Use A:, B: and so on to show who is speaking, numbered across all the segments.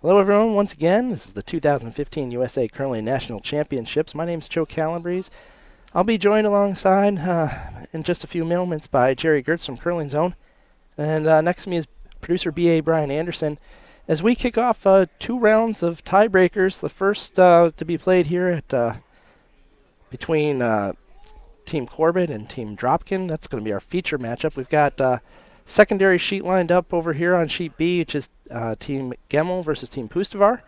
A: Hello, everyone. Once again, this is the 2015 USA Curling National Championships. My name is Joe Calabrese. I'll be joined alongside in just a few moments by Jerry Gertz from Curling Zone. And next to me is producer B.A. Brian Anderson. As we kick off 2 rounds of tiebreakers, the first to be played here at between Team Corbett and Team Dropkin. That's going to be our feature matchup. We've got secondary sheet lined up over here on sheet B, which is Team Gemmel versus Team Pustovar.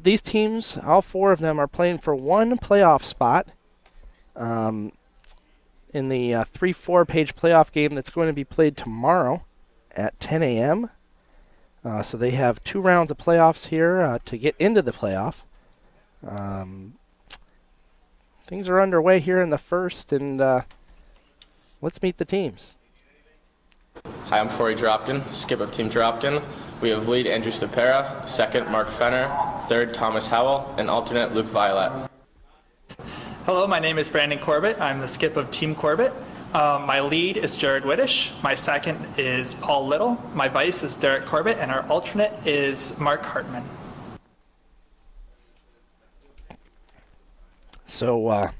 A: These teams, all 4 of them, are playing for 1 playoff spot in the 3-4 page playoff game that's going to be played tomorrow at 10 a.m. So they have 2 rounds of playoffs here to get into the playoff. Things are underway here in the first, and let's meet the teams.
B: Hi, I'm Corey Dropkin, skip of Team Dropkin. We have lead Andrew Stapera, second Mark Fenner, third Thomas Howell, and alternate Luke Violet.
C: Hello, my name is Brandon Corbett. I'm the skip of Team Corbett. My lead is Jared Whittish. My second is Paul Little. My vice is Derek Corbett, and our alternate is Mark Hartman.
A: So, a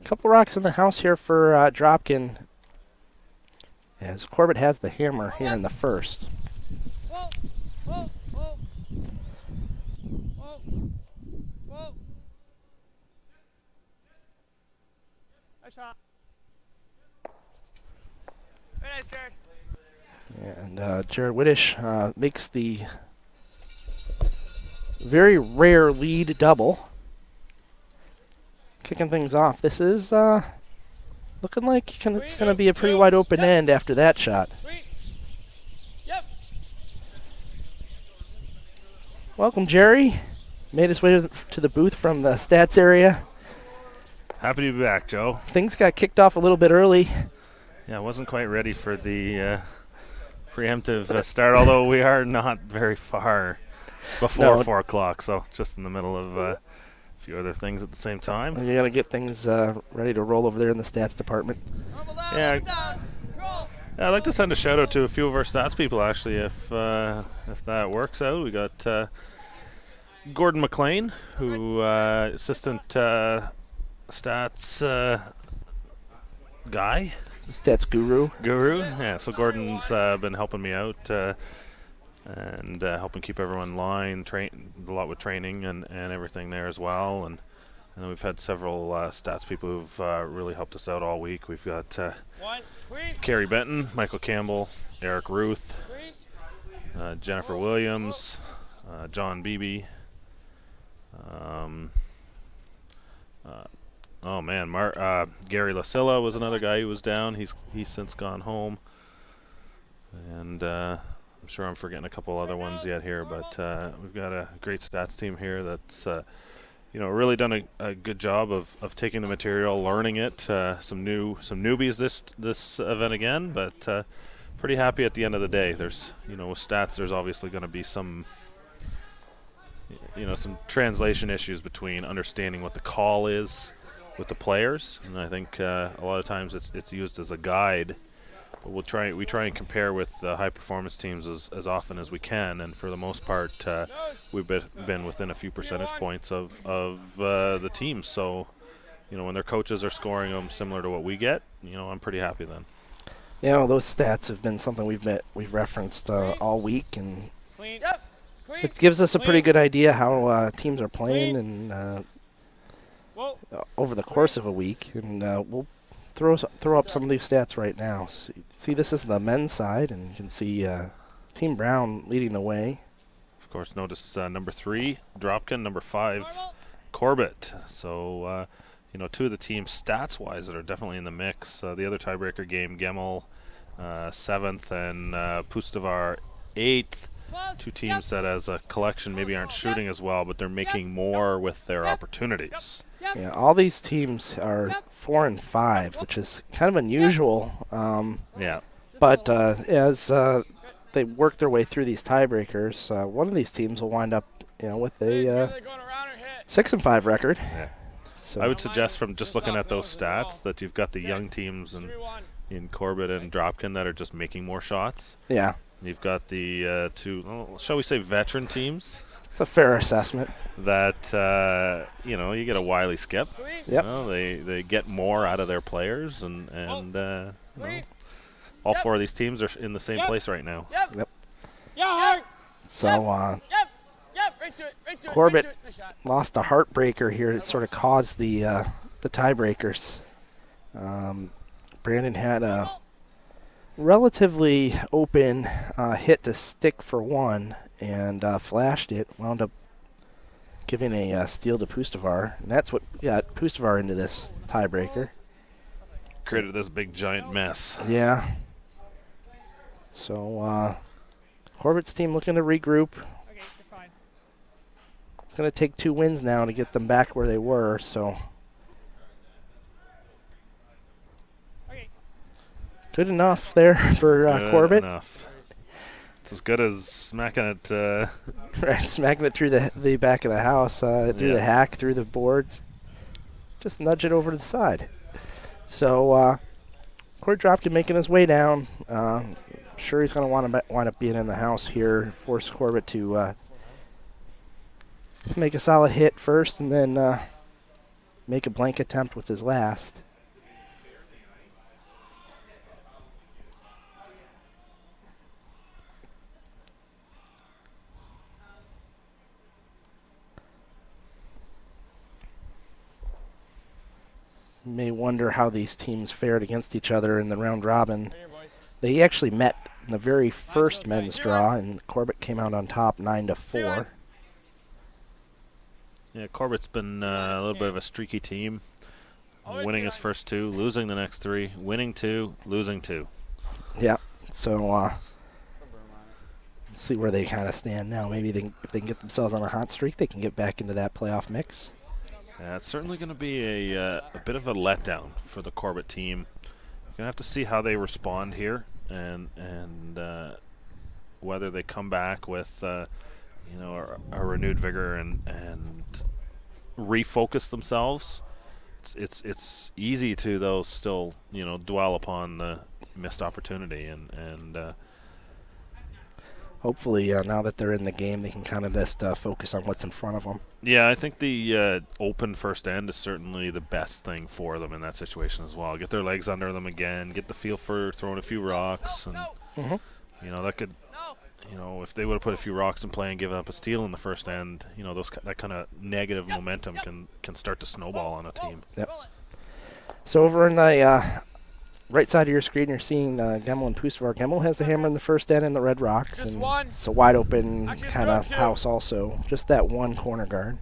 A: couple rocks in the house here for Dropkin, as Corbett has the hammer here in the first.
D: Whoa, whoa, whoa. Whoa, whoa. Nice shot. Very nice, Jared.
A: And Jared Whittish makes the very rare lead double. Kicking things off. This is looking like it's going to be a pretty wide open end after that shot.
D: Yep.
A: Welcome, Jerry. Made his way to the booth from the stats area.
E: Happy to be back, Joe.
A: Things got kicked off a little bit early.
E: Yeah, I wasn't quite ready for the preemptive start, although we are not very far before 4 o'clock, so just in the middle of a few other things at the same time.
A: You got to get things ready to roll over there in the stats department.
E: Yeah, I'd like to send a shout out to a few of our stats people, actually, if that works out. We got Gordon McLean, who assistant stats guy.
A: Stats guru.
E: Yeah, so Gordon's been helping me out and helping keep everyone in line, a lot with training and everything there as well. And then we've had several stats people who've really helped us out all week. We've got Carrie Benton, Michael Campbell, Eric Ruth, Jennifer Williams, John Beebe. Gary Lasilla was another guy who was down. He's since gone home. And I'm sure I'm forgetting a couple other ones yet here, but we've got a great stats team here that's really done a good job of taking the material, learning it. Some newbies this event again, but pretty happy at the end of the day. There's with stats, there's obviously going to be some translation issues between understanding what the call is with the players, and I think a lot of times it's used as a guide. But we try and compare with high performance teams as often as we can, and for the most part, we've been within a few percentage points of the teams. So, when their coaches are scoring them similar to what we get, I'm pretty happy then.
A: Yeah, those stats have been something we've referenced all week, and it gives us a pretty good idea how teams are playing and over the course of a week, and we'll throw up some of these stats right now. So see, this is the men's side, and you can see Team Brown leading the way.
E: Of course, notice number 3, Dropkin, number 5, Corbett. So, 2 of the teams stats-wise that are definitely in the mix. The other tiebreaker game, Gemmel 7th and Pustovar 8th. 2 teams that as a collection maybe aren't shooting as well, but they're making more with their opportunities.
A: Yeah, all these teams are 4 and 5, which is kind of unusual.
E: Yeah.
A: But as they work their way through these tiebreakers, one of these teams will wind up, with a 6 and 5 record.
E: Yeah.
A: So
E: I would suggest, from just looking at those stats, that you've got the young teams in Corbett and Dropkin that are just making more shots.
A: Yeah.
E: You've got the two, shall we say, veteran teams
A: It's a fair assessment.
E: that you get a wily Skip.
A: Yep.
E: They get more out of their players, and all four of these teams are in the same place right now.
A: Yep.
D: Yeah, hard.
A: So
D: Yep. Right to it.
A: Corbett
D: Right to it. Nice shot.
A: lost a heartbreaker here. It sort of caused the tiebreakers. Brandon had a relatively open hit to stick for one and flashed it. Wound up giving a steal to Pustovar, and that's what got Pustovar into this tiebreaker.
E: Created this big giant mess.
A: Yeah. So Corbett's team looking to regroup.
D: Okay, you're fine.
A: It's going to take 2 wins now to get them back where they were. So
D: Okay.
A: good enough there for
E: Good
A: Corbett.
E: enough. It's as good as smacking it.
A: Right, smacking it through the back of the house, through the hack, through the boards. Just nudge it over to the side. So Corey Dropkin making his way down. Sure he's going to wind up being in the house here. Force Corbett to make a solid hit first and then make a blank attempt with his last. You may wonder how these teams fared against each other in the round robin.
D: Here, boys.
A: They actually met in the very first men's draw, and Corbett came out on top 9-4.
E: Yeah, Corbett's been a little bit of a streaky team. Winning his first 2, losing the next 3, winning 2, losing 2.
A: Yeah, so let's see where they kind of stand now. Maybe if they can get themselves on a hot streak, they can get back into that playoff mix.
E: Yeah, it's certainly going to be a bit of a letdown for the Corbett team. You're going to have to see how they respond here and whether they come back with a renewed vigor and refocus themselves. It's easy to, though, still dwell upon the missed opportunity and
A: Hopefully, now that they're in the game, they can kind of just focus on what's in front of them.
E: yeah, I think the open first end is certainly the best thing for them in that situation as well. Get their legs under them again, get the feel for throwing a few rocks, and that could, if they would have put a few rocks in play and given up a steal in the first end, that kind of negative momentum can start to snowball on a team.
A: Yep. So over in the right side of your screen, you're seeing Gemmel and Pustovar. Gemmel has the hammer in the first end and the red rocks,
D: Just
A: and
D: one.
A: it's a wide open
D: Actually,
A: kind of
D: throw two.
A: house also. Just that one corner guard.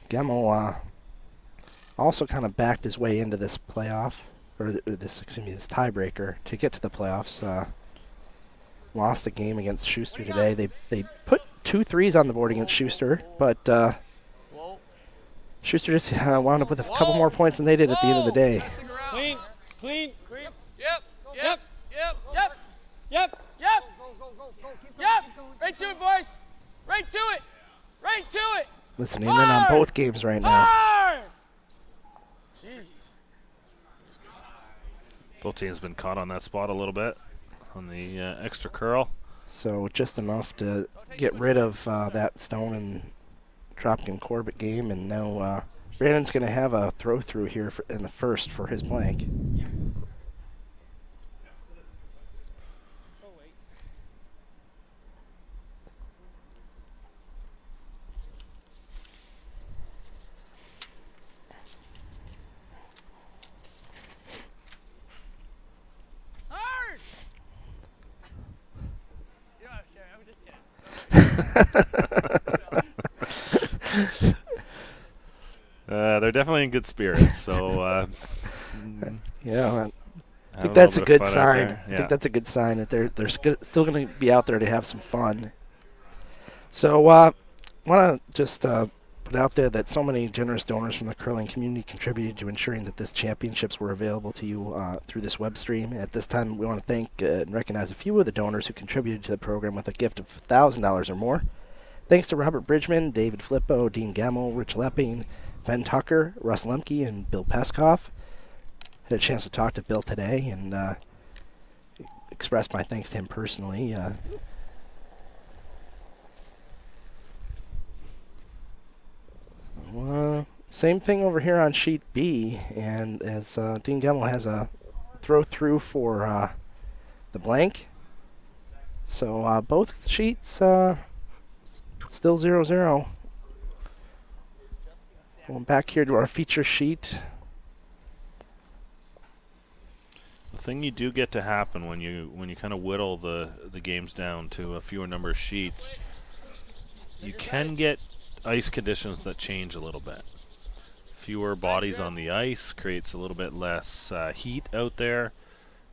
A: Gemmel also kind of backed his way into this playoff, or this tiebreaker to get to the playoffs. Lost a game against Schuster today. They put 2 threes on the board against Schuster, but
D: Whoa.
A: Schuster just wound up with a couple more points than they did at the end of the day.
D: Passing around.
F: Clean, clean.
D: Yep. Right to it, boys. Right to it. Right to it.
A: Listening in on both games right now.
D: Hard. Jeez.
E: Both teams been caught on that spot a little bit on the extra curl.
A: So just enough to get rid of that Stone and Dropkin Corbett game, and now Brandon's going to have a throw through here in the first for his blank.
D: Hard. You don't have to share. I'm just kidding.
E: They're definitely in good spirits, so
A: Yeah, I
E: have
A: think that's a
E: little bit
A: good
E: of fun out
A: sign.
E: there.
A: I
E: Yeah.
A: think that's a good sign that they're still going to be out there to have some fun. So want to just put out there that so many generous donors from the curling community contributed to ensuring that this championships were available to you through this web stream. At this time, we want to thank and recognize a few of the donors who contributed to the program with a gift of $1,000 or more. Thanks to Robert Bridgman, David Flippo, Dean Gemmel, Rich Lepping, Ben Tucker, Russ Lemke, and Bill Peskoff. had a chance to talk to Bill today and express my thanks to him personally. Same thing over here on sheet B, and as Dean Gemmel has a throw through for the blank. So both sheets still 0-0. Going back here to our feature sheet.
E: The thing you do get to happen when you kind of whittle the games down to a fewer number of sheets, you can get ice conditions that change a little bit. Fewer bodies on the ice creates a little bit less heat out there.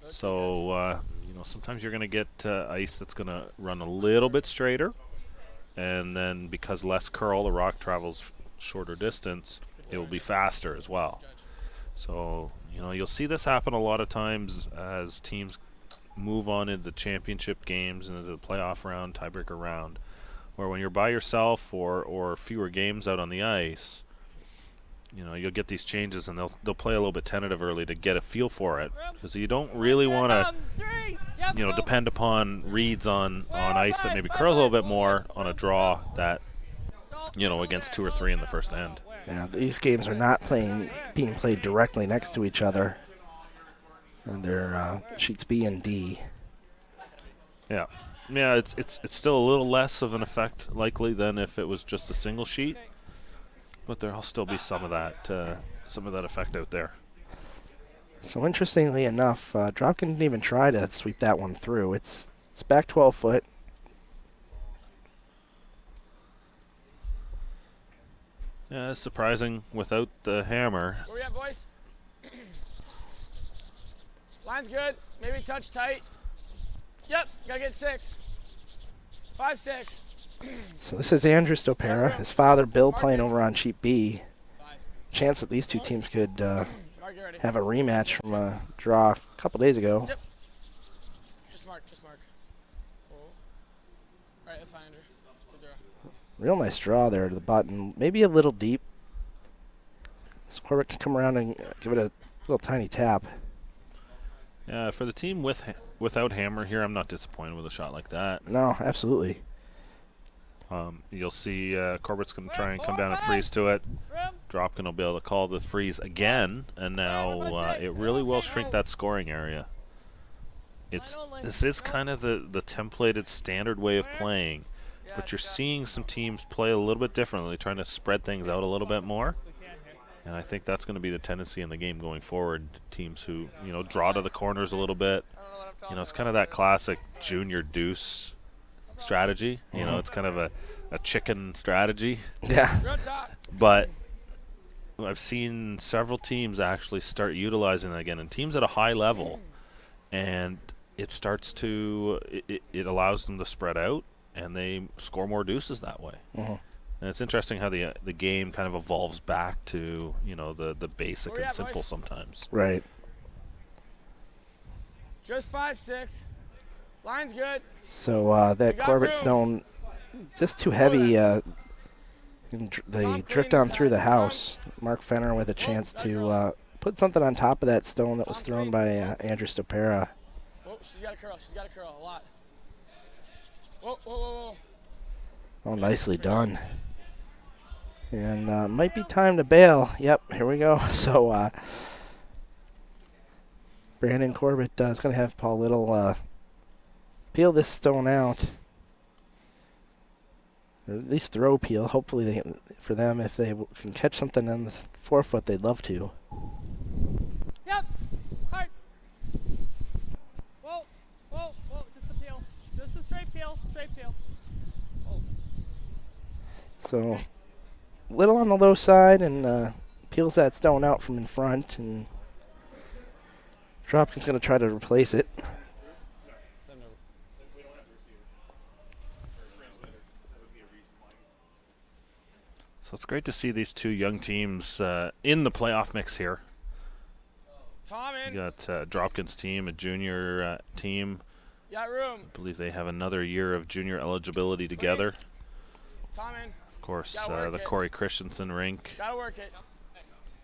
E: So sometimes you're going to get ice that's going to run a little bit straighter, and then because less curl, the rock travels shorter distance, it will be faster as well. So you'll see this happen a lot of times as teams move on into the championship games and into the playoff round, tiebreaker round, where when you're by yourself or fewer games out on the ice, you'll get these changes, and they'll play a little bit tentative early to get a feel for it, because you don't really want to depend upon reads on ice that maybe curls a little bit more on a draw that against 2 or 3 in the first end.
A: Yeah, these games are not being played directly next to each other, and they're sheets B and D.
E: Yeah, it's still a little less of an effect likely than if it was just a single sheet, but there'll still be some of that effect out there.
A: So interestingly enough, Dropkin didn't even try to sweep that one through. It's back 12 foot.
E: Yeah, it's surprising without the hammer.
D: Where we at, boys? Line's good. Maybe touch tight. Yep, gotta get 6. 5-6.
A: So this is Andrew Stopera, his father Bill playing over on sheet B. Chance that these two teams could have a rematch from a draw a couple days ago.
D: Yep. Just mark. Oh. Alright, that's fine, Andrew. 0.
A: Real nice draw there to the button. Maybe a little deep. So Corbett can come around and give it a little tiny tap.
E: Yeah, for the team without hammer here, I'm not disappointed with a shot like that.
A: No, absolutely.
E: You'll see Corbett's going to try and come down and freeze to it. Dropkin will be able to call the freeze again, and now it really will shrink that scoring area. This is kind of the templated standard way of playing, but you're seeing some teams play a little bit differently, trying to spread things out a little bit more. And I think that's going to be the tendency in the game going forward. Teams who, draw to the corners a little bit. It's kind of that classic junior deuce strategy. It's kind of a chicken strategy.
A: Yeah.
E: But I've seen several teams actually start utilizing it again, and teams at a high level, and it starts to it allows them to spread out, and they score more deuces that way. And it's interesting how the game kind of evolves back to the basic and simple sometimes.
A: Right.
D: Just 5-6. Line's good.
A: So that Corbett stone, just too heavy. They drift down through the house. Mark Fenner with a chance to put something on top of that stone that was thrown by Andrew Stopera.
D: Oh, she's got a curl. A lot. Whoa.
A: Oh, nicely done. And might be time to bail. Yep, here we go. So Brandon Corbett is going to have Paul Little peel this stone out. Or at least throw peel. Hopefully for them, if they can catch something on the 4-foot, they'd love to.
D: Yep. Hard. Whoa. Just a peel. Just a straight peel. Oh.
A: So Little on the low side and peels that stone out from in front, and Dropkin's going to try to replace it.
E: So it's great to see these two young teams in the playoff mix here.
D: Tom in.
E: You got Dropkin's team, a junior team.
D: Got room.
E: I believe they have another year of junior eligibility together.
D: Tom in.
E: Of course, the Corey Christensen rink
D: Gotta work it.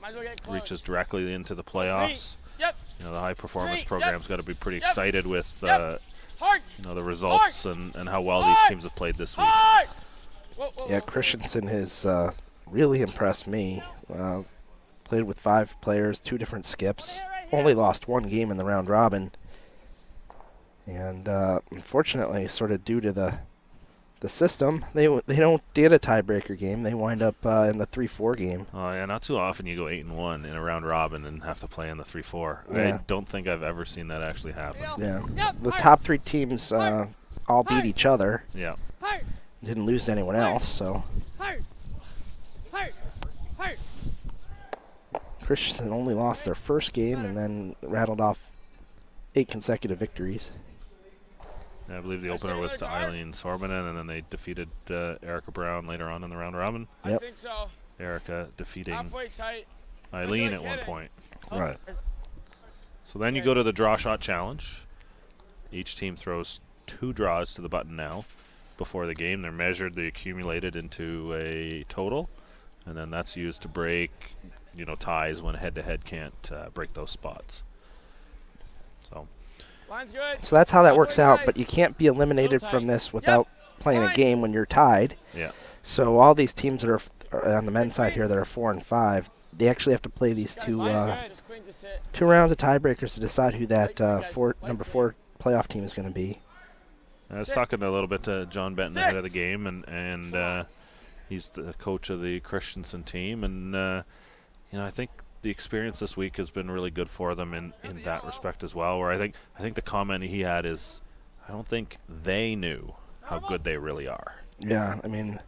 D: Might as well get close.
E: reaches directly into the playoffs.
D: Yep.
E: You know, the high performance
D: 3,
E: program's
D: yep.
E: got to be pretty
D: Yep.
E: excited with
D: Hard.
E: you know, the results and how well these teams have played this week.
D: Hard. Whoa, whoa,
A: Yeah,
D: whoa.
A: Christensen has really impressed me. Played with 5 players, 2 different skips. Only lost 1 game in the round robin. And unfortunately, sort of due to the system, they don't get a tiebreaker game. They wind up in the 3-4 game.
E: Oh yeah, not too often you go 8-1 in a round robin and have to play in the 3-4.
A: Yeah.
E: I don't think I've ever seen that actually happen.
A: Yeah,
D: Yep.
A: the
D: Hard.
A: top 3 teams all beat each other.
E: Yeah.
D: Hard.
A: Didn't lose to anyone else. So
D: Hard. Hard. Hard.
A: Christensen only lost their first game and then rattled off 8 consecutive victories.
E: Yeah, I believe the opener was to Eileen Sorbanen, and then they defeated Erica Brown later on in the round robin.
D: I
A: Yep.
D: think so.
E: Erica defeating
D: Halfway tight.
E: Eileen
D: really
E: at one
D: kidding.
E: point.
A: Right.
E: So then you go to the draw shot challenge. Each team throws 2 draws to the button now. Before the game, they're measured, they accumulated into a total, and then that's used to break, you know, ties when head-to-head can't break those spots. So
D: Line's good.
A: So that's how that works
D: Halfway
A: out,
D: tight.
A: but you can't be eliminated from this without playing a
D: Fine.
A: game when you're tied.
E: yeah,
A: So all these teams that are on the men's side here that are 4 and 5, they actually have to play these two
D: Just clean to sit.
A: 2 rounds of tiebreakers to decide who that number 4 playoff team is going to be.
E: I was talking a little bit to John Benton ahead of the game, and he's the coach of the Christensen team, and you know, I think the experience this week has been really good for them in that respect as well. Where I think the comment he had is, I don't think they knew how good they really are.
A: Yeah, I mean,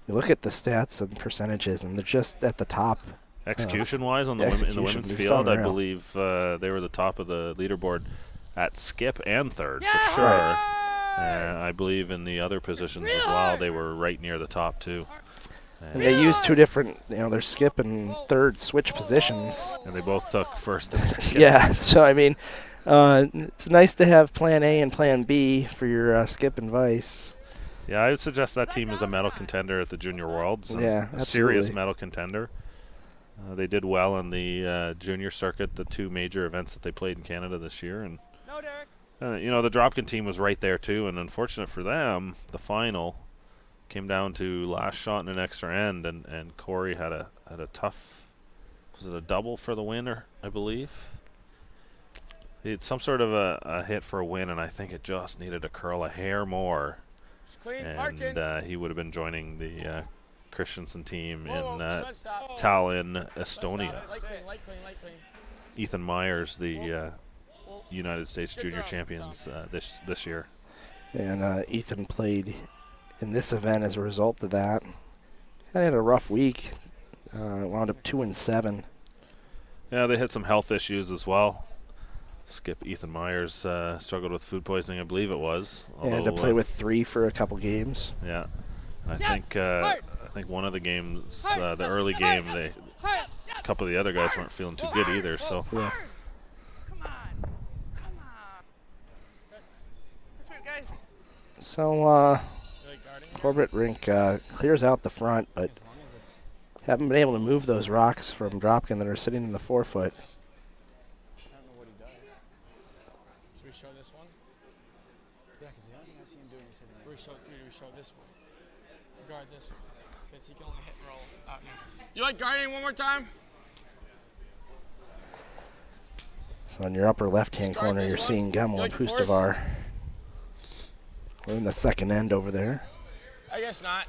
A: you look at the stats and percentages, and they're just at the top.
E: Execution-wise, in the
A: execution,
E: women's
A: they're
E: field, I
A: unreal.
E: believe they were the top of the leaderboard at skip and third
D: Yeah!
E: for sure. I believe in the other positions as well, they were right near the top too.
A: And they use 2 different, their skip and third switch positions.
E: And they both took first and second.
A: Yeah, so I mean, it's nice to have plan A and plan B for your skip and vice.
E: Yeah, I would suggest that team is a medal contender at the Junior Worlds. And
A: Yeah,
E: a serious
A: absolutely.
E: medal contender. They did well in the junior circuit, the 2 major events that they played in Canada this year. And
D: No, Derek.
E: you know, the Dropkin team was right there too, and unfortunate for them, the final came down to last shot and an extra end, and Corey had a tough, was it a double for the winner, I believe? He had some sort of a hit for a win, and I think it just needed to curl a hair more,
D: Just clean. Parking.
E: and he would have been joining the Christensen team
D: Whoa,
E: in
D: let's stop.
E: Tallinn,
D: Let's
E: Estonia.
D: stop. Light clean, light clean, light clean.
E: Ethan Myers, the United States
D: Good
E: Junior
D: throw.
E: Champions this year.
A: And Ethan played in this event as a result of that. He had a rough week. Wound up 2 and 7.
E: Yeah, they had some health issues as well. Skip Ethan Myers struggled with food poisoning, I believe it was.
A: And to
E: although,
A: play with 3 for a couple games.
E: Yeah, I
D: Yeah,
E: think one of the games, the early game, a couple of the other guys weren't feeling too good either. So
A: Yeah.
D: Come on. Come on. That's right, guys.
A: So Corbett rink clears out the front, but haven't been able to move those rocks from Dropkin that are sitting in the 4-foot.
D: I don't know what he does. Should we show this one?
F: Yeah, because the only thing I see him doing is hitting.
D: We show this one. Guard this one. Because he can only hit and roll out now. You like guarding one more time?
A: So in your upper left-hand
D: Start
A: corner,
D: this
A: you're
D: one.
A: seeing Gemmel
D: You
A: and
D: like force?
A: Pustovar. We're in the second end over there.
D: I guess not.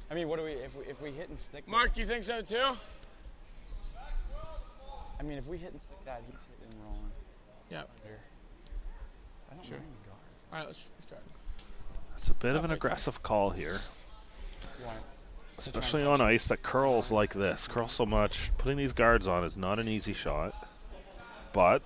F: I mean, what do we if we hit and stick?
D: Mark, you think so too?
F: I mean, if we hit and stick that, he's hitting and rolling.
D: Yep.
F: Here. I don't
D: Sure.
F: mind the guard.
D: All right, let's guard.
E: it's a bit of an aggressive call here,
F: Why?
E: especially on ice that curls like this. Curls so much. Putting these guards on is not an easy shot, but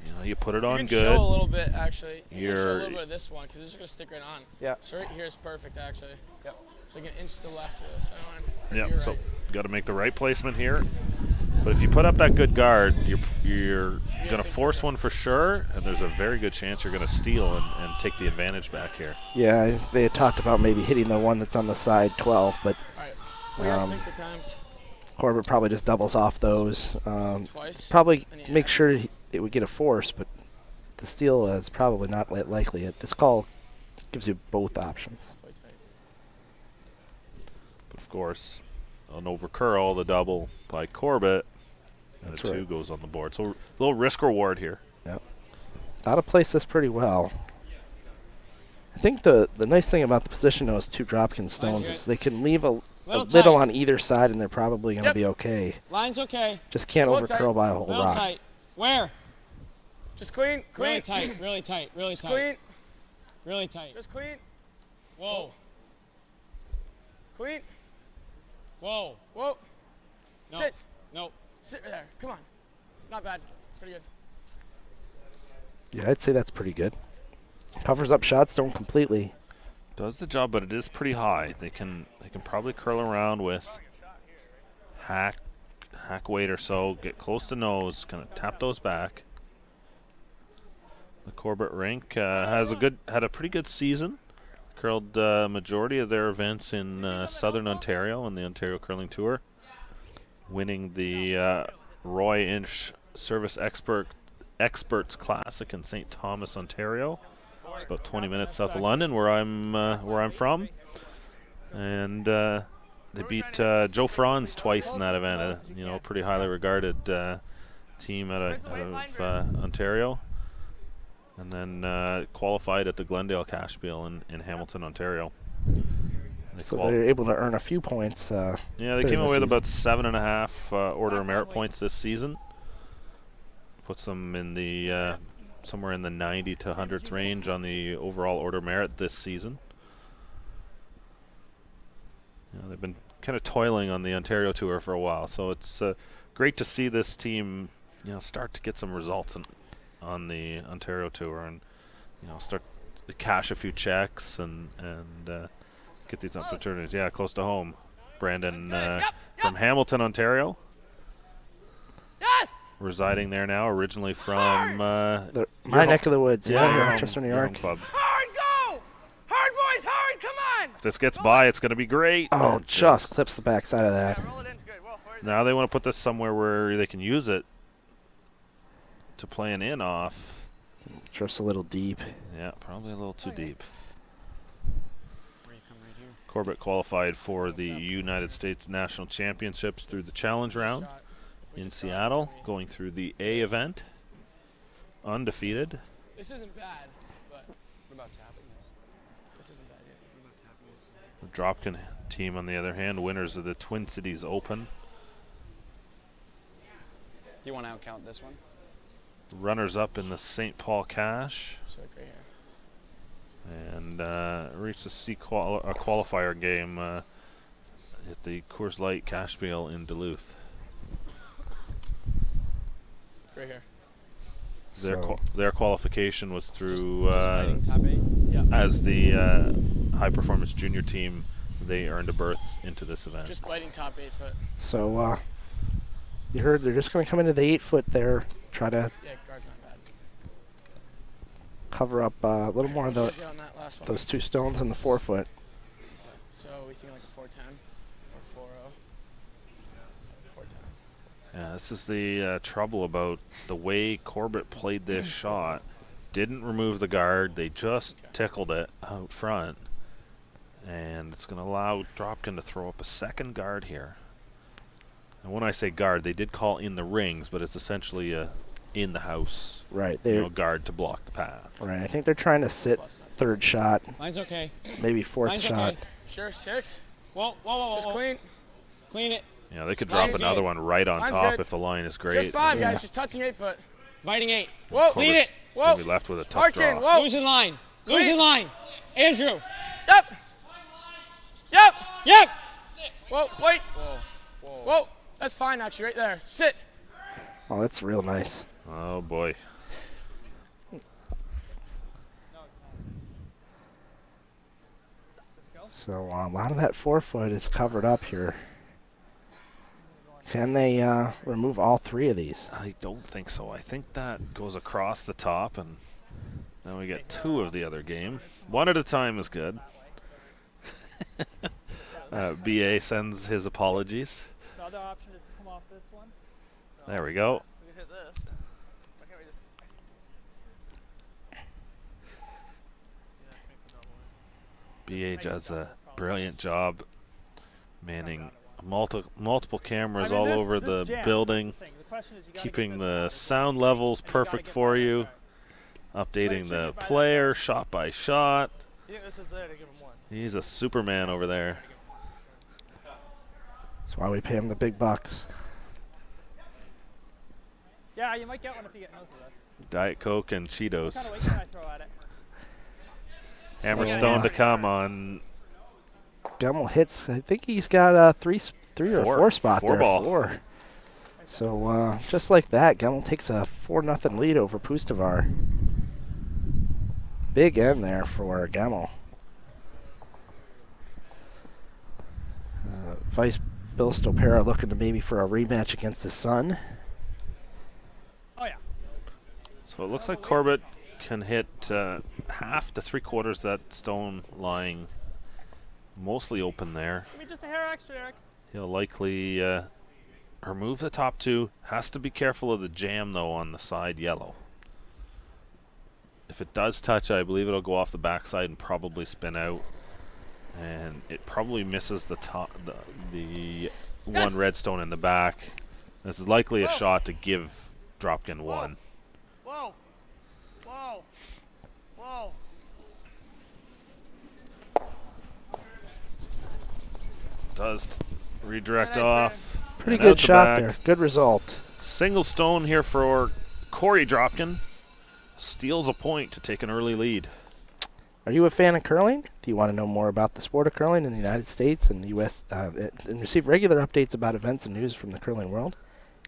E: you know, you put it on
D: You can
E: good.
D: show a little bit actually. You can show a
E: You're-
D: little bit of this one because it's just gonna stick right on.
F: Yeah.
D: So right here is perfect actually.
F: Yep.
D: So you can inch to the left of this.
E: Yeah,
D: You're
E: so
D: right.
E: you got to make the right placement here. But if you put up that good guard, you're going to force one for sure, and there's a very good chance you're going to steal and take the advantage back here.
A: Yeah, they had talked about maybe hitting the one that's on the side 12, but
D: All right. We gotta
A: Um,
D: stick the times.
A: Corbett probably just doubles off those.
D: Twice.
A: Probably
D: And yeah.
A: make sure it would get a force, but the steal is probably not likely. This call gives you both options.
D: Play tight.
E: But of course, an over curl, the double by Corbett, and
A: That's
E: a 2
A: right.
E: goes on the board. So a little risk reward here.
A: Ought to place this pretty well. I think the nice thing about the position of those 2 Dropkin stones is they can leave a little on either side, and they're probably going to be okay.
F: Line's okay.
A: Just can't
D: Little
A: overcurl by a whole
F: Little
A: rock.
F: tight. Where?
D: Just clean. Clean.
F: Really tight. Really tight. Really
D: Just
F: tight.
D: clean.
F: Really tight.
D: Just clean.
F: Whoa.
D: Clean.
F: Whoa.
D: Whoa.
F: No.
D: Sit.
F: Nope.
D: Sit right there. Come on. Not bad. Pretty good.
A: Yeah, I'd say that's pretty good. Covers up shots, don't completely.
E: Does the job, but it is pretty high. They can probably curl around with hack weight or so, get close to nose, kind of tap those back. The Corbett rink had a pretty good season. Curled majority of their events in Southern Ontario on the Ontario Curling Tour, winning the Roy Inch Service Experts Classic in St. Thomas, Ontario. It's about 20 minutes south of London, where I'm from, and they beat Joe Franz twice in that event. A pretty highly regarded team out of Ontario, and then qualified at the Glendale Cashspiel in Hamilton, Ontario.
A: So they're able to earn a few points.
E: Yeah, they came away with about 7.5 Order of Merit points this season. Puts them in the somewhere in the 90 to 100th range on the overall Order of Merit this season. They've been kind of toiling on the Ontario Tour for a while, so it's great to see this team, start to get some results on the Ontario Tour, and start to cash a few checks and get these opportunities. Yeah, close to home. Brandon from Hamilton, Ontario.
D: Yes.
E: Residing there now, originally from
A: My neck of the woods,
E: your home-
A: Rochester, New
E: your home
A: York.
E: club.
D: Hard go. Hard boys. Hard. Come on.
E: If this gets by, it's going to be great.
A: Oh, just clips the backside of that.
D: Roll it in's good. Well, where's
E: Now they want to put this somewhere where they can use it to play an in off.
A: Just a little deep.
E: Yeah, probably a little too deep.
F: Where you come right here.
E: Corbett qualified for the United States National Championships through the challenge round
D: shot? If we
E: in
D: just stop,
E: Seattle, going through the A event, undefeated.
D: This isn't bad, but
F: What about tapping this?
D: this isn't bad yet.
F: What about
E: The
F: tapping this?
E: Dropkin team, on the other hand, winners of the Twin Cities Open,
F: Do you want to outcount this one?
E: runners-up in the St. Paul Cash,
D: So like right here.
E: and reached the C qualifier game at the Coors Light Cashspiel in Duluth.
D: Right here.
E: Their qualification was through
F: Lighting tap eight?
D: Yeah.
E: as the high performance junior team. They earned a berth into this event.
D: Just lighting top 8 foot.
A: So you heard they're just going to come into the 8 foot there, try to
D: Yeah, guard's not bad.
A: cover up a little more of
D: What should I get on that last one?
A: those 2 stones in the 4 foot.
D: So we think like a 410 or 40. 410.
E: Yeah, this is the trouble about the way Corbett played this shot. Didn't remove the guard. They just tickled it out front. And it's going to allow Dropkin to throw up a second guard here. And when I say guard, they did call in the rings, but it's essentially a in the house
A: Right. They're
E: guard to block the path.
A: right. I think they're trying to sit
D: Plus, that's
A: 3rd shot,
F: Line's okay.
A: maybe 4th
F: Line's
A: shot.
F: okay.
D: Sure, 6.
F: Whoa, whoa, whoa, whoa.
D: Just
F: whoa.
D: clean.
F: Clean it.
E: Yeah, they could
D: Line's
E: drop another
D: good.
E: one right on
D: Line's
E: top
D: good.
E: if the line is great.
D: Just fine,
A: Yeah.
D: guys. Just touching 8 foot.
F: Biting 8.
D: Whoa.
F: Clean it.
E: Gonna
D: Whoa.
E: be left with a tough
D: Harkin.
E: draw.
D: Whoa.
F: Losing line.
D: Clean.
F: Losing line. Andrew.
D: Yep. Yep.
F: Yep.
D: Whoa. Wait.
F: Whoa. Whoa.
D: Whoa. That's fine, actually, right there. Sit.
A: Oh, that's real nice.
E: Oh boy.
A: So a lot of that 4 foot is covered up here. Can they remove all 3 of these?
E: I don't think so. I think that goes across the top, and then we get 2 of the other game. 1 at a time is good. BA sends his apologies.
D: No,
C: other option is to come off this one.
E: There we go.
D: We can hit this. Why can't we just?
E: BA does a brilliant job manning multiple cameras all over the building, keeping the sound levels perfect for you, updating the player shot by shot.
D: You think this is there to give him one?
E: He's a Superman over there.
A: That's why we pay him the big bucks.
C: Yeah, you might get one if you get most of this.
E: Diet Coke and Cheetos.
C: What kind of weight can I throw at it?
E: Hammerstone to come on
A: Gemmel hits. I think he's got three or four spot
E: four
A: there.
E: ball.
A: Four. So just like that, Gemmel takes a 4-0 lead over Pustovar. Big end there for Gemmel. Vice Bill Stopera looking to maybe for a rematch against his son.
C: Oh yeah.
E: So it looks like Corbett can hit half to 3/4 that stone lying mostly open there.
C: Give me just a hair extra, Eric.
E: He'll likely remove the top two. Has to be careful of the jam though on the side yellow. If it does touch, I believe it'll go off the backside and probably spin out. And it probably misses the top, the one red stone in the back. This is likely a shot to give Dropkin one.
D: Whoa! Whoa! Whoa!
E: Does redirect
D: Nice,
E: off.
A: Pretty
E: and
A: good
E: out the
A: shot
E: back.
A: there. Good result.
E: Single stone here for Corey Dropkin. Steals a point to take an early lead.
A: Are you a fan of curling? Do you want to know more about the sport of curling in the United States and the U.S. And receive regular updates about events and news from the curling world?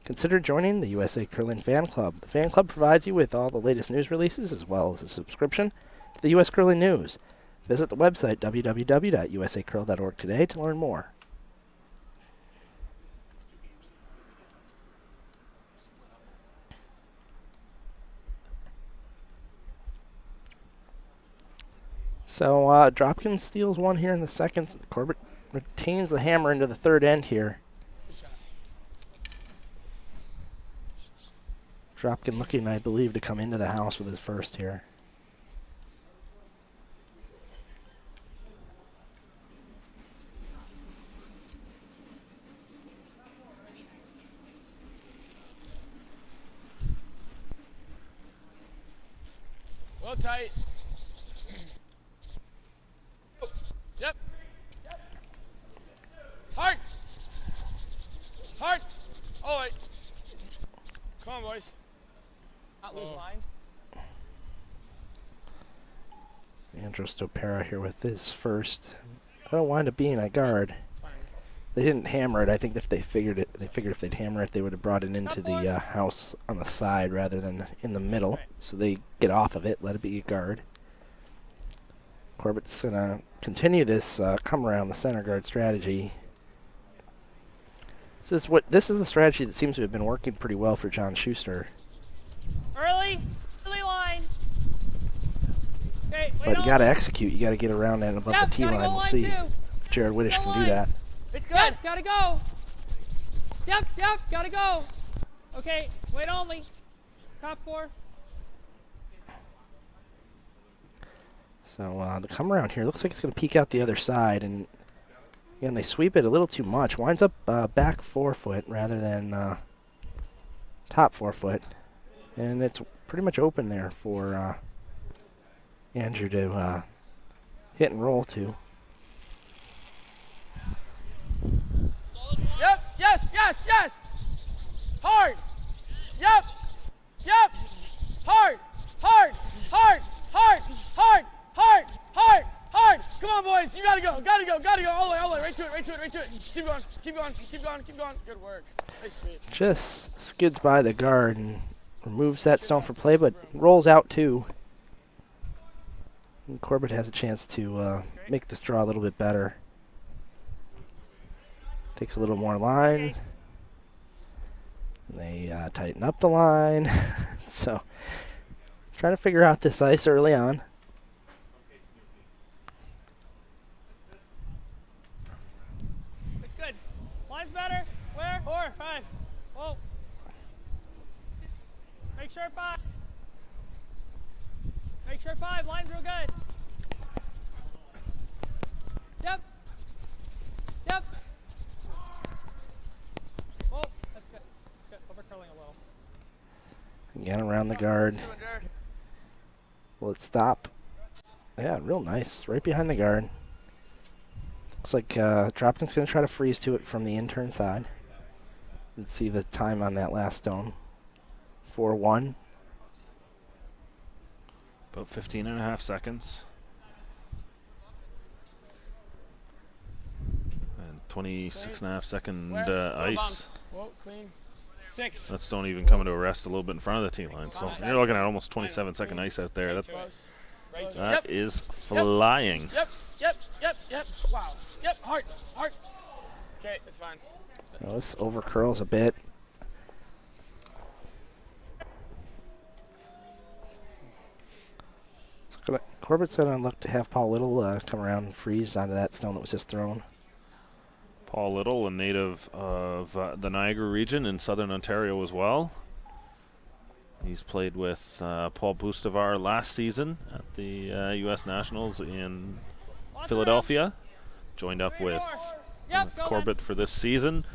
A: Consider joining the USA Curling Fan Club. The fan club provides you with all the latest news releases as well as a subscription to the U.S. Curling News. Visit the website www.usacurl.org today to learn more. So Dropkin steals one here in the second. Corbett retains the hammer into the third end here. Dropkin looking, I believe, to come into the house with his first here.
D: Well tight. Yep. Hard. Hard. Oh wait. Come on, boys. Not lose line.
A: Andrew Stopera here with his first. That'll wind up being a guard. They didn't hammer it. I think if they figured if they'd hammer it, they would have brought it into the house on the side rather than in the middle. So they get off of it, let it be a guard. Corbett's gonna continue this come around the center guard strategy. This is the strategy that seems to have been working pretty well for John Schuster.
C: Early line. Okay,
A: But you got to execute. You got to get around and above the T line. We'll see if Jared Whittish can do that.
C: It's good. Yep, gotta go. Yep, gotta go. Okay, wait only. Top four.
A: So the come around here looks like it's going to peek out the other side, and again they sweep it a little too much. Winds up back 4 foot rather than top 4 foot, and it's pretty much open there for Andrew to hit and roll to.
D: Yep. Yes. Hard. Yep. Hard. Come on, boys. You gotta go. All the way. Right to it. Keep going. Good work. Nice sweep.
A: Just skids by the guard and removes that stone for play, but rolls out too. And Corbett has a chance to make this draw a little bit better. Takes a little more line. And they tighten up the line. So, trying to figure out this ice early on.
C: It's good. Line's better. Where?
F: 4, 5. Whoa. Make sure 5. Make sure 5. Line's real good. Yep. Yep. Whoa. That's good. Good. Over curling a little.
A: Again, around the guard. Will it stop? Yeah, real nice. Right behind the guard. Looks like Dropkin's going to try to freeze to it from the intern side. Let's see the time on that last stone. 4-1.
E: About 15.5 seconds. And 26.5 second ice.
D: Whoa, clean.
F: 6.
E: That stone even coming to a rest a little bit in front of the tee line. So you're looking at almost 27-second ice out there. That is flying.
D: Yep. Wow. Yep, hard. Okay, it's fine.
A: Well, this over curls a bit. Corbett's going to look to have Paul Little come around and freeze onto that stone that was just thrown.
E: Paul Little, a native of the Niagara region in southern Ontario as well. He's played with Paul Bustavar last season at the U.S. Nationals in Philadelphia. Joined up with Corbett for this season.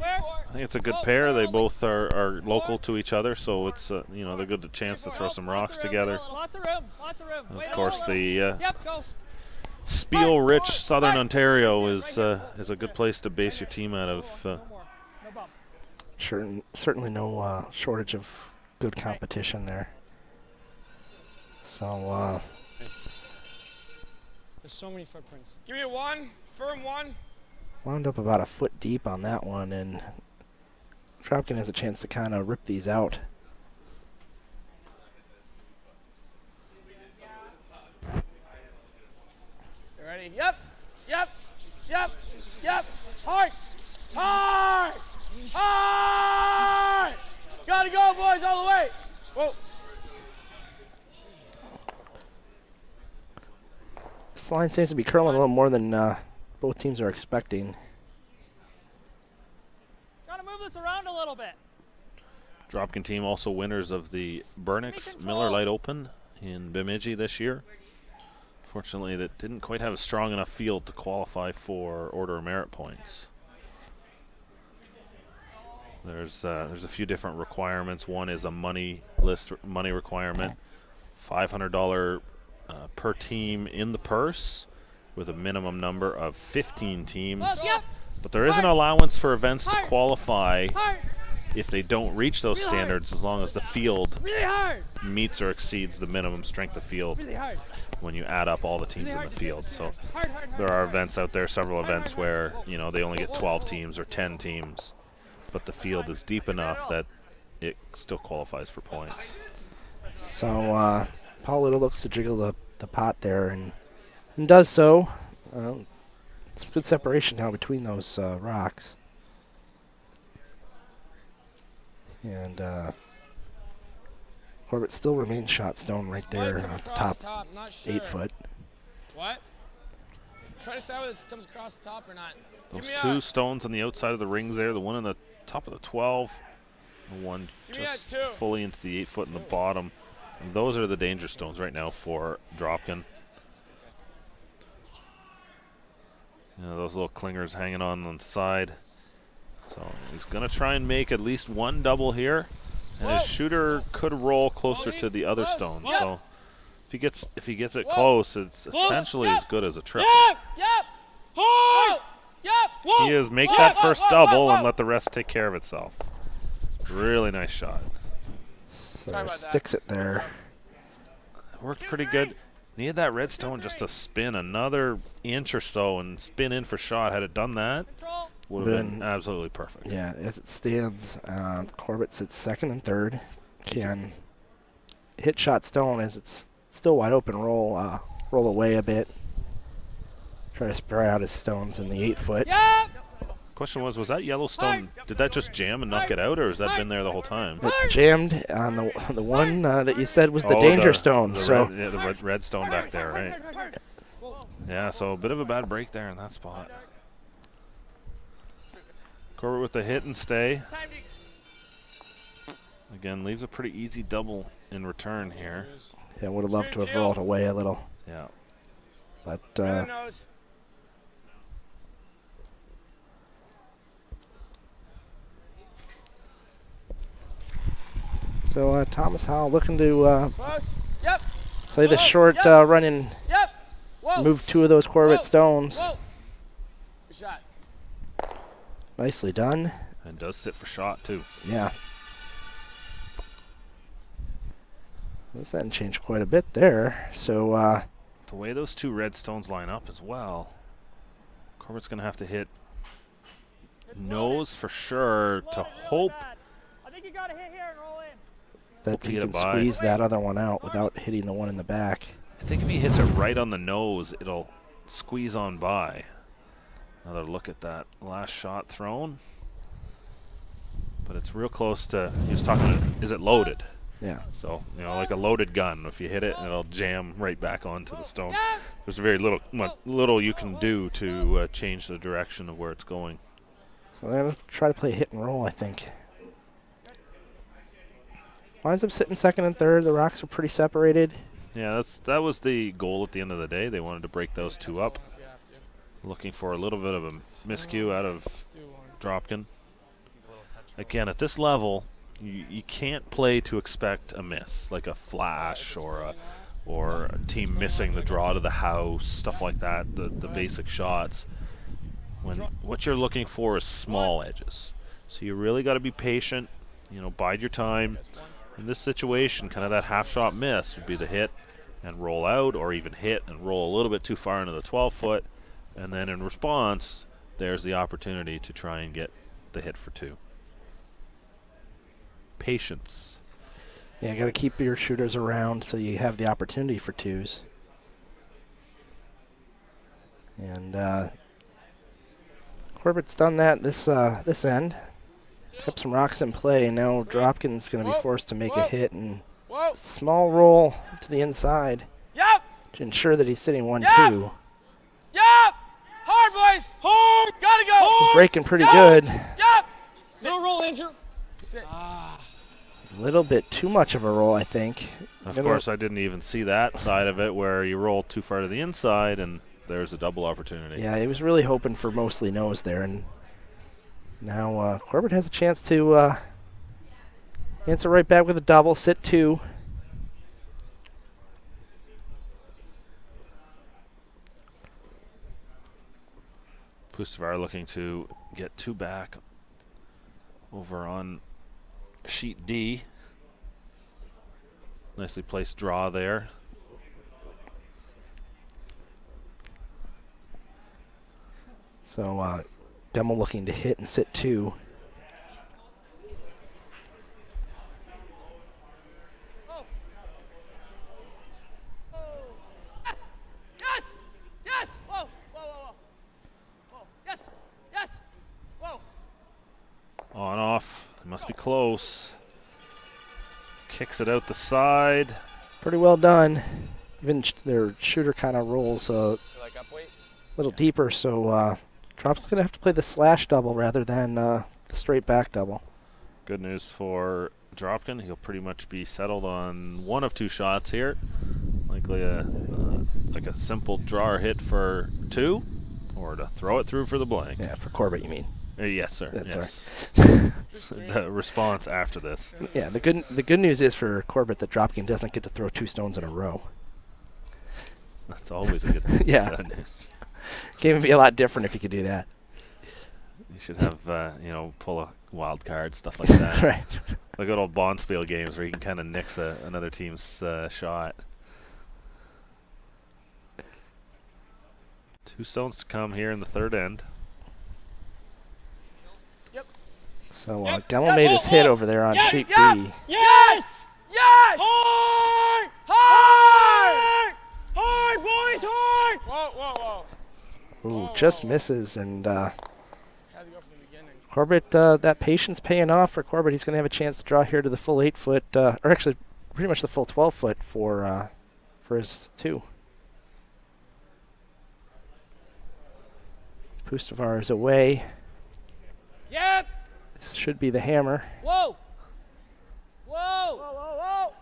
E: I think it's a good pair. They both are local to each other, so it's they're good chance to throw some rocks together.
F: Lots of room.
E: Of course, the Spiel-rich southern Ontario is a good place to base your team out of.
A: Certainly no shortage of good competition there. So
F: There's so many footprints.
D: Give me a 1, firm 1.
A: wound up about a foot deep on that one, and Dropkin has a chance to kind of rip these out.
D: You ready? Yep. Hard. Gotta go, boys, all the way. Whoa.
A: This line seems to be curling a little more than both teams are expecting.
F: Gotta move this around a little bit.
E: Dropkin team also winners of the Burnix Miller Lite Open in Bemidji this year. Fortunately, that didn't quite have a strong enough field to qualify for Order of Merit points. There's a few different requirements. One is a money requirement, $500 per team in the purse, with a minimum number of 15 teams. But there is an allowance for events to qualify if they don't reach those standards, as long as the field meets or exceeds the minimum strength of field when you add up all the teams in the field. So there are events out there, several events where they only get 12 teams or 10 teams, but the field is deep enough that it still qualifies for points.
A: So Paul Little looks to jiggle the pot there and does so. Some good separation now between those rocks. And Corbett still remains shot stone right there at the top, 8 foot.
D: What? Try to decide whether this comes across the top or not.
E: Those two stones on the outside of the rings there, the one on the top of the 12, the one just fully into the 8 foot in the bottom. And those are the danger stones right now for Dropkin. Those little clingers hanging on the side. So he's going to try and make at least one double here. And his shooter could roll closer to the other stone. So if he gets it close, it's essentially as good as a triple. He is make that first double and let the rest take care of itself. Really nice shot.
A: So sticks it there.
E: Worked pretty good. Needed that red stone just to spin another inch or so and spin in for shot. Had it done that, would have been absolutely perfect.
A: Yeah, as it stands, Corbett sits second and third. Can hit shot stone as it's still wide open. Roll away a bit. Try to spray out his stones in the 8 foot.
E: Question was that Yellowstone, did that just jam and knock it out, or has that been there the whole time?
A: It jammed on the one that you said was the danger stone.
E: The red stone back there, right? Yeah, so a bit of a bad break there in that spot. Corbett with the hit and stay.
F: Time to
E: Again, leaves a pretty easy double in return here.
A: Yeah, would have loved to have rolled away a little.
E: Yeah.
A: But
D: Right on the nose.
A: so Thomas Howell looking to
D: Close. Yep.
A: play the
D: Whoa,
A: short
D: yep.
A: run and
D: Yep. Whoa.
A: move 2 of those Corbett
D: Whoa.
A: stones.
D: Whoa. Good shot.
A: Nicely done.
E: And does sit for shot, too.
A: Yeah. This hadn't changed quite a bit there. So
E: The way those 2 red stones line up as well, Corbett's going to have to hit nose for sure to
F: load it really
E: hope.
F: bad. I think you got to hit here and roll in.
A: that
E: Hope to
A: he
E: get a
A: can
E: bye.
A: squeeze that other one out without hitting the one in the back.
E: I think if he hits it right on the nose, it'll squeeze on by. Another look at that last shot thrown. But it's real close to, he was talking to, is it loaded?
A: Yeah.
E: So, like a loaded gun. If you hit it, it'll jam right back onto the stone. There's very little you can do to change the direction of where it's going.
A: So they're going to try to play hit and roll, I think. Winds up sitting second and third. The rocks are pretty separated.
E: Yeah, that was the goal at the end of the day. They wanted to break those 2 up. Looking for a little bit of a miscue out of Dropkin. Again, at this level, you can't play to expect a miss, like a flash or a team missing the draw to the house, stuff like that, the basic shots. What you're looking for is small edges. So you really got to be patient, bide your time. In this situation, kind of that half shot miss would be the hit and roll out, or even hit and roll a little bit too far into the 12-foot, and then in response, there's the opportunity to try and get the hit for 2. Patience.
A: Yeah, got to keep your shooters around so you have the opportunity for 2s. And Corbett's done that this end. Kept some rocks in play. Now Dropkin's going to be forced to make a hit and
D: Whoa.
A: small roll to the inside
D: Yep.
A: to ensure that he's sitting 1-2.
D: Yep. Hard, boys. Hard. Gotta go.
A: He's breaking pretty good.
D: Yep.
F: Little roll, Andrew.
D: Sit.
A: A little bit too much of a roll, I think.
E: Of course, I didn't even see that side of it where you roll too far to the inside and there's a double opportunity.
A: Yeah, he was really hoping for mostly nose there, and now Corbett has a chance to answer right back with a double, sit 2.
E: Pustovar looking to get 2 back over on sheet D. Nicely placed draw there.
A: So Demo looking to hit and sit 2.
F: Yes! Yes! Whoa! Whoa, whoa, whoa. Whoa. Yes! Yes! Whoa!
E: On off. Must be close. Kicks it out the side.
A: Pretty well done. Even their shooter kind of rolls a
D: Like up weight.
A: little deeper, so Drop's going to have to play the slash double rather than the straight back double.
E: Good news for Dropkin. He'll pretty much be settled on 1 of 2 shots here. Likely like a simple draw or hit for 2, or to throw it through for the blank.
A: Yeah, for Corbett, you mean?
E: Yes, sir.
A: That's
E: yes.
A: right.
E: The response after this.
A: Yeah, the good news is for Corbett that Dropkin doesn't get to throw 2 stones in a row.
E: That's always a good
A: Yeah.
E: sad news.
A: Game would be a lot different if you could do that.
E: You should have, pull a wild card, stuff like that.
A: Right.
E: Like good old Bonspiel games where you can kind of nix another team's shot. 2 stones to come here in the 3rd end.
A: So Demo made his hit over there on sheet B.
D: Yes. Yes.
F: Hard!
D: Hard.
F: Hard, boys, hard!
D: Whoa.
A: Ooh, just misses, and
D: Had to go from the beginning.
A: Corbett, that patience paying off for Corbett. He's going to have a chance to draw here to the full 8-foot, or actually pretty much the full 12-foot for his 2. Pustovar is away.
F: Yep!
A: should be the hammer.
D: Whoa! Whoa! Whoa, whoa, whoa!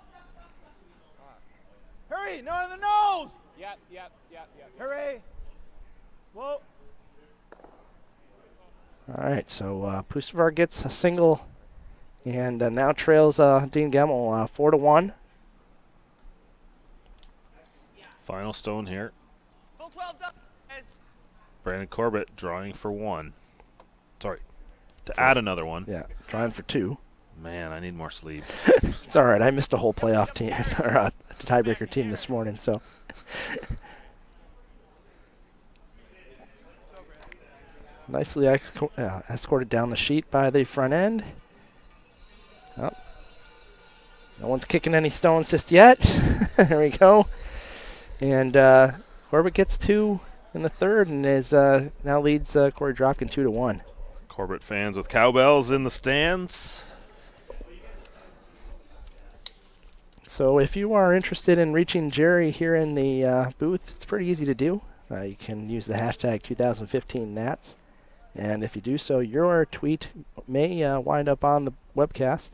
D: Hurry! No on the nose! Yep. Hurry! Whoa!
A: All right, so Pustovar gets a single and now trails Dean Gemmel 4-1.
E: Final stone here.
F: Full 12 done. Guys.
E: Brandon Corbett drawing for 1. Sorry, to add another one.
A: Yeah, trying for 2.
E: Man, I need more sleep.
A: It's all right. I missed a whole playoff team or tiebreaker team this morning, so. Nicely escorted down the sheet by the front end. Oh. No one's kicking any stones just yet. There we go. And Corbett gets 2 in the third and is now leads Corey Dropkin 2-1.
E: Corbett fans with cowbells in the stands.
A: So if you are interested in reaching Jerry here in the booth, it's pretty easy to do. You can use the hashtag 2015Nats. And if you do so, your tweet may wind up on the webcast.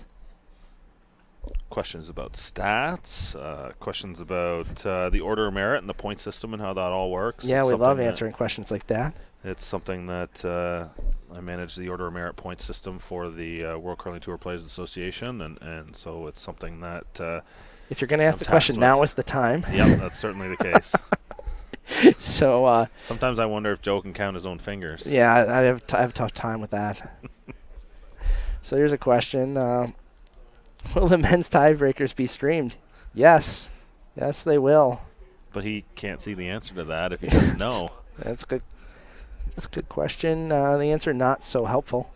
E: Questions about stats, questions about the order of merit and the point system and how that all works.
A: Yeah,
E: It's
A: we love
E: something
A: answering questions like that.
E: It's something that I manage the order of merit point system for the World Curling Tour Players Association, and so it's something that
A: If you're going to ask
E: I'm
A: the question,
E: tasked
A: now
E: with.
A: is the time.
E: Yep, that's certainly the case.
A: So
E: Sometimes I wonder if Joe can count his own fingers.
A: yeah, I have a tough time with that. So here's a question. Will the men's tiebreakers be streamed? Yes. Yes, they will.
E: But he can't see the answer to that if he doesn't know.
A: That's good. That's a good question. The answer not so helpful.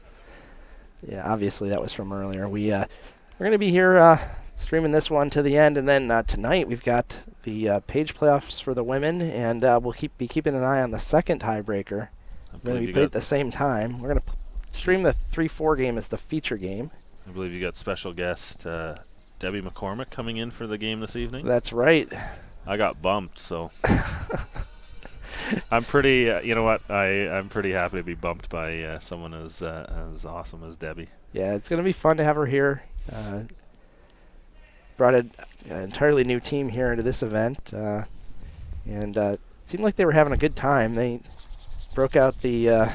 A: Yeah, obviously that was from earlier. We're going to be here streaming this one to the end, and then tonight we've got the page playoffs for the women, and we'll be keeping an eye on the second tiebreaker. We're going to be played at the same time. We're going to stream the 3-4 game as the feature game.
E: I believe you got special guest Debbie McCormick coming in for the game this evening.
A: That's right.
E: I got bumped, so I'm pretty. You know what? I'm pretty happy to be bumped by someone as awesome as Debbie.
A: Yeah, it's going to be fun to have her here. Brought an entirely new team here into this event, and it seemed like they were having a good time. They broke out the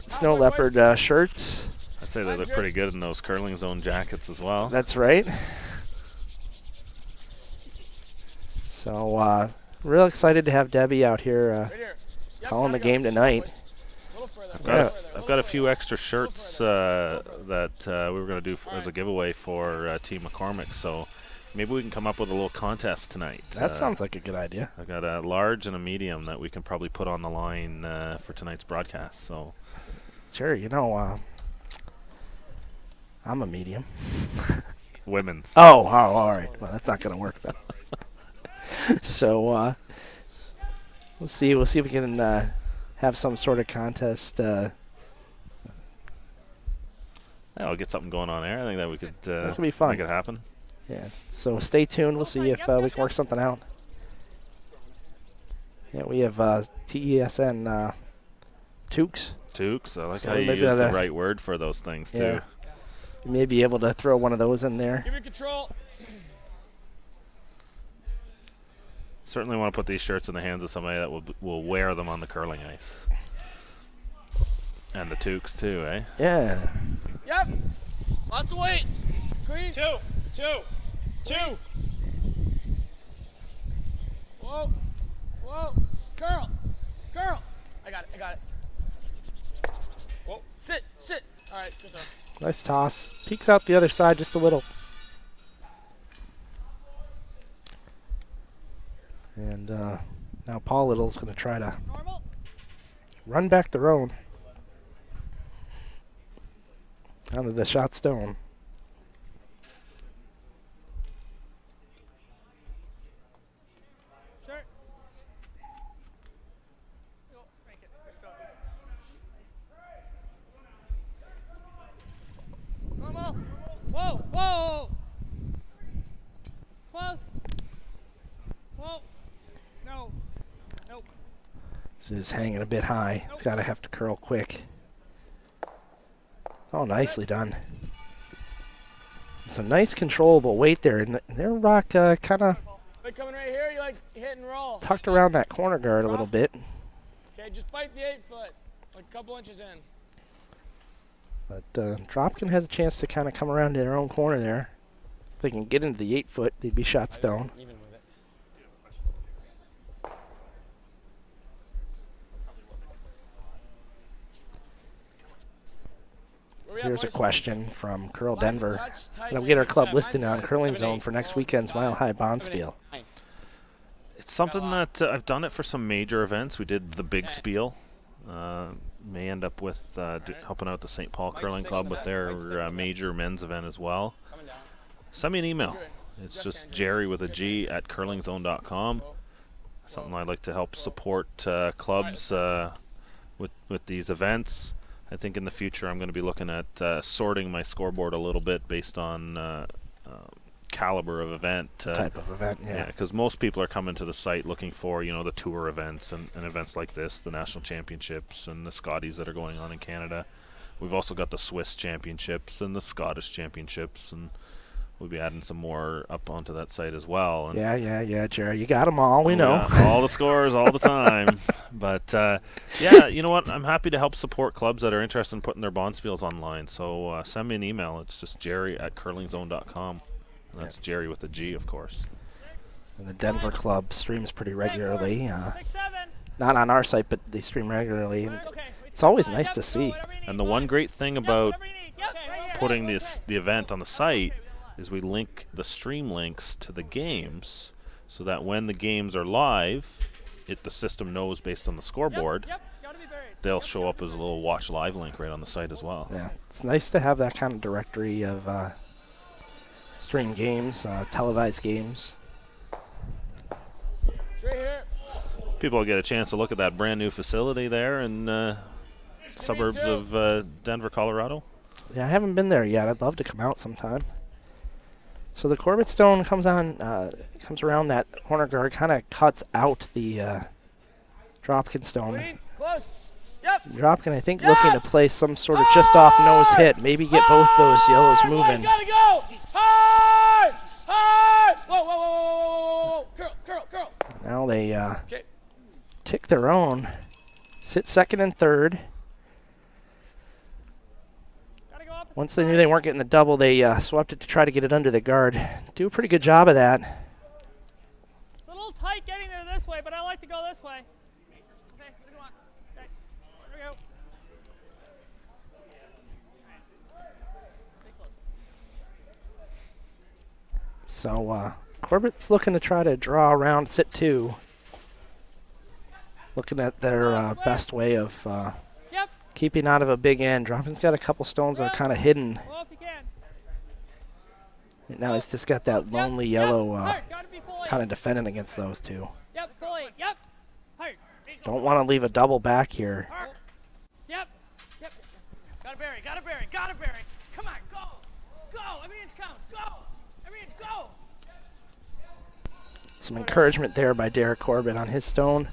A: snow leopard shirts.
E: I'd say they look pretty good in those curling zone jackets as well.
A: That's right. So real excited to have Debbie out here calling the game tonight.
E: I've got a few extra shirts that we were going to do as a giveaway for Team McCormick, so maybe we can come up with a little contest tonight.
A: That sounds like a good idea.
E: I've got a large and a medium that we can probably put on the line for tonight's broadcast. So,
A: sure, you know, I'm a medium.
E: Women's.
A: Oh, all right. Well, that's not going to work then. So we'll see. We'll see if we can have some sort of contest.
E: Yeah, I'll get something going on there. I think that we could
A: that could be fun.
E: make it happen.
A: Yeah. So stay tuned. We'll see if we can work something out. Yeah, we have TESN Tukes.
E: Tukes. I like
A: So
E: how you
A: maybe
E: use the
A: that,
E: right word for those things too.
A: Yeah. You may be able to throw one of those in there.
D: Give me control.
E: Certainly want to put these shirts in the hands of somebody that will wear them on the curling ice. And the Tukes too, eh?
A: Yeah.
D: Yep.
F: Lots of weight.
D: Clean. Two. Whoa. Whoa. Curl. I got it. Whoa. Sit. All right, good job.
A: Nice toss. Peeks out the other side just a little. And now Paul Little's going to try to run back the road onto the shot stone.
D: Sure.
F: Normal.
D: Whoa. Close. Whoa. No. Nope.
A: This is hanging a bit high. It's got to have to curl quick. Oh, nicely done. Some nice controllable weight there, and their rock kind of
D: Like coming right here, you like hit and roll.
A: tucked around that corner guard a little bit.
D: Okay, just fight the 8 foot, like a couple inches in.
A: But Dropkin has a chance to kind of come around to their own corner there. If they can get into the 8 foot, they'd be shot stone. Here's a question from Curl Denver. And we'll get our club listed on Curling Zone for next weekend's Mile High Bonspiel.
E: It's something that I've done it for some major events. We did the big spiel. May end up with helping out the St. Paul Curling Club with their major men's event as well. Send me an email. It's just Jerry with a G at curlingzone.com. Something I'd like to help support clubs with these events. I think in the future I'm going to be looking at sorting my scoreboard a little bit based on caliber of event.
A: Type of event, yeah.
E: Because most people are coming to the site looking for, you know, the tour events and events like this, the national championships and the Scotties that are going on in Canada. We've also got the Swiss championships and the Scottish championships, and we'll be adding some more up onto that site as well. And
A: yeah, Jerry, you got them all, we know.
E: Yeah, all the scores, all the time. But, yeah, you know what? I'm happy to help support clubs that are interested in putting their bonspiels online. So send me an email. It's just Jerry at curlingzone.com. And that's Jerry with a G, of course.
A: And the Denver club streams pretty regularly. Not on our site, but they stream regularly. And it's always nice to see.
E: And the one great thing about putting the event on the site is we link the stream links to the games so that when the games are live, the system knows based on the scoreboard, they'll show up as a little watch live link right on the site as well.
A: Yeah, it's nice to have that kind of directory of stream games, televised games.
D: Right here.
E: People will get a chance to look at that brand new facility there in suburbs of Denver, Colorado.
A: Yeah, I haven't been there yet. I'd love to come out sometime. So the Corbett stone comes around that corner guard, kind of cuts out the Dropkin stone.
D: Close. Yep.
A: Dropkin, I think, looking to play some sort of just off nose hit, maybe get both those yellows moving.
D: Gotta go. Hard. Hard. Whoa. Curl.
A: Now they tick their own, sit second and third. Once they knew they weren't getting the double, they swept it to try to get it under the guard. Do a pretty good job of that.
F: It's a little tight getting there this way, but I like to go this way. Okay, come on. Okay, here we go. Stay close.
A: So Corbett's looking to try to draw around sit two. Looking at their best way of keeping out of a big end. Dropkin's got a couple stones that are kind of hidden. And now he's just got that lonely yellow kind of defending against those two. Don't want to leave a double back here.
F: Gotta bury. Come on, go. Every inch counts, go.
A: Some encouragement there by Derek Corbett on his stone.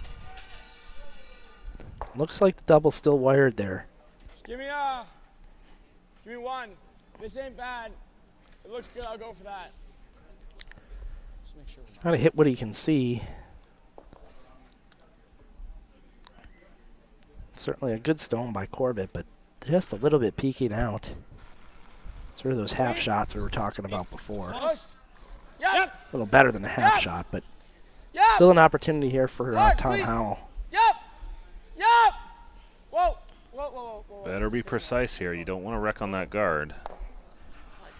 A: Looks like the double's still wired there.
D: Just give me one. This ain't bad. It looks good. I'll go for that. Just make sure.
A: Trying to hit what he can see. Certainly a good stone by Corbett, but just a little bit peeking out. Sort of those half shots we were talking about before.
D: Yep.
A: A little better than a half shot, but
D: Yep.
A: still an opportunity here for Tom Howell.
D: Yep. Whoa.
E: Better be precise here. You don't want to wreck on that guard.
D: I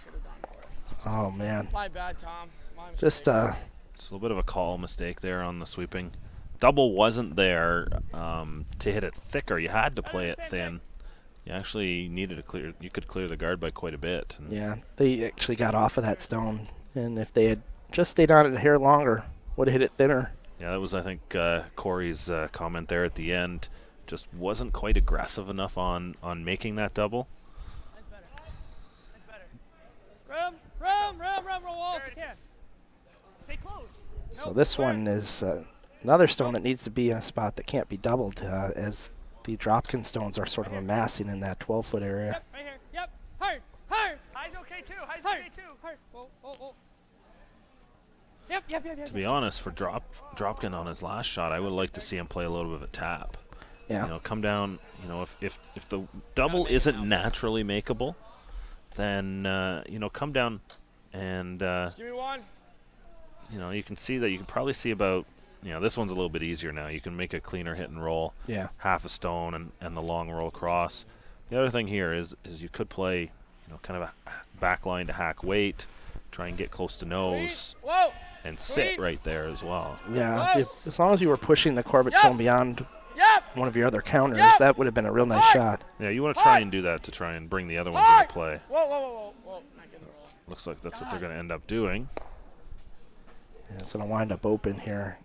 D: should have gone for it.
A: Oh, man.
D: My bad, Tom. My mistake.
A: Just
E: It's a little bit of a call mistake there on the sweeping. Double wasn't there to hit it thicker. You had to play it thin. You actually needed to clear. You could clear the guard by quite a bit. And
A: yeah, they actually got off of that stone, and if they had just stayed on it a hair longer, would have hit it thinner.
E: yeah, that was, I think, Corey's comment there at the end. Just wasn't quite aggressive enough on making that double.
F: That's better. Room, wall if you can. Stay close.
A: So this one is another stone that needs to be in a spot that can't be doubled, as the Dropkin stones are sort of amassing in that 12-foot area.
F: Yep, right here. Yep. Yep.
E: To be honest, for Dropkin on his last shot, I would like to see him play a little bit of a tap.
A: Yeah.
E: You know, come down. You know, if the double isn't naturally makeable, then you know, come down and
D: Give me one.
E: you know, you can see that you can probably see about, you know, this one's a little bit easier now. You can make a cleaner hit and roll.
A: Yeah.
E: Half a stone and the long roll across. The other thing here is you could play, you know, kind of a back line to hack weight, try and get close to nose,
D: Whoa.
E: and sit right there as well.
A: Yeah. As long as you were pushing the Corbett stone beyond one of your other counters, that would have been a real nice shot.
E: Yeah, you want to try and do that to try and bring the other ones into play.
D: Whoa. Not getting the roll.
E: Looks like that's what they're going to end up doing.
A: Yeah, it's going to wind up open here.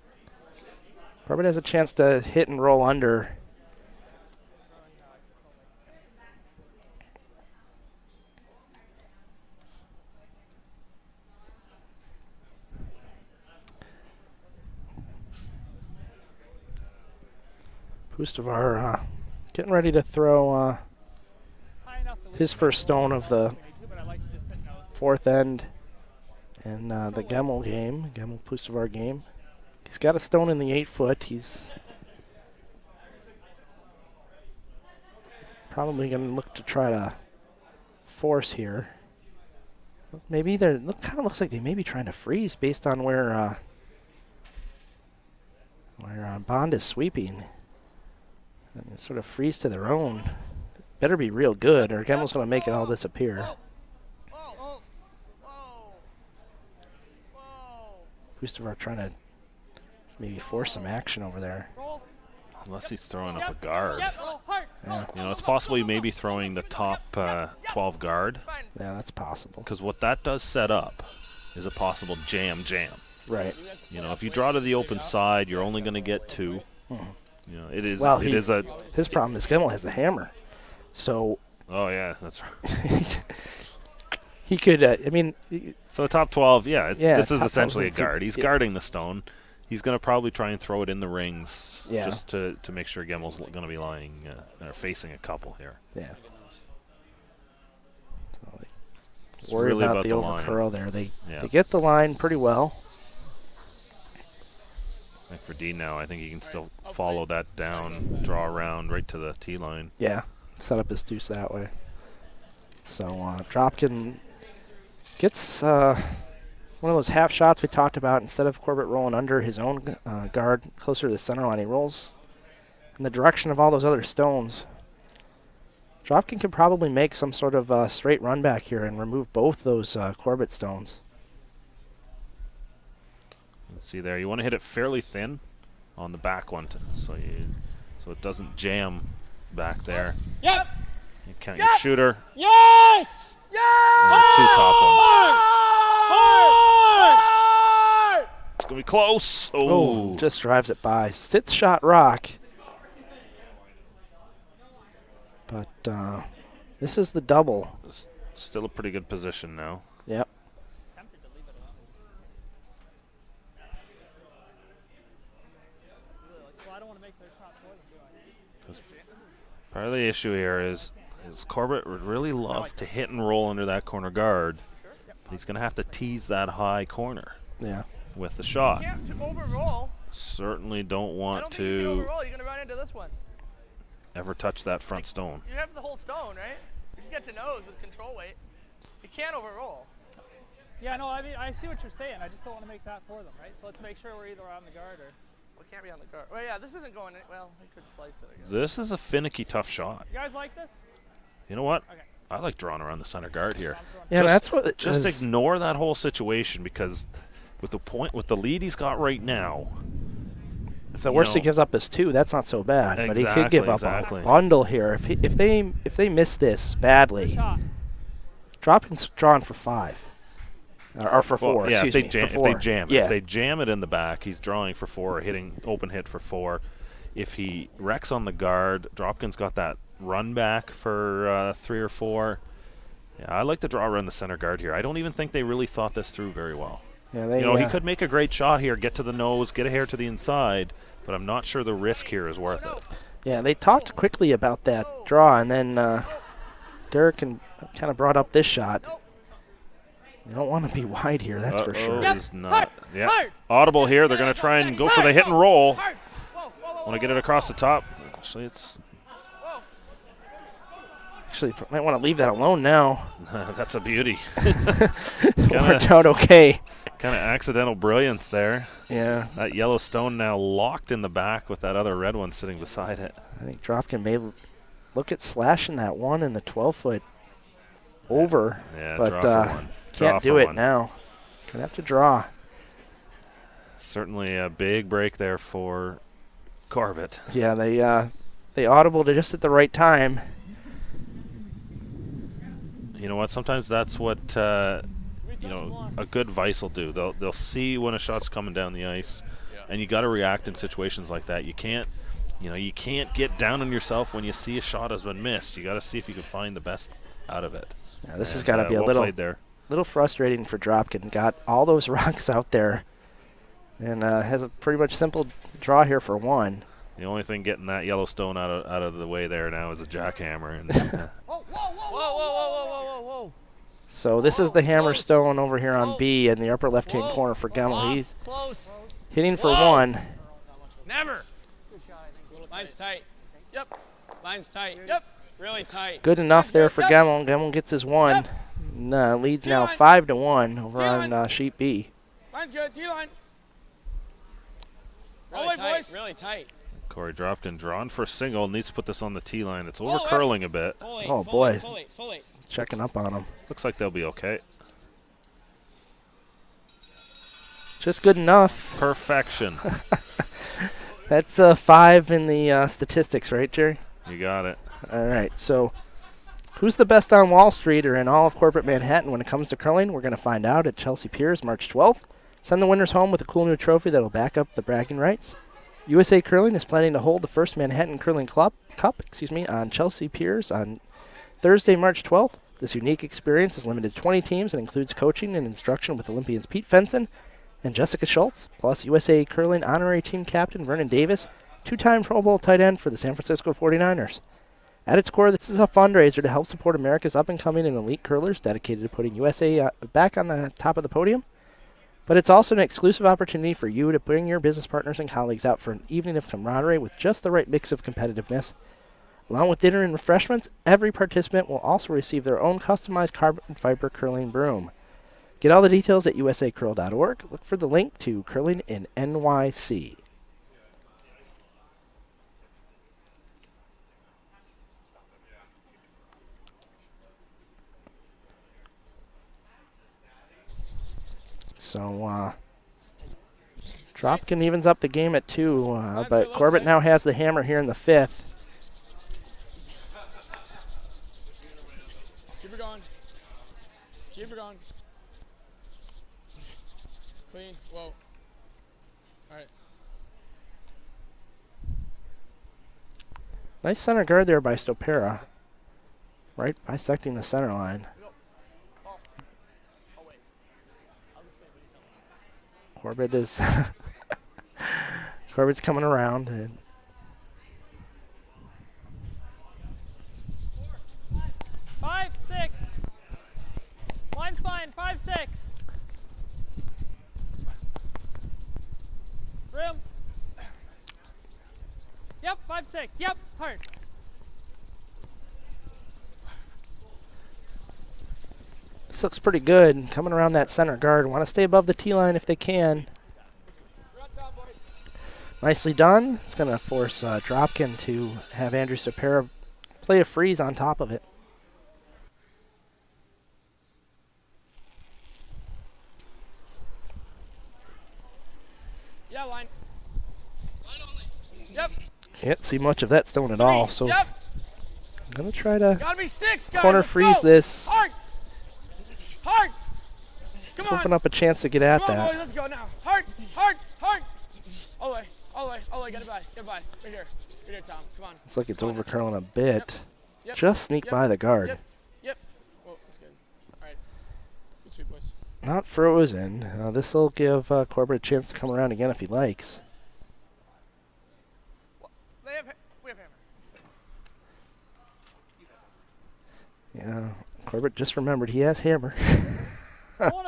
A: Corbett has a chance to hit and roll under. Pustovar getting ready to throw his first stone of the fourth end in the Gemmel Pustovar game. He's got a stone in the 8-foot. He's probably going to look to try to force here. Maybe they're kind of looks like they may be trying to freeze based on where Bond is sweeping. And sort of freeze to their own. Better be real good, or Gemmel's going to make it all disappear. Pustovar trying to maybe force some action over there.
E: Unless he's throwing up a guard.
A: Yeah.
E: You know, it's possible he may be throwing the top 12 guard.
A: Yeah, that's possible.
E: Because what that does set up is a possible jam.
A: Right.
E: You know, if you draw to the open side, you're only going to get 2. You know, it is.
A: Well,
E: it is a.
A: His problem is Gemmel has the hammer, so.
E: Oh yeah, that's right.
A: He could. I mean.
E: So top 12, yeah. This is essentially a
A: 12's
E: guard. He's guarding the stone. He's going to probably try and throw it in the rings, just to make sure Gemmel's going to be lying or facing a couple here.
A: Yeah. So
E: It's
A: worry
E: really
A: about the overcurl there. They get the line pretty well.
E: Like for D now, I think he can still follow that down, draw around right to the T line.
A: Yeah, set up his deuce that way. So Dropkin gets one of those half shots we talked about. Instead of Corbett rolling under his own guard closer to the center line, he rolls in the direction of all those other stones. Dropkin could probably make some sort of straight run back here and remove both those Corbett stones.
E: Let's see there. You want to hit it fairly thin on the back one, so it doesn't jam back there.
D: Yep.
E: You count your shooter.
D: Yes.
E: And the 2 top ones. It's gonna be close. Oh,
A: just drives it by. 6-shot rock. But this is the double.
E: Still a pretty good position now.
A: Yep.
E: Part of the issue here is Corbett would really love to hit and roll under that corner guard. But he's going to have to tease that high corner with the shot.
G: You can't overroll.
E: Certainly don't want
G: I don't think you can
E: to
G: overroll. You're going to run into this one.
E: ever touch that front stone.
G: You have the whole stone, right? You just get to nose with control weight. You can't overroll.
F: Yeah, no, I mean, I see what you're saying. I just don't want to make that for them, right? So let's make sure we're either on the guard or...
G: Well, it can't be on the guard. Well, yeah, this isn't going... Well, I could slice it, I guess.
E: This is a finicky, tough shot.
F: You guys like this?
E: You know what?
F: Okay.
E: I like drawing around the center guard here.
A: Yeah, that's what.
E: Just ignore that whole situation, because with the lead he's got right now.
A: If the worst he gives up is 2, that's not so bad.
E: Exactly,
A: but he could give up a bundle here. If they miss this badly, Dropkin's drawn for 5. Or for 4,
E: yeah,
A: excuse me.
E: If they jam it in the back, he's drawing for 4, hitting open hit for 4. If he wrecks on the guard, Dropkin's got that run back for 3 or 4. Yeah, I like to draw around the center guard here. I don't even think they really thought this through very well.
A: Yeah,
E: he could make a great shot here, get to the nose, get a hair to the inside, but I'm not sure the risk here is worth it.
A: Yeah, they talked quickly about that draw, and then Derek kind of brought up this shot. You don't want to be wide here, that's for sure.
E: Is not. Yeah. Audible here. They're going to try and go for the hit and roll. Want to get it across the top. Actually, it's.
A: Actually, might want to leave that alone now.
E: That's a beauty.
A: Worked out okay.
E: Kind of accidental brilliance there.
A: Yeah.
E: That yellow stone now locked in the back with that other red one sitting beside it.
A: I think Dropkin may look at slashing that one in the 12-foot over,
E: Yeah,
A: but can't do it now. Gonna have to draw.
E: Certainly a big break there for Corbett.
A: Yeah, they audibled it just at the right time.
E: You know what? Sometimes that's what a good vice will do. They'll see when a shot's coming down the ice, and you got to react in situations like that. You can't get down on yourself when you see a shot has been missed. You got to see if you can find the best out of it.
A: Yeah, this has got to be a
E: well played there.
A: Little frustrating for Dropkin. Got all those rocks out there, and has a pretty much simple draw here for one.
E: The only thing getting that yellow stone out of the way there now is a jackhammer. And
D: Whoa.
A: So this is the hammer stone over here on B in the upper left-hand corner for Gemmel. He's hitting for one.
D: Never. Line's tight. Yep. Line's tight. Yep. Really tight.
A: Good enough there for Gemmel. Gemmel gets his one. Leads now 5-1 over on sheet B.
D: Line's good. T-line. Really tight. Boys. Really tight.
E: Corey Dropkin drawn for a single. Needs to put this on the T line. It's over curling a bit.
A: Oh boy. Checking up on him.
E: Looks like they'll be okay.
A: Just good enough.
E: Perfection.
A: That's 5 in the statistics, right, Jerry?
E: You got it.
A: All right, so who's the best on Wall Street or in all of corporate Manhattan when it comes to curling? We're going to find out at Chelsea Piers, March 12th. Send the winners home with a cool new trophy that will back up the bragging rights. USA Curling is planning to hold the first Manhattan Curling Cup on Chelsea Piers on Thursday, March 12th. This unique experience is limited to 20 teams and includes coaching and instruction with Olympians Pete Fenson and Jessica Schultz, plus USA Curling honorary team captain Vernon Davis, two-time Pro Bowl tight end for the San Francisco 49ers. At its core, this is a fundraiser to help support America's up-and-coming and elite curlers dedicated to putting USA back on the top of the podium. But it's also an exclusive opportunity for you to bring your business partners and colleagues out for an evening of camaraderie with just the right mix of competitiveness. Along with dinner and refreshments, every participant will also receive their own customized carbon fiber curling broom. Get all the details at usacurl.org. Look for the link to Curling in NYC. So, Dropkin evens up the game at 2, but Corbett now has the hammer here in the 5th.
D: Keep her going. Keep her going. Clean. Whoa. All right.
A: Nice center guard there by Stopera. Right bisecting the center line. Corbett is Corbett's coming around. And
F: 5, 6. Line's fine. 5, 6. Rim. Yep. 5, 6. Yep. Hard.
A: this looks pretty good. Coming around that center guard. Want to stay above the T line if they can. Nicely done. It's going to force Dropkin to have Andrew Stopera play a freeze on top of it.
D: Yeah, line. Line only. Yep.
A: Can't see much of that stone at all, so
D: Yep.
A: I'm going to try to
D: Gotta be 6, guys.
A: corner
D: Let's
A: freeze
D: go.
A: this.
D: Hard. Hard. Come on.
A: Open up a chance to get at
D: Come on,
A: that.
D: boys. Let's go now. Hard. All the way. Get by. Right here, Tom. Come on.
A: Looks like it's over curling a bit.
D: Yep.
A: Just sneak by the guard.
D: Yep. Whoa, that's good. All right. Good sweep, boys.
A: Not frozen. This will give Corbett a chance to come around again if he likes.
G: We have hammer.
A: Yeah, Corbett just remembered he has hammer.
F: Corner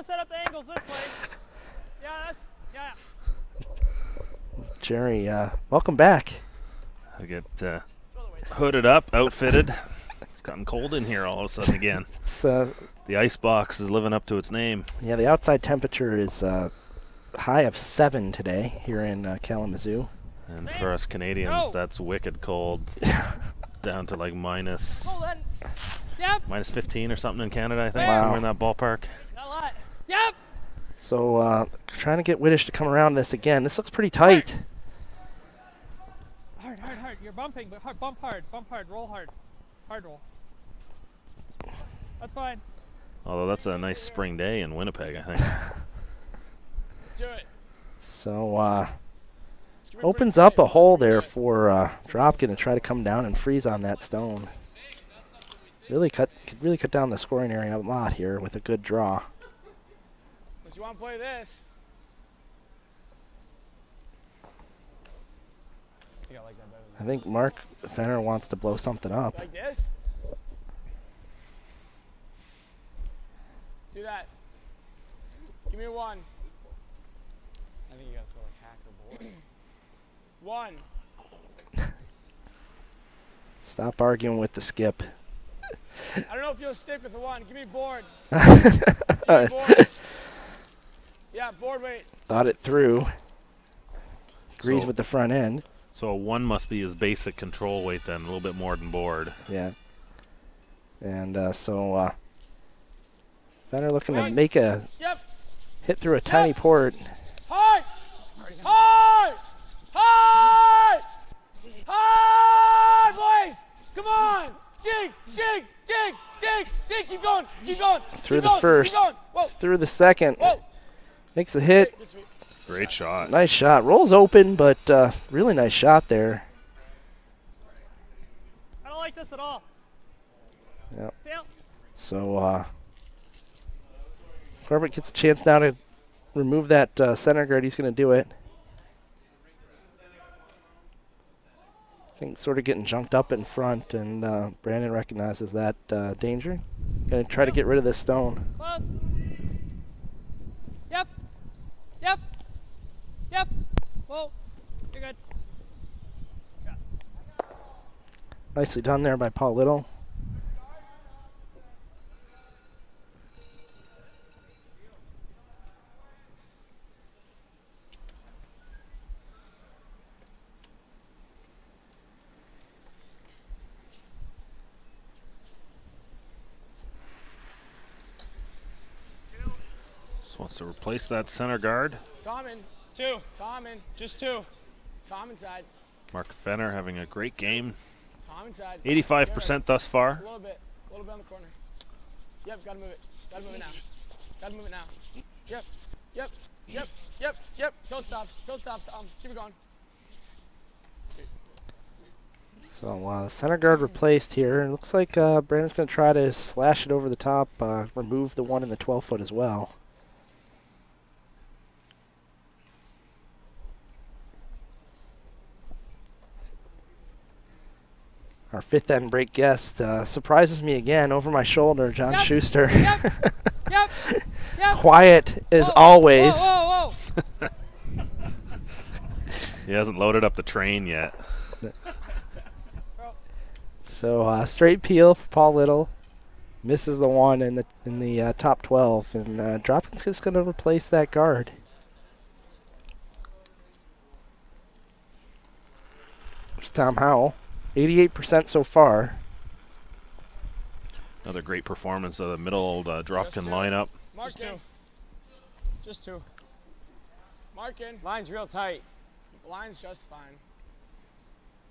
A: Jerry, welcome back.
E: I get hooded up, outfitted. It's gotten cold in here all of a sudden again.
A: It's,
E: the ice box is living up to its name.
A: yeah, the outside temperature is high of 7 today here in Kalamazoo.
E: And for us Canadians, that's wicked cold. Down to like minus 15 or something in Canada, I think.
A: Wow.
E: Somewhere in that ballpark.
F: Not a lot. Yep.
A: So trying to get Widdish to come around this again. This looks pretty tight.
F: Hard. You're bumping, but hard. Bump hard. Roll hard. Hard roll. That's fine.
E: Although that's a nice spring day in Winnipeg, I think.
D: Do it.
A: So opens up a hole there for Dropkin to try to come down and freeze on that stone. Could really cut down the scoring area a lot here with a good draw.
D: Unless you want to play this. I think I like that better.
A: I think Mark Fenner wants to blow something up.
D: Like this? Do that. Give me a 1. I think you gotta throw like hacker board. 1.
A: Stop arguing with the skip.
D: I don't know if you'll stick with the 1. Give me a board. Give me a board. Yeah, board weight.
A: Thought it through. Agrees
E: So-
A: with the front end.
E: So a 1 must be his basic control weight then, a little bit more than board.
A: Yeah. And so Fenner looking to make a
D: Yep.
A: hit through a tiny port.
D: Hard! Hard! Hard! Hard, boys! Come on! Dig! Keep going!
A: Through
D: Keep
A: the
D: going,
A: first.
D: Keep going. Whoa!
A: Through the second.
D: Whoa!
A: Makes the hit.
D: Good sweep.
E: Great shot.
A: Nice shot. Rolls open, but really nice shot there.
F: I don't like this at all.
A: Yep.
F: Fail.
A: So Corbett gets a chance now to remove that center guard. He's going to do it. I think sort of getting junked up in front, and Brandon recognizes that danger. Going to try to get rid of this stone.
F: Close. Yep. Whoa. You're good.
A: Nicely done there by Paul Little.
E: Just wants to replace that center guard.
D: Tom in. 2. Tom in. Just 2. Tom inside.
E: Mark Fenner having a great game.
D: Tom inside.
E: 85% thus far.
D: A little bit on the corner. Yep, gotta move it. Gotta move it now. Yep. Toe stops. Keep it going.
A: So the center guard replaced here. It looks like Brandon's going to try to slash it over the top, remove the one in the 12-foot as well. Our fifth end break guest surprises me again over my shoulder, John Schuster.
F: Yep.
A: Quiet as always.
F: Whoa.
E: He hasn't loaded up the train yet.
A: So straight peel for Paul Little. Misses the one in the top 12, and Dropkin's just going to replace that guard. There's Tom Howell. 88% so far.
E: Another great performance of the middle Dropkin lineup.
D: Markin. Just 2. Markin.
G: Line's real tight.
D: Line's just fine.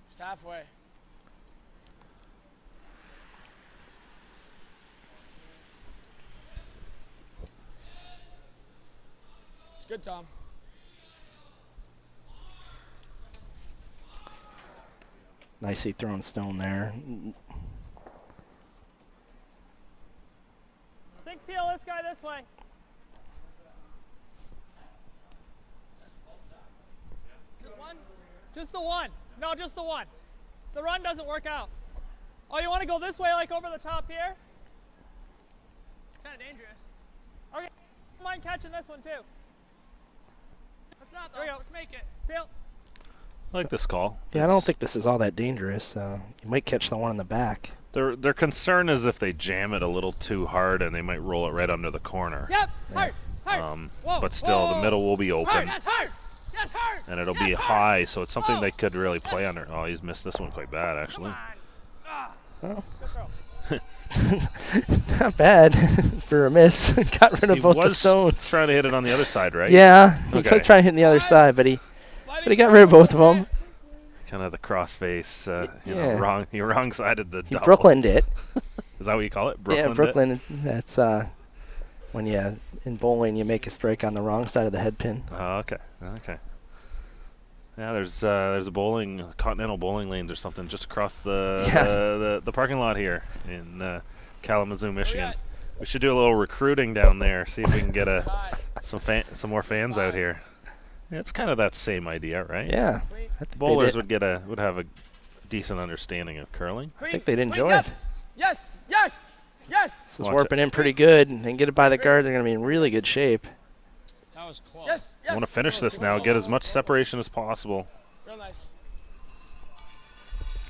D: Just halfway. It's good, Tom.
A: Nicely thrown stone there.
F: Think peel this guy this way.
G: Just 1?
F: Just the 1. No, just the 1. The run doesn't work out. Oh, you want to go this way, like over the top here?
G: Kind of dangerous.
F: Okay. Don't mind catching this one too.
G: Let's not, though.
F: There we go.
G: Let's make it.
F: Peel.
E: I like this call.
A: Yeah, I don't think this is all that dangerous. You might catch the one in the back.
E: Their concern is if they jam it a little too hard and they might roll it right under the corner.
F: Yep. Hard. Hard. Whoa,
E: But still, the middle will be
F: Hard.
E: open.
F: That's hard. That's hard.
E: And it'll
F: That's
E: be
F: hard.
E: high, so it's something
F: Whoa.
E: they could really play under. Oh, he's missed this one quite bad, actually.
A: Oh.
F: Good throw.
A: Not bad for a miss. Got rid of
E: He
A: both the
E: was
A: stones.
E: trying to hit it on the other side, right?
A: Yeah, he
E: Okay.
A: was trying to hit the other side, but he got rid of both of them.
E: Kind of the crossface, you
A: Yeah.
E: know, he wrong-sided the
A: He
E: double.
A: Brooklyned it.
E: Is that what you call it?
A: Yeah,
E: Brooklyned it?
A: Brooklyn. That's when you in bowling you make a strike on the wrong side of the head pin.
E: Oh, okay. Okay. Yeah, there's a bowling, Continental bowling lanes or something just across the parking lot here in Kalamazoo, Michigan. We should do a little recruiting down there, see if we can get some more fans out here. Yeah, it's kind of that same idea, right?
A: Yeah, I think
E: Bowlers
A: they
E: would have a decent understanding of curling.
A: I think they'd enjoy it.
F: Yes. Yes. Yes.
A: This is
E: Watch
A: warping in pretty good, and then get it by the guard. They're going to be in really good shape.
D: That was close.
F: Yes.
E: I want to finish this now, get as much separation as possible.
F: Real nice.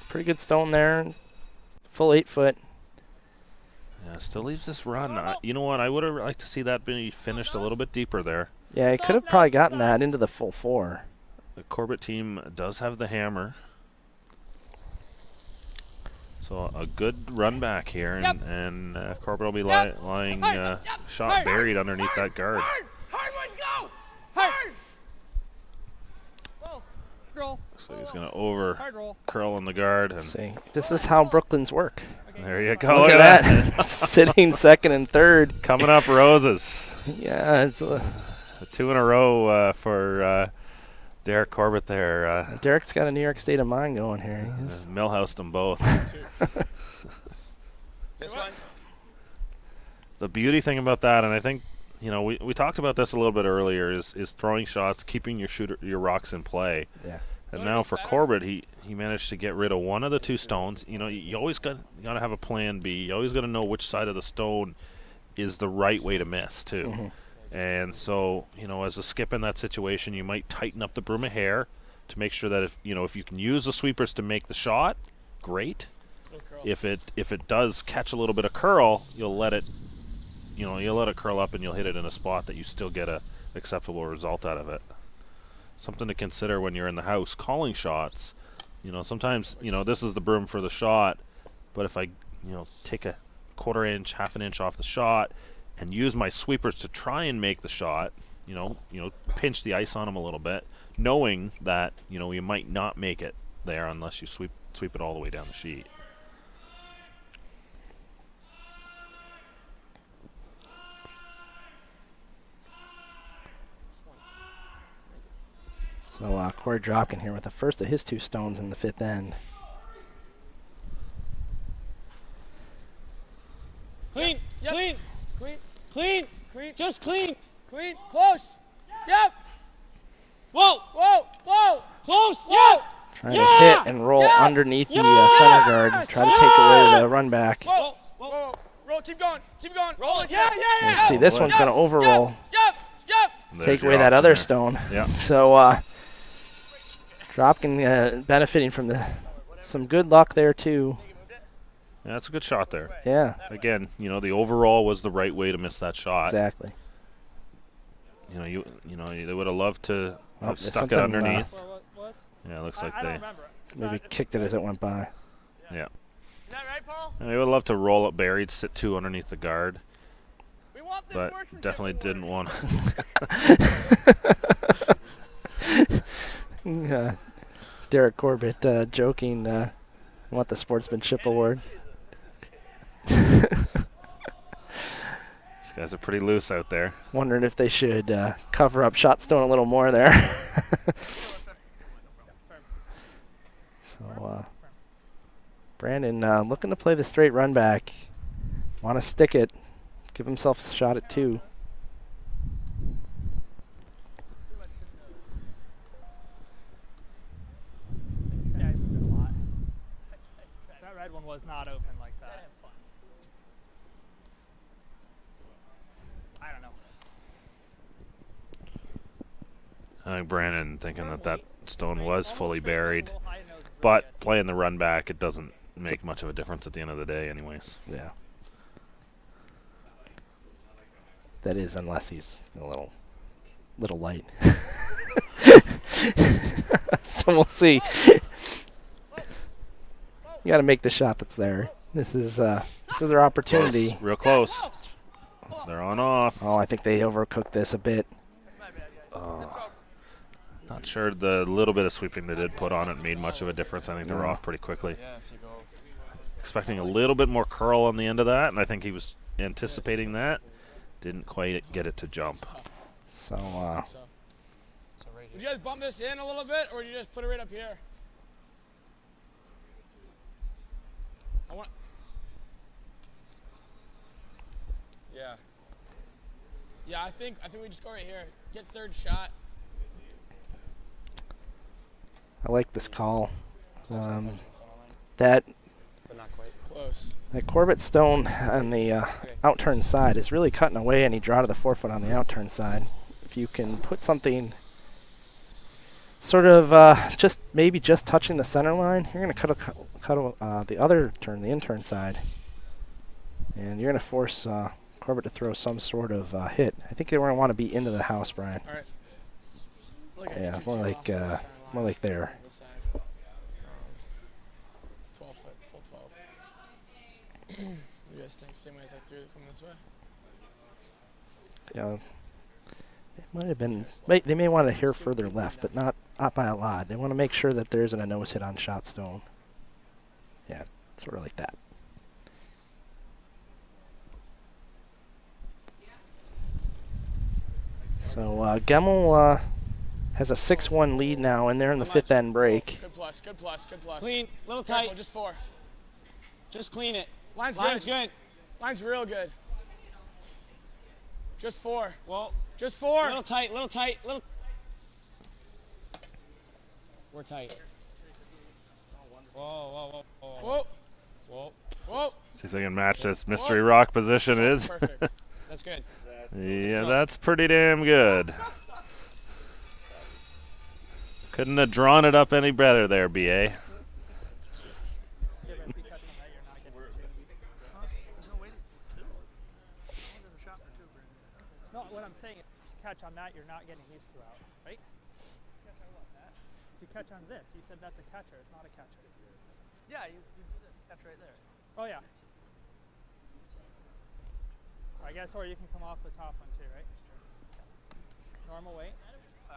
A: Pretty good stone there. Full 8 foot.
E: Yeah, still leaves this run. You know what? I would have liked to see that be finished a little bit deeper there.
A: Yeah, he could have probably gotten that into the full 4.
E: The Corbett team does have the hammer. So a good run back here, and Corbett will be lying shot buried underneath that guard.
F: Hard ones go. Hard. Whoa. Roll.
E: So he's going to over
F: Hard roll.
E: curl on the guard, and
A: See, this is how Brooklyn's work.
E: there you go.
A: Look at that. Sitting second and third.
E: Coming up roses.
A: Yeah, it's
E: 2 in a row for Derek Corbett there.
A: Derek's got a New York state of mind going here. He's
E: Millhoused them both.
F: This one.
E: The beauty thing about that, and I think, you know, we talked about this a little bit earlier, is throwing shots, keeping your rocks in play.
A: Yeah.
E: And now for Corbett, he managed to get rid of one of the 2 stones. You know, you always got to have a plan B. You always got to know which side of the stone is the right way to miss too.
A: Mm-hmm.
E: And so, you know, as a skip in that situation, you might tighten up the broom a hair to make sure that if you can use the sweepers to make the shot, great. If it does catch a little bit of curl, you'll let it curl up and you'll hit it in a spot that you still get a acceptable result out of it. Something to consider when you're in the house calling shots. You know, sometimes, you know, this is the broom for the shot, but if I, take a quarter inch, half an inch off the shot and use my sweepers to try and make the shot, pinch the ice on them a little bit, knowing that, you might not make it there unless you sweep it all the way down the sheet.
A: So Corey Dropkin here with the first of his 2 stones in the 5th end.
F: Clean. Yep. Clean. Clean. Clean. Clean. Just clean. Clean. Close. Yep. Whoa. Whoa. Whoa. Close. Whoa.
A: Trying to hit and roll underneath the center guard and try to take away the run back.
F: Whoa. Whoa. Roll. Keep going. Keep going. Roll it. Yeah.
A: You see, this one's going to overroll.
F: Yep.
A: Take away that other stone.
E: Yeah.
A: So Dropkin benefiting from some good luck there too.
E: Yeah, that's a good shot there.
A: Yeah.
E: Again, the overall was the right way to miss that shot.
A: Exactly.
E: They would have loved to have
A: there's
E: stuck it
A: something,
E: underneath.
F: What?
E: Yeah, it looks like
F: I
E: they.
F: don't remember.
A: Maybe kicked it as it went by.
E: Yeah.
G: Is that right, Paul?
E: And they would love to roll it buried, sit 2 underneath the guard,
G: We want this
E: but
G: workmanship
E: definitely
G: award.
E: didn't want.
A: Derek Corbett joking, want the Sportsmanship Award.
E: These guys are pretty loose out there.
A: Wondering if they should cover up shot stone a little more there. So Brandon looking to play the straight run back. Want to stick it. Give himself a shot at 2.
F: Yeah, he moved it a lot. That red one was not open like that. I don't know.
E: I think Brandon thinking that stone was fully buried. But playing the run back, it doesn't make much of a difference at the end of the day anyways.
A: Yeah. That is, unless he's a little light. So we'll see. You got to make the shot that's there. This is their opportunity.
E: Close, real close. They're on off.
A: Oh, I think they overcooked this a bit.
E: Not sure the little bit of sweeping they did put on it made much of a difference. I think they were off pretty quickly. Expecting a little bit more curl on the end of that, and I think he was anticipating that. Didn't quite get it to jump.
A: So,
D: would you guys bump this in a little bit, or would you just put it right up here? Yeah, I think we just go right here. Get third shot.
A: I like this call. That
D: But not quite. Close.
A: That Corbett stone on the outturn side is really cutting away any draw to the forefoot on the outturn side. If you can put something sort of maybe just touching the center line, you're going to cut the other turn, the in-turn side, and you're going to force Corbett to throw some sort of hit. I think they want to be into the house, Brian.
D: All right.
A: Yeah, more like there.
D: 12 foot, full 12. You guys think same way as I threw it coming this way?
A: Yeah. It might have been. They may want to hear further left, but not by a lot. They want to make sure that there isn't a nose hit on shot stone. Yeah, sort of like that. So Gemmel has a 6-1 lead now, and they're in the fifth end break.
D: Good plus, good plus, good plus.
F: Clean, little
D: Careful,
F: tight.
D: just 4.
F: Just clean it.
D: Line's good. Line's real good. Just 4.
F: Well,
D: just 4.
F: Little tight, little tight, little. We're tight. Whoa, whoa, whoa,
D: Whoa.
F: Whoa.
D: Whoa.
E: See if they can match this mystery rock position. It is.
D: Perfect.
F: That's good.
E: Yeah, that's pretty damn good. Couldn't have drawn it up any better there, BA.
C: No, what I'm saying is, catch on that, you're not getting these two out, right? Catch on what? That? You catch on this. You said that's a catcher. It's not a catcher.
G: Yeah, you do this. Catch right there.
C: Oh, yeah. I guess, or you can come off the top one too, right? Normal weight.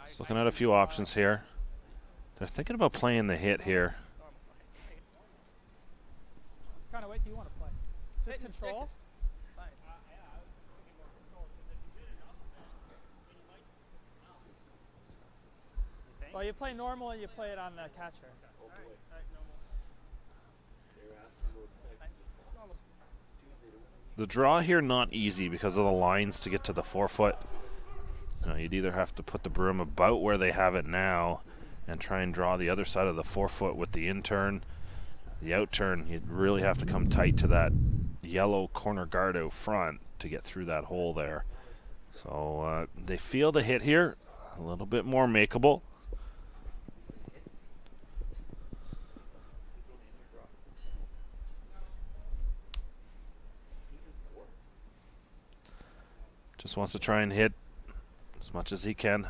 E: Just looking at a few options here. They're thinking about playing the hit here.
C: What kind of weight do you want to play? Just control? Well, you play normal and you play it on the catcher.
E: The draw here not easy because of the lines to get to the forefoot. You'd either have to put the broom about where they have it now and try and draw the other side of the forefoot with the in-turn. The out-turn, you'd really have to come tight to that yellow corner guard out front to get through that hole there. So they feel the hit here, a little bit more makeable. Just wants to try and hit as much as he can.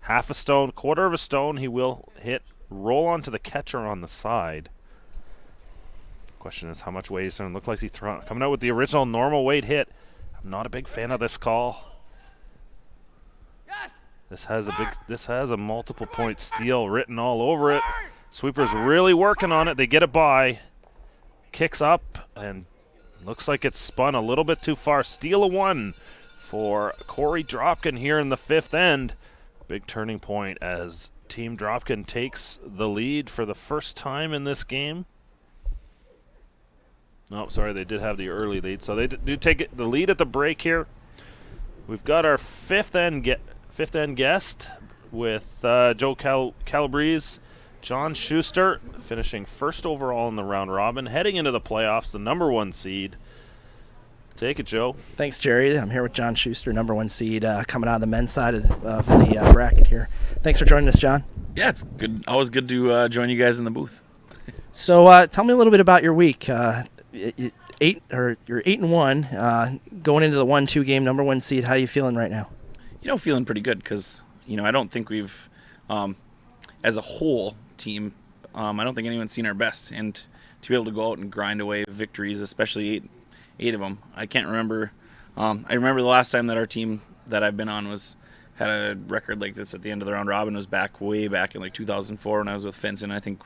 E: Half a stone, quarter of a stone, he will hit. Roll onto the catcher on the side. Question is how much weight he's going to look like he's coming out with the original normal weight hit. I'm not a big fan of this call. This has a multiple point steal written all over it. Sweeper's really working on it. They get it by. Kicks up and looks like it's spun a little bit too far. Steal of 1 for Corey Dropkin here in the fifth end. Big turning point as Team Dropkin takes the lead for the first time in this game. Oh, sorry, they did have the early lead. So they do take the lead at the break here. We've got our fifth end guest with Joe Calabrese, John Schuster, finishing first overall in the round robin, heading into the playoffs, the #1 seed. Take it, Joe.
A: Thanks, Jerry. I'm here with John Schuster, number 1 seed, coming out of the men's side of the bracket here. Thanks for joining us, John.
H: Yeah, it's good. Always good to join you guys in the booth.
A: So tell me a little bit about your week. You're 8-1, going into the 1-2 game, number 1 seed. How are you feeling right now?
H: Feeling pretty good because I don't think we've, as a whole team, I don't think anyone's seen our best, and to be able to go out and grind away victories, especially eight of them. I can't remember. I remember the last time that our team that I've been on had a record like this at the end of the round robin was way back in like 2004 when I was with Fenton. I think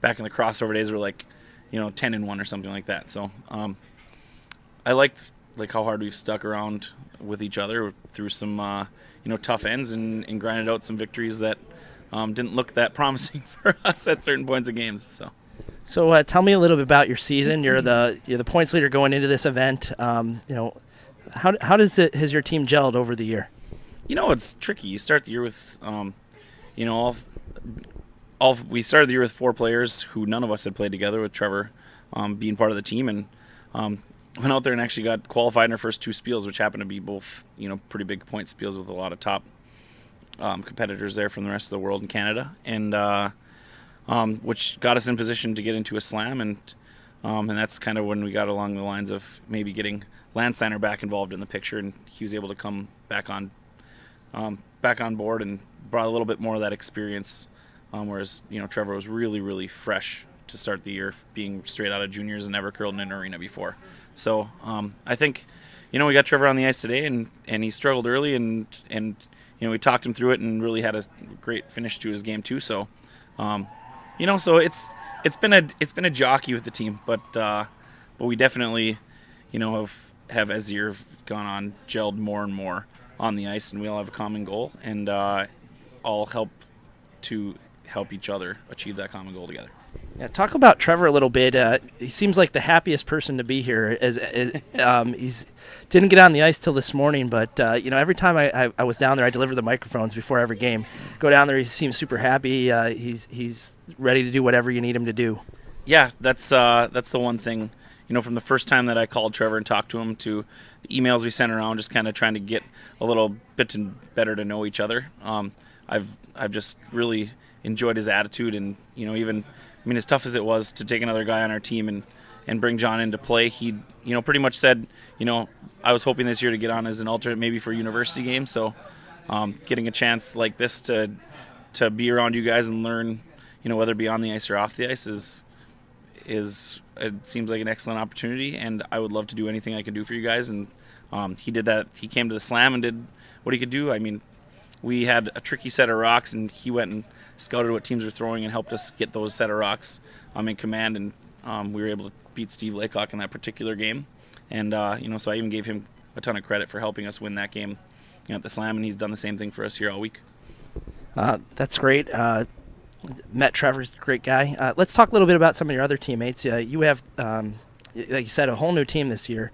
H: back in the crossover days were like 10-1 or something like that. So I liked how hard we've stuck around with each other through some tough ends and grinded out some victories that didn't look that promising for us at certain points of games.
A: So tell me a little bit about your season. You're the points leader going into this event. How has your team gelled over the year?
H: It's tricky. You start the year with we started the year with 4 players who none of us had played together, with Trevor being part of the team, and went out there and actually got qualified in our first 2 spiels, which happened to be both pretty big point spiels with a lot of top competitors there from the rest of the world and Canada, and which got us in position to get into a slam, and that's kind of when we got along the lines of maybe getting Landsteiner back involved in the picture, and he was able to come back on board and brought a little bit more of that experience, whereas Trevor was really, really fresh to start the year, being straight out of juniors and never curled in an arena before. So I think we got Trevor on the ice today, and he struggled early, and we talked him through it and really had a great finish to his game too. So so it's been a jockey with the team, but we definitely have as the year gone on gelled more and more on the ice, and we all have a common goal, and all help each other achieve that common goal together.
A: Yeah, talk about Trevor a little bit. He seems like the happiest person to be here. He's didn't get on the ice till this morning, but every time I was down there, I deliver the microphones before every game. Go down there, he seems super happy. He's ready to do whatever you need him to do.
H: Yeah, that's the one thing. From the first time that I called Trevor and talked to him to the emails we sent around, just kind of trying to get a little bit better to know each other. I've just really enjoyed his attitude, and even. As tough as it was to take another guy on our team and bring John into play, he, pretty much said, I was hoping this year to get on as an alternate maybe for a university game. So getting a chance like this to be around you guys and learn, whether it be on the ice or off the ice is it seems like an excellent opportunity, and I would love to do anything I can do for you guys. And he did that. He came to the slam and did what he could do. We had a tricky set of rocks, and he went and scouted what teams were throwing and helped us get those set of rocks in command, and we were able to beat Steve Laycock in that particular game. And so I even gave him a ton of credit for helping us win that game at the slam, and he's done the same thing for us here all week.
A: That's great. Met Trevor's a great guy. Let's talk a little bit about some of your other teammates. You have, like you said, a whole new team this year.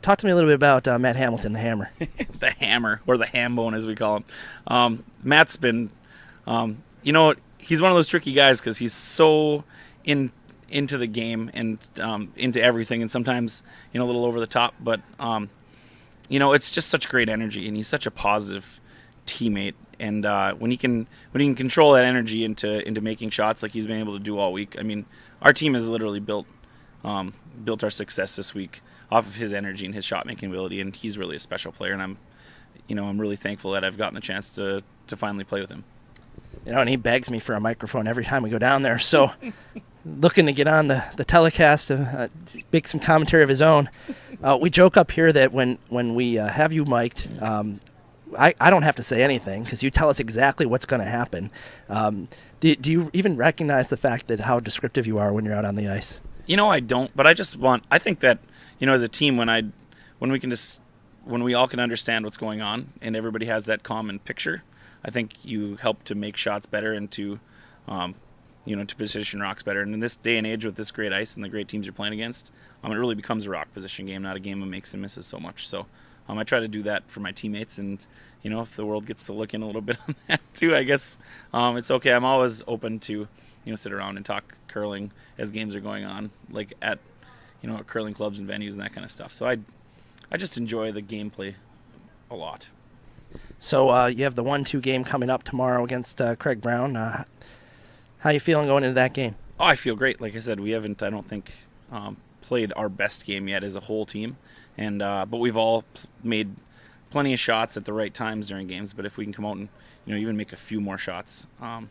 A: Talk to me a little bit about Matt Hamilton, the Hammer.
H: The Hammer, or the Hambone as we call him. Matt's been, he's one of those tricky guys because he's so into the game and into everything, and sometimes a little over the top. But it's just such great energy, and he's such a positive teammate. And when he can control that energy into making shots like he's been able to do all week, our team has literally built our success this week off of his energy and his shot making ability, and he's really a special player, and I'm really thankful that I've gotten the chance to finally play with him.
A: And he begs me for a microphone every time we go down there, so looking to get on the telecast to make some commentary of his own. We joke up here that when we have you mic'd, I don't have to say anything because you tell us exactly what's going to happen. Do you even recognize the fact that how descriptive you are when you're out on the ice?
H: I don't, but I think that as a team, when we all can understand what's going on and everybody has that common picture, I think you help to make shots better and to position rocks better. And in this day and age with this great ice and the great teams you're playing against, it really becomes a rock position game, not a game of makes and misses so much. So I try to do that for my teammates, and if the world gets to look in a little bit on that too, I guess it's okay. I'm always open to sit around and talk curling as games are going on, like at curling clubs and venues and that kind of stuff. So I just enjoy the gameplay a lot.
A: So you have the 1-2 game coming up tomorrow against Craig Brown. How you feeling going into that game?
H: Oh, I feel great. Like I said, we haven't, I don't think, played our best game yet as a whole team, and but we've all made plenty of shots at the right times during games. But if we can come out and even make a few more shots, I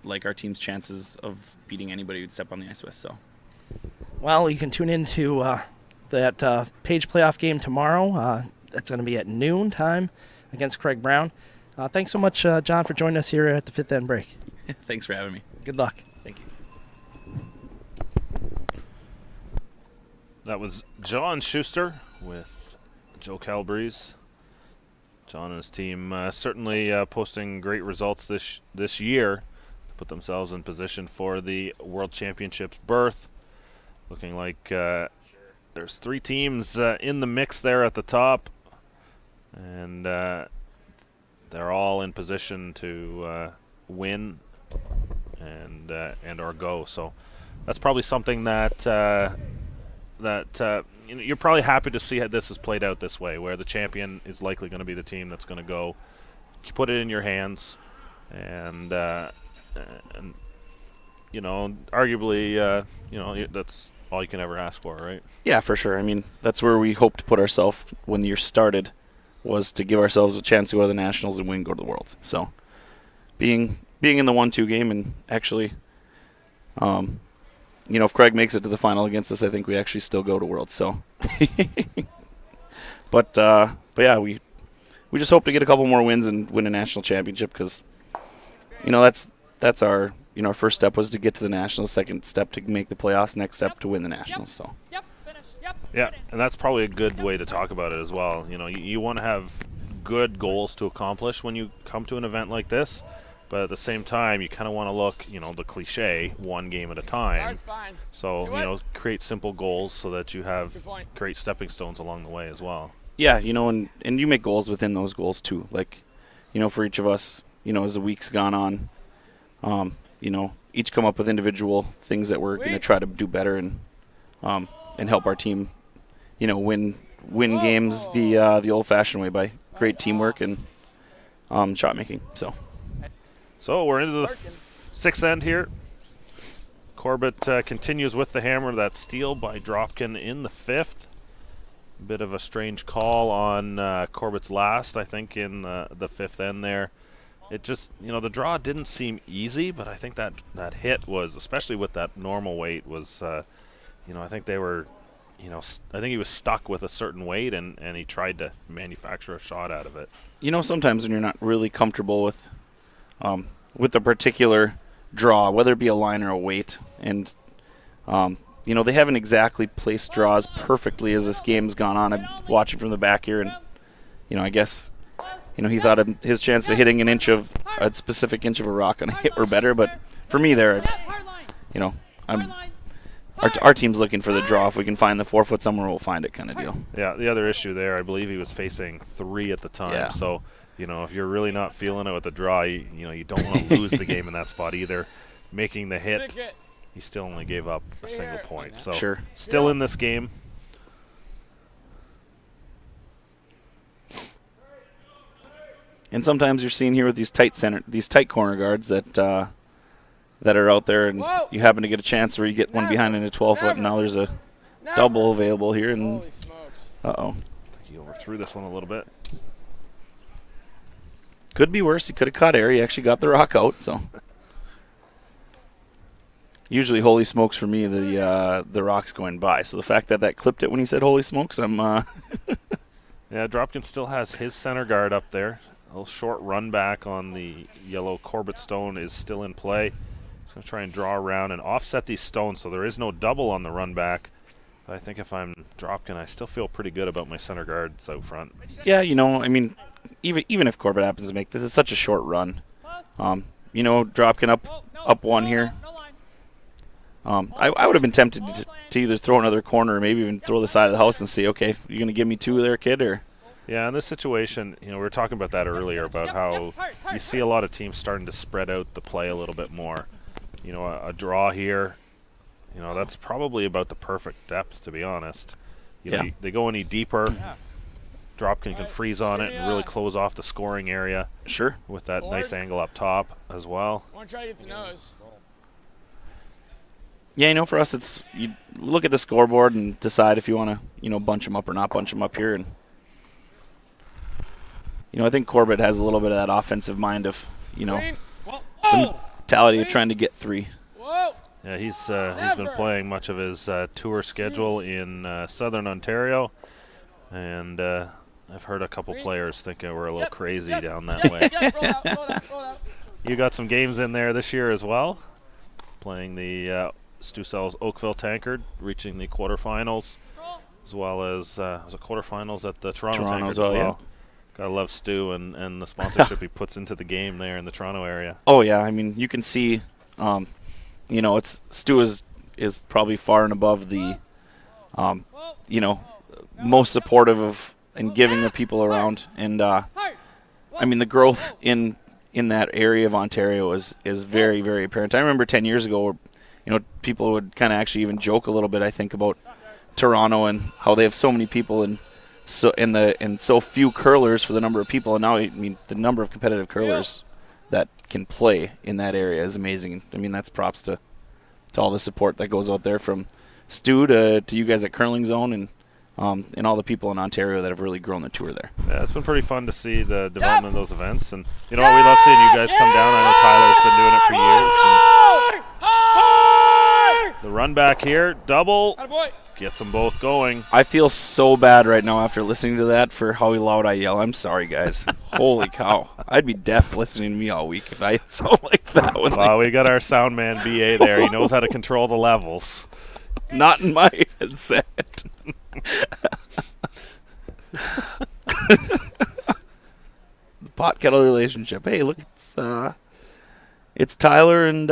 H: like our team's chances of beating anybody who'd step on the ice with. So,
A: well, you can tune into that Page playoff game tomorrow. That's going to be at noon time against Craig Brown. Thanks so much, John, for joining us here at the Fifth End Break.
H: Thanks for having me.
A: Good luck.
H: Thank you.
E: That was John Schuster with Joe Calabrese. John and his team certainly posting great results this year to put themselves in position for the World Championships berth. Looking like there's 3 teams in the mix there at the top, and they're all in position to win and or go. So that's probably something that you're probably happy to see how this is played out this way, where the champion is likely going to be the team that's going to go. You put it in your hands, and arguably, that's all you can ever ask for, right?
H: Yeah, for sure. I mean, that's where we hope to put ourselves when the year started, was to give ourselves a chance to go to the Nationals and win, go to the World. So being in the 1-2 game, and actually, if Craig makes it to the final against us, I think we actually still go to World. So, but yeah, we just hope to get a couple more wins and win a national championship, because that's our our first step was to get to the Nationals, second step to make the playoffs, next step to win the Nationals. So.
E: Yeah, and that's probably a good way to talk about it as well. You want to have good goals to accomplish when you come to an event like this, but at the same time, you kind of want to look, the cliche, one game at a time. So, create simple goals so that you have great stepping stones along the way as well.
H: Yeah, and you make goals within those goals too. Like, for each of us, as the week's gone on, each come up with individual things that we're going to try to do better and help our team, win games the old-fashioned way by great teamwork and shot making.
E: So we're into the 6th end here. Corbett continues with the hammer. That steal by Dropkin in the 5th. Bit of a strange call on Corbett's last, I think, in the 5th end there. It just, the draw didn't seem easy, but I think that hit was, especially with that normal weight, was, I think they were, I think he was stuck with a certain weight, and he tried to manufacture a shot out of it.
H: Sometimes when you're not really comfortable with the particular draw, whether it be a line or a weight, and they haven't exactly placed draws perfectly as this game's gone on. I'm watching from the back here, and I guess he thought his chance of hitting a specific inch of a rock on a hit were better, but for me there, our team's looking for the draw. If we can find the 4-foot somewhere, we'll find it, kind of deal.
E: Yeah, the other issue there, I believe he was facing 3 at the time.
H: Yeah.
E: So, if you're really not feeling it with the draw, you don't want to lose the game in that spot either. Making the hit, he still only gave up a single point. So,
H: sure.
E: Still in this game.
H: And sometimes you're seeing here with these tight corner guards that are out there, and you happen to get a chance where you get one behind in a 12-foot, and now there's a double available here, and uh-oh.
E: I think he overthrew this one a little bit.
H: Could be worse. He could have caught air. He actually got the rock out, so. Usually, holy smokes for me, the rock's going by. So the fact that clipped it when he said holy smokes, I'm
E: Yeah, Dropkin still has his center guard up there. A little short run back on the yellow Corbett stone is still in play. He's going to try and draw around and offset these stones so there is no double on the run back. But I think if I'm Dropkin, I still feel pretty good about my center guards out front.
H: Yeah, I mean, even if Corbett happens to make this, it's such a short run. Dropkin up one here. I would have been tempted to either throw another corner or maybe even throw the side of the house and say, okay, you're going to give me 2 there, kid, or...
E: Yeah, in this situation, we were talking about that earlier, about how you see a lot of teams starting to spread out the play a little bit more. A draw here, that's probably about the perfect depth, to be honest. they go any deeper, Dropkin can freeze on it and really close off the scoring area.
H: Sure.
E: With that nice angle up top as well.
D: I want to try to get the nose.
H: Yeah, for us, it's you look at the scoreboard and decide if you want to, bunch them up or not bunch them up here. And, I think Corbett has a little bit of that offensive mind of, the mentality of trying to get 3.
D: Whoa.
E: Yeah, he's been playing much of his tour schedule in Southern Ontario, and I've heard a couple players thinking we're a little crazy down that way.
D: Roll out.
E: You got some games in there this year as well, playing the Stu-Cells Oakville Tankard, reaching the quarterfinals, as well as was it quarterfinals at the Toronto Tankard
H: as well. Yeah.
E: Gotta love Stu and the sponsorship he puts into the game there in the Toronto area.
H: Oh yeah, you can see, it's Stu is probably far and above the, most supportive of and giving the people around, and the growth in that area of Ontario is very, very apparent. I remember 10 years ago, people would kind of actually even joke a little bit, I think, about Toronto and how they have so many people and so few curlers for the number of people. And now, the number of competitive curlers that can play in that area is amazing. That's props to all the support that goes out there from Stu to you guys at Curling Zone and all the people in Ontario that have really grown the tour there.
E: Yeah, it's been pretty fun to see the development of those events. And we love seeing you guys come down. I know Tyler's been doing it for years. The run back here, double, gets them both going.
H: I feel so bad right now after listening to that for how loud I yell. I'm sorry, guys. Holy cow. I'd be deaf listening to me all week if I sound like that one.
E: Well, we got our sound man, BA, there. He knows how to control the levels.
H: Not in my headset. The pot kettle relationship. Hey, look, it's Tyler and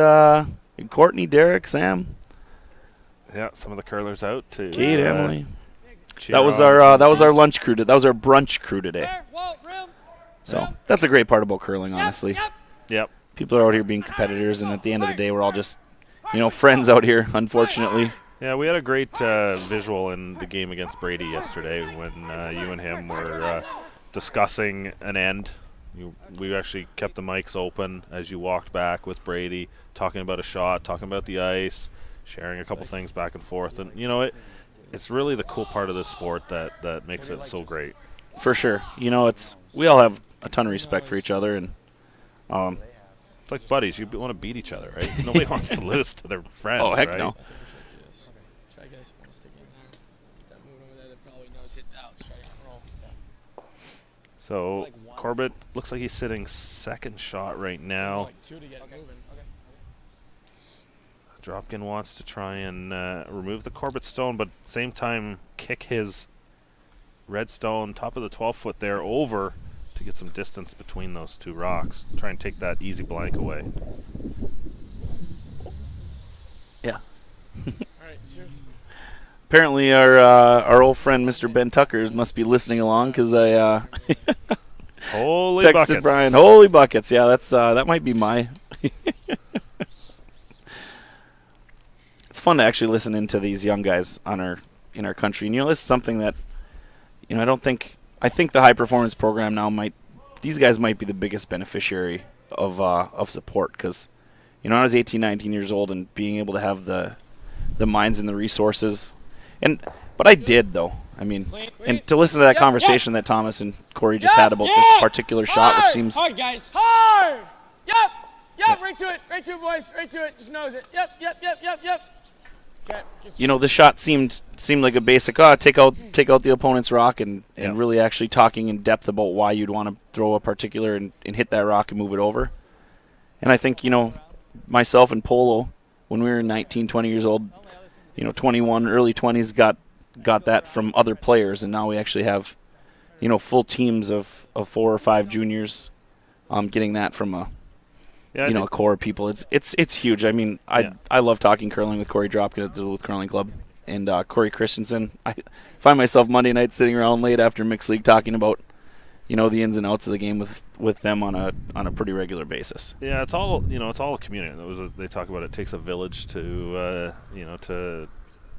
H: Courtney, Derek, Sam.
E: Yeah, some of the curlers out too.
H: Kate, Emily. That was our lunch crew. That was our brunch crew today. So that's a great part about curling, honestly.
E: Yep.
H: People are out here being competitors, and at the end of the day, we're all just, friends out here. Unfortunately.
E: Yeah, we had a great visual in the game against Brady yesterday when you and him were discussing an end. We actually kept the mics open as you walked back with Brady, talking about a shot, talking about the ice, sharing a couple things back and forth. And, it's really the cool part of this sport that makes it so great.
H: For sure. We all have a ton of respect for each other. And
E: it's like buddies. You want to beat each other, right? Nobody wants to lose to their friends,
H: oh, heck
E: right?
H: no.
E: So Corbett looks like he's sitting second shot right now. Dropkin wants to try and remove the Corbett stone, but at the same time kick his red stone, top of the 12-foot there, over to get some distance between those two rocks. Try and take that easy blank away.
H: Yeah. Apparently our old friend Mr. Ben Tucker must be listening along, because I
E: Holy
H: texted
E: buckets.
H: Brian. Holy buckets. Yeah, that's that might be my. It's fun to actually listen into these young guys in our country. And, this is something that, I think the high performance program now these guys might be the biggest beneficiary of support, because, I was 18, 19 years old, and being able to have the minds and the resources. But I did, though. And to listen to that conversation that Thomas and Corey just had about this particular shot, which seems
D: hard, guys. Hard. Yep. Right to it, boys. Right to it. Just nose it. Yep. Okay.
H: The shot seemed like a basic. Take out the opponent's rock, and really actually talking in depth about why you'd want to throw a particular and hit that rock and move it over. And I think myself and Polo, when we were 19, 20 years old, 21, early 20s, got that from other players, and now we actually have, full teams of 4 or 5 juniors, getting that from a core of people. It's huge. I love talking curling with Corey Dropkin at the Duluth Curling Club, and Corey Christensen. I find myself Monday night sitting around late after mixed league talking about, the ins and outs of the game with them on a pretty regular basis.
E: Yeah, it's all a community. They talk about it takes a village to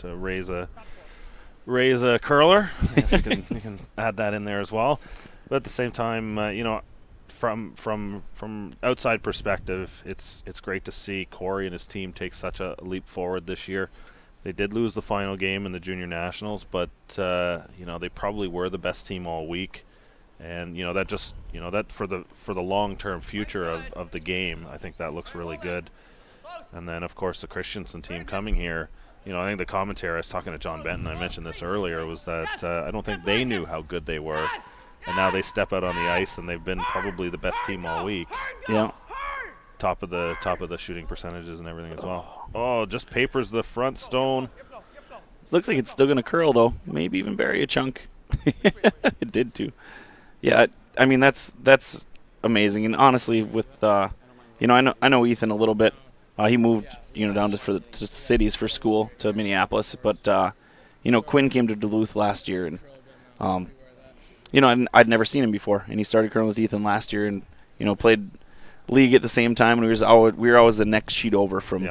E: raise Ray's a curler. I guess you can add that in there as well. But at the same time, from outside perspective, it's great to see Corey and his team take such a leap forward this year. They did lose the final game in the junior nationals, but they probably were the best team all week, and that just that for the long-term future of the game, I think that looks really good. And then of course the Christensen team coming here. I think the commentary, I was talking to John Benton, I mentioned this earlier, was that I don't think they knew how good they were, and now they step out on the ice and they've been probably the best team all week.
H: Yeah.
E: Top of the shooting percentages and everything as well. Oh, just papers the front stone.
H: Looks like it's still going to curl, though. Maybe even bury a chunk. It did, too. Yeah, I mean, that's amazing. And honestly, with, I know Ethan a little bit. He moved, down to cities for school, to Minneapolis. But, Quinn came to Duluth last year. And, I'd never seen him before. And he started curling with Ethan last year and, played league at the same time. And we were always the next sheet over from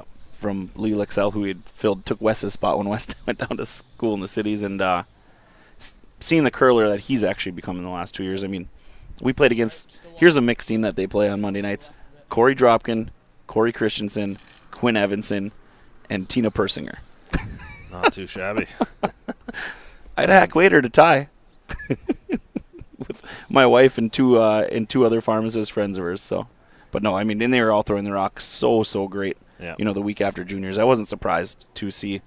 H: Lee Lexell, who had took Wes's spot when Wes went down to school in the cities. And seeing the curler that he's actually become in the last 2 years, I mean, we played against, here's a mixed team that they play on Monday nights: Corey Dropkin, Corey Christensen, Quinn Evanson, and Tina Persinger.
E: Not too shabby.
H: I'd hack waiter to tie with my wife and two other pharmacist friends of hers. So, but no, I mean, and they were all throwing the rock so great.
E: Yeah.
H: The week after juniors, I wasn't surprised to see,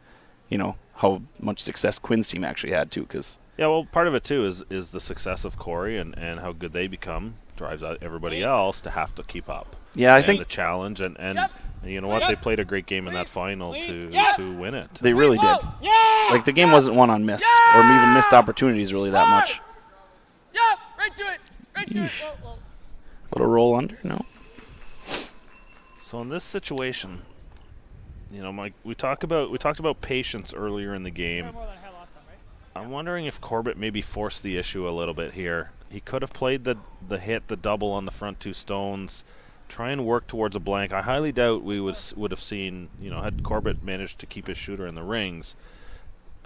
H: how much success Quinn's team actually had too. Because
E: well, part of it too is the success of Corey and how good they become drives out everybody else to have to keep up.
H: Yeah, I think
E: the challenge and you know what, they played a great game in that final to win it.
H: They really did. Like, the game wasn't won on missed or even missed opportunities really that much.
F: Yeah, right to it. Right to it. Whoa.
H: Little roll under, no.
E: So in this situation, Mike, we talked about patience earlier in the game. I'm wondering if Corbett maybe forced the issue a little bit here. He could have played the hit, the double on the front two stones, try and work towards a blank. I highly doubt we would have seen, had Corbett managed to keep his shooter in the rings,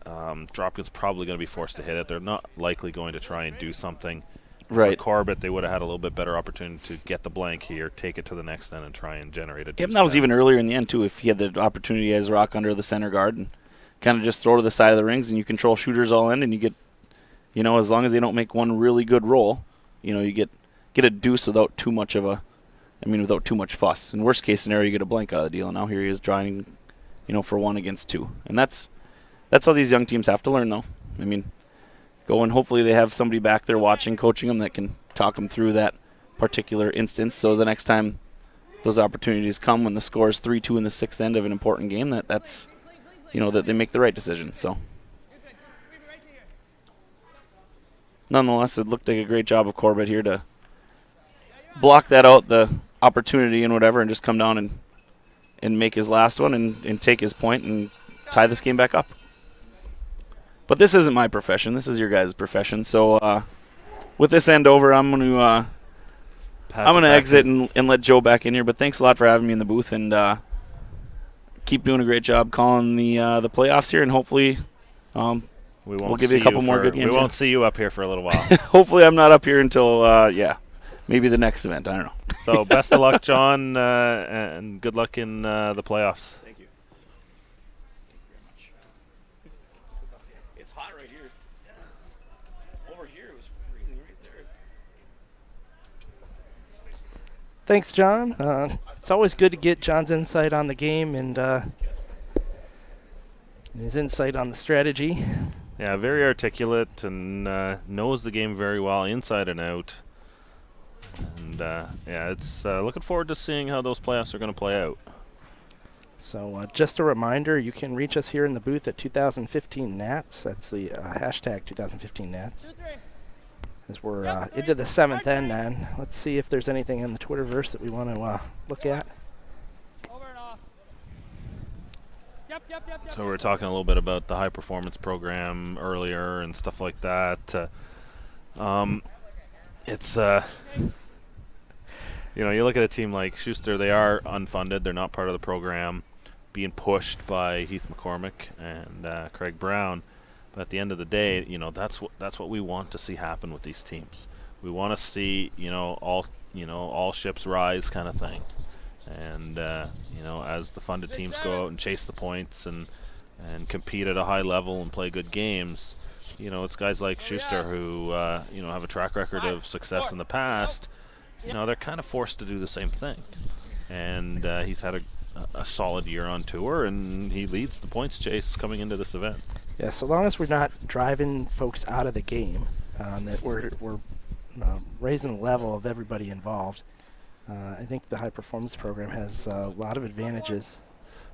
E: Dropkin's probably going to be forced to hit it. They're not likely going to try and do something.
H: Right.
E: For Corbett, they would have had a little bit better opportunity to get the blank here, take it to the next end, and try and generate a deuce.
H: Yep, that was even earlier in the end, too, if he had the opportunity as rock under the center guard and kind of just throw to the side of the rings, and you control shooters all in, and you get, as long as they don't make one really good roll, you get a deuce without too much without too much fuss. In worst case scenario, you get a blank out of the deal. And now here he is drawing, for 1 against 2. And that's how these young teams have to learn, though. I mean, go and hopefully they have somebody back there watching, coaching them that can talk them through that particular instance. So the next time those opportunities come when the score is 3-2 in the sixth end of an important game, that's that they make the right decision. So nonetheless, it looked like a great job of Corbett here to block that out, the opportunity and whatever, and just come down and make his last one and take his point and tie this game back up. But this isn't my profession. This is your guys' profession. So with this end over, I'm going to exit and let Joe back in here. But thanks a lot for having me in the booth, and keep doing a great job calling the playoffs here, and hopefully we'll give you a couple more good games.
E: We won't see you up here for a little while.
H: Hopefully I'm not up here until, maybe the next event. I don't know.
E: So best of luck, John, and good luck in the playoffs.
H: Thank you. It's hot right here. Over here it was freezing right there.
A: Thanks, John. It's always good to get John's insight on the game and his insight on the strategy.
E: Yeah, very articulate and knows the game very well, inside and out. And it's looking forward to seeing how those playoffs are going to play out.
A: So just a reminder, you can reach us here in the booth at 2015 Nats. That's the hashtag 2015 Nats. As we're into the seventh end, man. Let's see if there's anything in the Twitterverse that we want to look at.
F: Over and off. Yep.
E: So we were talking a little bit about the high performance program earlier and stuff like that. It's you look at a team like Schuster, they are unfunded, they're not part of the program, being pushed by Heath McCormick and Craig Brown. But at the end of the day, that's what we want to see happen with these teams. We want to see, all ships rise kind of thing. And as the funded teams go out and chase the points and compete at a high level and play good games, it's guys like Schuster who have a track record of success in the past. They're kind of forced to do the same thing. And he's had a solid year on tour, and he leads the points chase coming into this event.
A: Yeah, so long as we're not driving folks out of the game, that we're raising the level of everybody involved, I think the high performance program has a lot of advantages.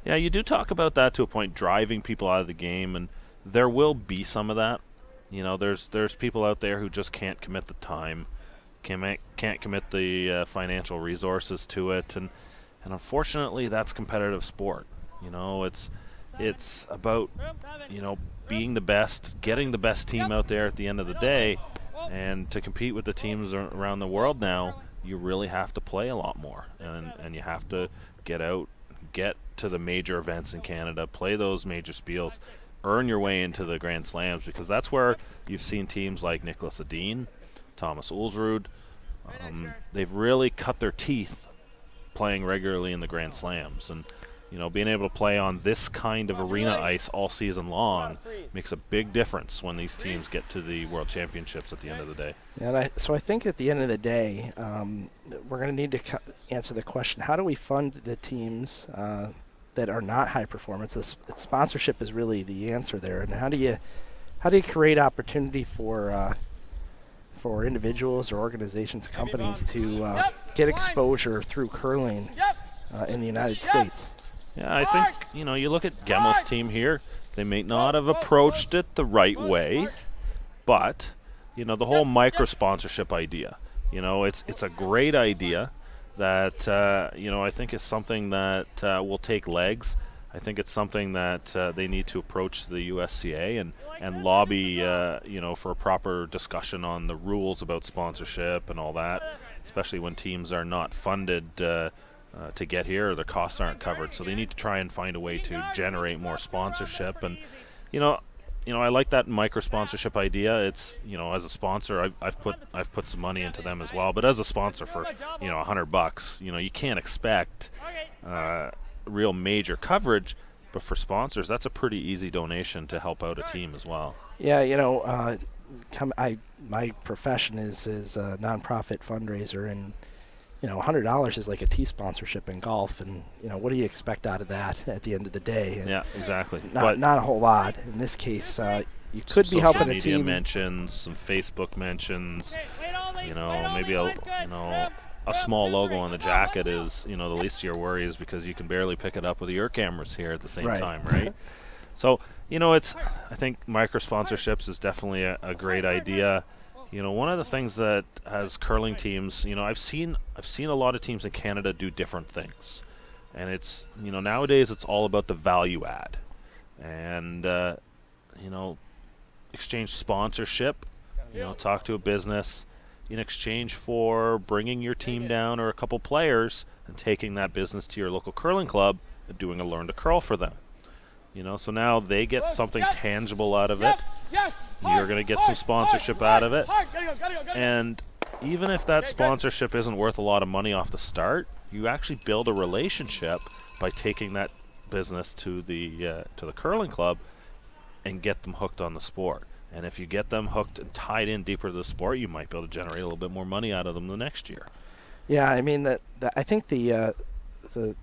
E: Yeah, you do talk about that to a point, driving people out of the game, and there will be some of that. There's people out there who just can't commit the time, can't commit the financial resources to it, and unfortunately that's competitive sport. It's about being the best, getting the best team out there at the end of the day, and to compete with the teams around the world now, you really have to play a lot more, and you have to get to the major events in Canada, play those major spiels, earn your way into the Grand Slams, because that's where you've seen teams like Nicholas Edin, Thomas Ulsrud, they've really cut their teeth playing regularly in the Grand Slams, and being able to play on this kind of arena ice all season long makes a big difference when these teams get to the World Championships at the end of the day.
A: And so I think at the end of the day, we're going to need to answer the question: how do we fund the teams that are not high performance? Sponsorship is really the answer there, and how do you create opportunity for individuals or organizations, companies to get exposure through curling in the United States?
E: Yeah, I think, you look at Gemmel's team here, they may not have approached it the right way, but, the whole micro-sponsorship idea, it's a great idea that, I think is something that will take legs. I think it's something that they need to approach the USCA and lobby, for a proper discussion on the rules about sponsorship and all that, especially when teams are not funded to get here, or their costs aren't covered. So they need to try and find a way to generate more sponsorship. And, I like that micro sponsorship idea. It's, as a sponsor, I've put some money into them as well. But as a sponsor for, $100, you can't expect real major coverage. But for sponsors, that's a pretty easy donation to help out a team as well.
A: Yeah, my profession is a nonprofit fundraiser, and $100 is like a tee sponsorship in golf, and what do you expect out of that at the end of the day? And
E: yeah, exactly.
A: Not a whole lot in this case. You could be helping a team.
E: Social media mentions, some Facebook mentions. Maybe a small logo on the jacket is the least of your worries, because you can barely pick it up with your cameras here at the same time, right? So I think micro sponsorships is definitely a great idea. One of the things that as curling teams, I've seen a lot of teams in Canada do different things, and it's nowadays it's all about the value add, and exchange sponsorship, talk to a business in exchange for bringing your team down or a couple players and taking that business to your local curling club and doing a learn to curl for them. So now they get something tangible out of it. You're going to get some sponsorship out of it. And even if that sponsorship isn't worth a lot of money off the start, you actually build a relationship by taking that business to the curling club and get them hooked on the sport. And if you get them hooked and tied in deeper to the sport, you might be able to generate a little bit more money out of them the next year.
A: Yeah, I mean, I think the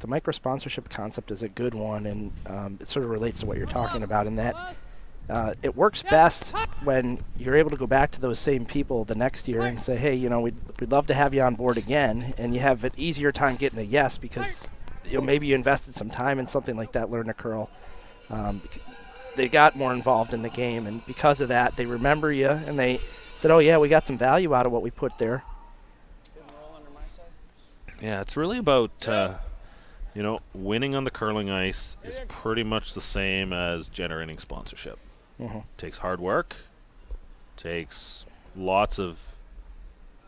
A: micro sponsorship concept is a good one, and it sort of relates to what you're talking about in that it works best when you're able to go back to those same people the next year and say, hey, we'd love to have you on board again, and you have an easier time getting a yes because maybe you invested some time in something like that, learn to curl. They got more involved in the game, and because of that, they remember you, and they said, oh yeah, we got some value out of what we put there.
E: Yeah, it's really about winning on the curling ice is pretty much the same as generating sponsorship. Takes hard work, takes lots of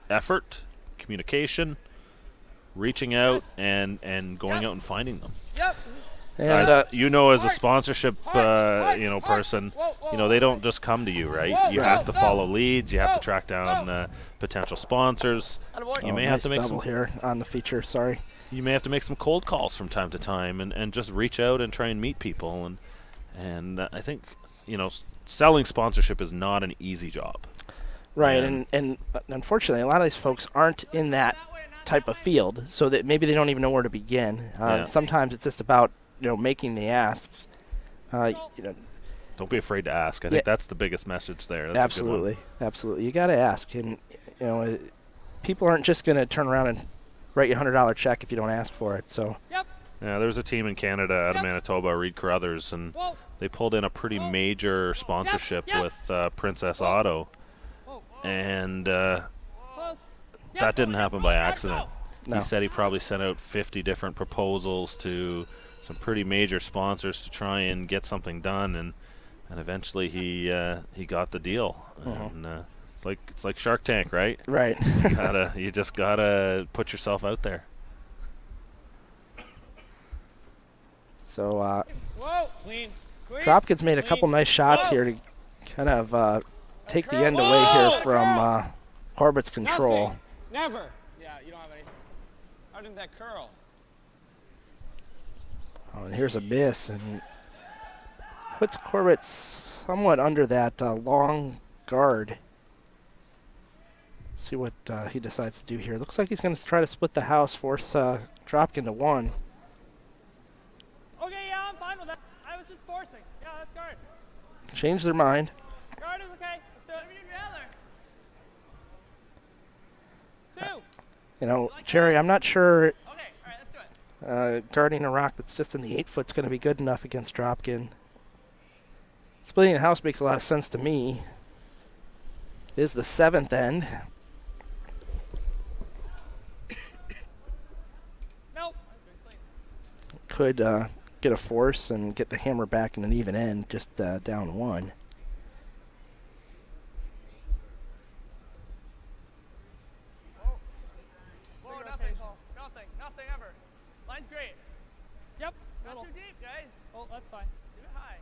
E: effort, communication, reaching out, and going out and finding them.
A: And
E: you know, as a sponsorship, person, they don't just come to you, right? You have to follow leads. You have to track down potential sponsors. You may have to make
A: double
E: some
A: here on the feature. Sorry.
E: You may have to make some cold calls from time to time, and just reach out and try and meet people. And I think selling sponsorship is not an easy job.
A: Right, and unfortunately, a lot of these folks aren't in that type of field, so that maybe they don't even know where to begin. Sometimes it's just about making the asks.
E: Don't be afraid to ask. I think that's the biggest message there. That's
A: absolutely, absolutely. You got to ask, and people aren't just going to turn around and write you $100 check if you don't ask for it. So.
E: Yeah, there's a team in Canada out of Manitoba, Reed Carruthers, and they pulled in a pretty major sponsorship with Princess Auto, and that didn't happen by accident.
A: No.
E: He said he probably sent out 50 different proposals to some pretty major sponsors to try and get something done, and eventually he got the deal. And it's like Shark Tank, right?
A: Right.
E: You just gotta put yourself out there.
A: So
F: Clean.
A: Dropkin's made a couple nice shots here to kind of take the end away here from Corbett's control.
F: Never. Yeah, you don't have anything. Other than that curl.
A: Oh, and here's a miss, and puts Corbett somewhat under that long guard. See what he decides to do here. Looks like he's going to try to split the house, force Dropkin to one.
F: Okay, yeah, I'm fine with that. I was just forcing. Yeah, that's guard.
A: Change their mind.
F: Guard is okay. Let's do it. Two.
A: Jerry, I'm not sure
G: Okay, all right, let's do it.
A: guarding a rock that's just in the 8-foot's going to be good enough against Dropkin. Splitting the house makes a lot of sense to me. Is the 7th end.
F: Nope.
A: Could get a force and get the hammer back in an even end, just down one.
G: Whoa, nothing, Paul. Nothing ever. Line's great.
F: Yep.
G: Not too deep, guys.
F: Oh, that's fine.
G: Leave it high.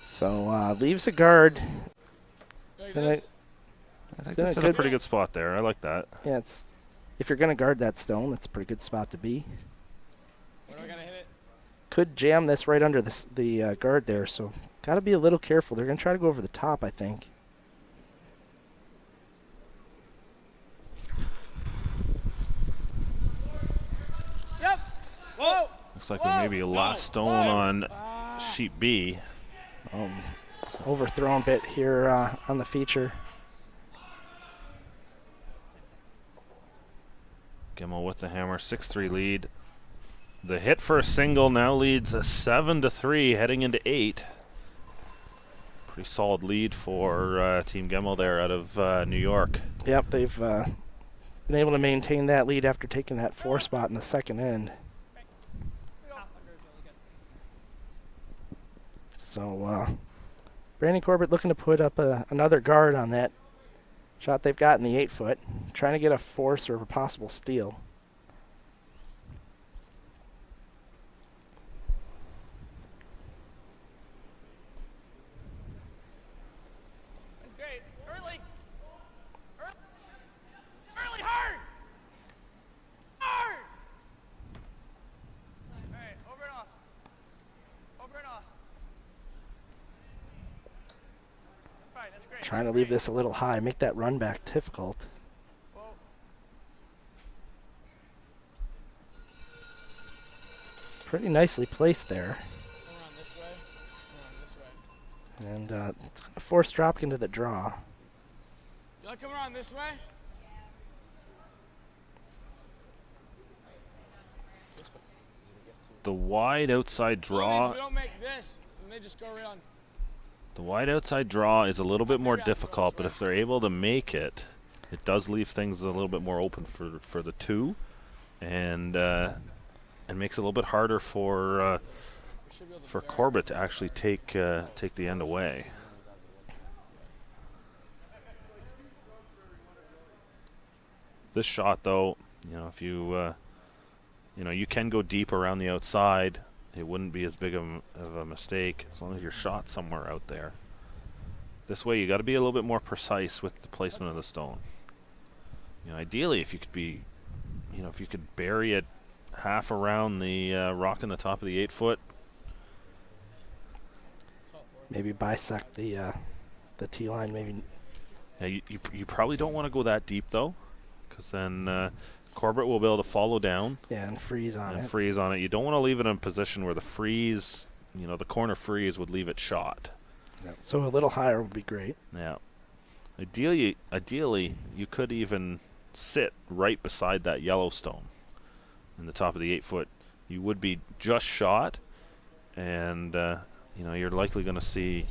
A: So leaves a guard.
F: Like
A: It's in
F: this.
E: I think
A: It's in
E: it's
A: a
E: in a
A: good-
E: pretty good spot there. I like that.
A: Yeah, if you're going to guard that stone, that's a pretty good spot to be.
F: Where do I gotta hit it?
A: Could jam this right under the guard there, so got to be a little careful. They're going to try to go over the top, I think.
F: Yep. Whoa.
E: Looks like we maybe lost stone on sheet B.
A: Overthrown bit here on the feature.
E: Gemmell with the hammer, 6-3 lead. The hit for a single now leads a 7-3, heading into 8. Pretty solid lead for Team Gemmell there out of New York.
A: Yep, they've been able to maintain that lead after taking that 4 spot in the second end. So Brandon Corbett looking to put up another guard on that shot they've got in the 8-foot, trying to get a force or a possible steal.
G: That's great. Early. Early, hard. Hard. All right, over and off. Over and off. Fine, that's great.
A: Trying to leave this a little high, make that run back difficult.
G: Whoa.
A: Pretty nicely placed there.
F: Come around this way. Come around this way.
A: And it's going to force Dropkin to the draw.
F: You wanna come around this way?
E: The wide outside draw.
F: We don't make this, and they just go around.
E: The wide outside draw is a little bit more difficult, but if they're able to make it, it does leave things a little bit more open for the 2, and makes it a little bit harder for Corbett to actually take the end away. This shot, though, if you You know, you can go deep around the outside. It wouldn't be as big of a mistake as long as you're shot somewhere out there. This way, you got to be a little bit more precise with the placement of the stone. You know, ideally, if you could be, you know, if you could bury it half around the rock in the top of the 8-foot.
A: Maybe bisect the tee line. Maybe.
E: Yeah, you probably don't want to go that deep though, because then Corbett will be able to follow down.
A: Yeah, and freeze on it.
E: Freeze on it. You don't want to leave it in a position where the freeze, you know, the corner freeze would leave it shot.
A: Yeah, so a little higher would be great.
E: Yeah. Ideally, you could even sit right beside that Yellowstone in the top of the 8-foot. You would be just shot, and you know, you're likely going to see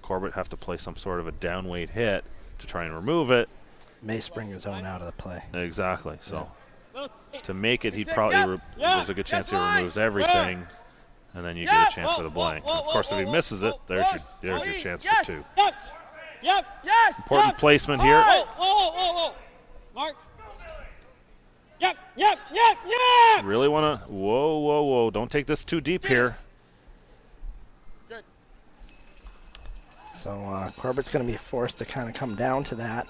E: Corbett have to play some sort of a downweight hit to try and remove it.
A: May spring his own out of the play.
E: Exactly. So
F: Yeah.
E: to make it, he'd probably there's a good chance he removes everything, and then you get a chance for the blank. Of course, if he misses it, there's your chance for 2.
F: Yep. Yep. Yes.
E: Important placement here.
F: Whoa. Mark. Yep.
E: Really want to. Whoa. Don't take this too deep here.
D: Good.
A: So Corbett's going to be forced to kind of come down to that.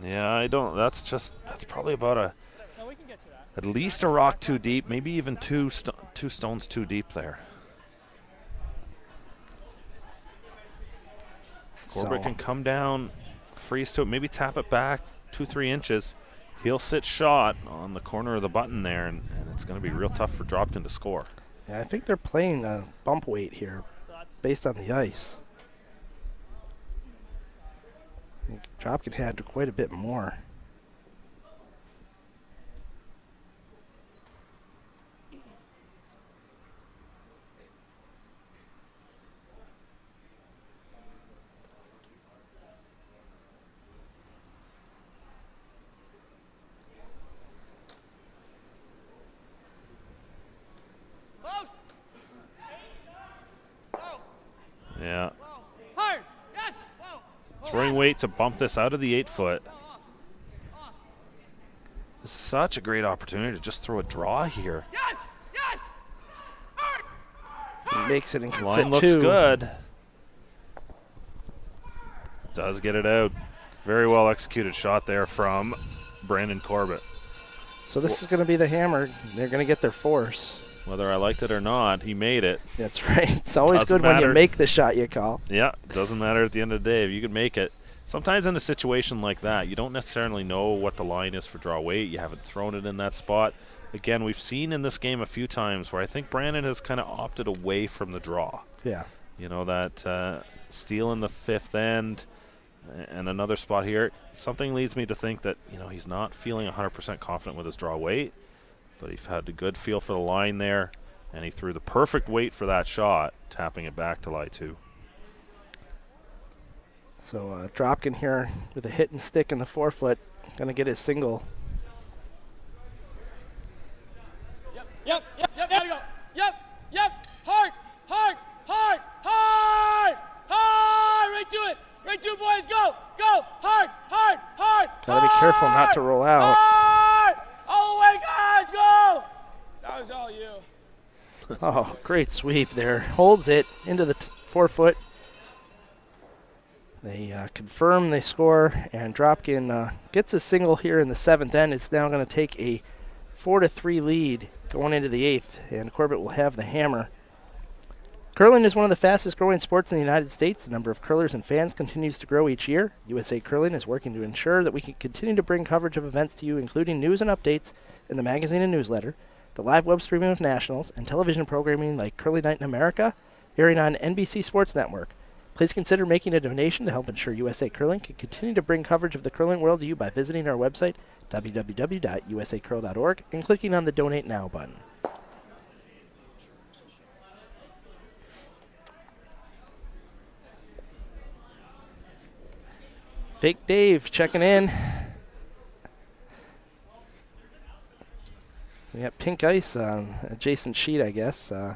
E: Yeah, I don't. That's probably about
F: No, we can get to that.
E: at least a rock too deep, maybe even two stones too deep there. Corbett can come down, freeze to it, maybe tap it back 2-3 inches. He'll sit shot on the corner of the button there, and it's going to be real tough for Dropkin to score.
A: Yeah, I think they're playing a bump weight here based on the ice. I think Dropkin had quite a bit more.
G: Close. Whoa.
E: Yeah.
G: Whoa.
F: Hard.
G: Yes. Whoa.
E: Throwing weight to bump this out of the 8-foot. This is such a great opportunity to just throw a draw here.
G: Yes. Yes. Hard.
A: He makes it and can
E: Line
A: sit
E: looks
A: 2.
E: good. Does get it out. Very well executed shot there from Brandon Corbett.
A: So this is going to be the hammer. They're going to get their force.
E: Whether I liked it or not, he made it.
A: That's right. It's always
E: Doesn't
A: good when
E: matter.
A: you make the shot you call.
E: Yeah, doesn't matter at the end of the day if you can make it. Sometimes in a situation like that, you don't necessarily know what the line is for draw weight. You haven't thrown it in that spot. Again, we've seen in this game a few times where I think Brandon has kind of opted away from the draw.
A: Yeah.
E: You know, that steal in the 5th end and another spot here. Something leads me to think that, you know, he's not feeling 100% confident with his draw weight, but he had a good feel for the line there, and he threw the perfect weight for that shot, tapping it back to lie 2.
A: So Dropkin here with a hit and stick in the 4-foot. Going to get his single.
F: Yep.
D: Gotta go. Yep. Hard. Right to it. Right to it, boys. Go. Hard.
A: Got to be careful not to roll out.
D: Hard. All the way, guys. Go. That was all you.
A: Oh, great sweep there. Holds it into the 4-foot. They confirm they score, and Dropkin gets a single here in the 7th end. It's now going to take a 4-3 lead going into the 8th, and Corbett will have the hammer. Curling is one of the fastest growing sports in the United States. The number of curlers and fans continues to grow each year. USA Curling is working to ensure that we can continue to bring coverage of events to you, including news and updates in the magazine and newsletter, the live web streaming of nationals, and television programming like Curling Night in America, airing on NBC Sports Network. Please consider making a donation to help ensure USA Curling can continue to bring coverage of the curling world to you by visiting our website, www.usacurl.org, and clicking on the Donate Now button. Fake Dave checking in. We got pink ice on adjacent sheet, I guess. I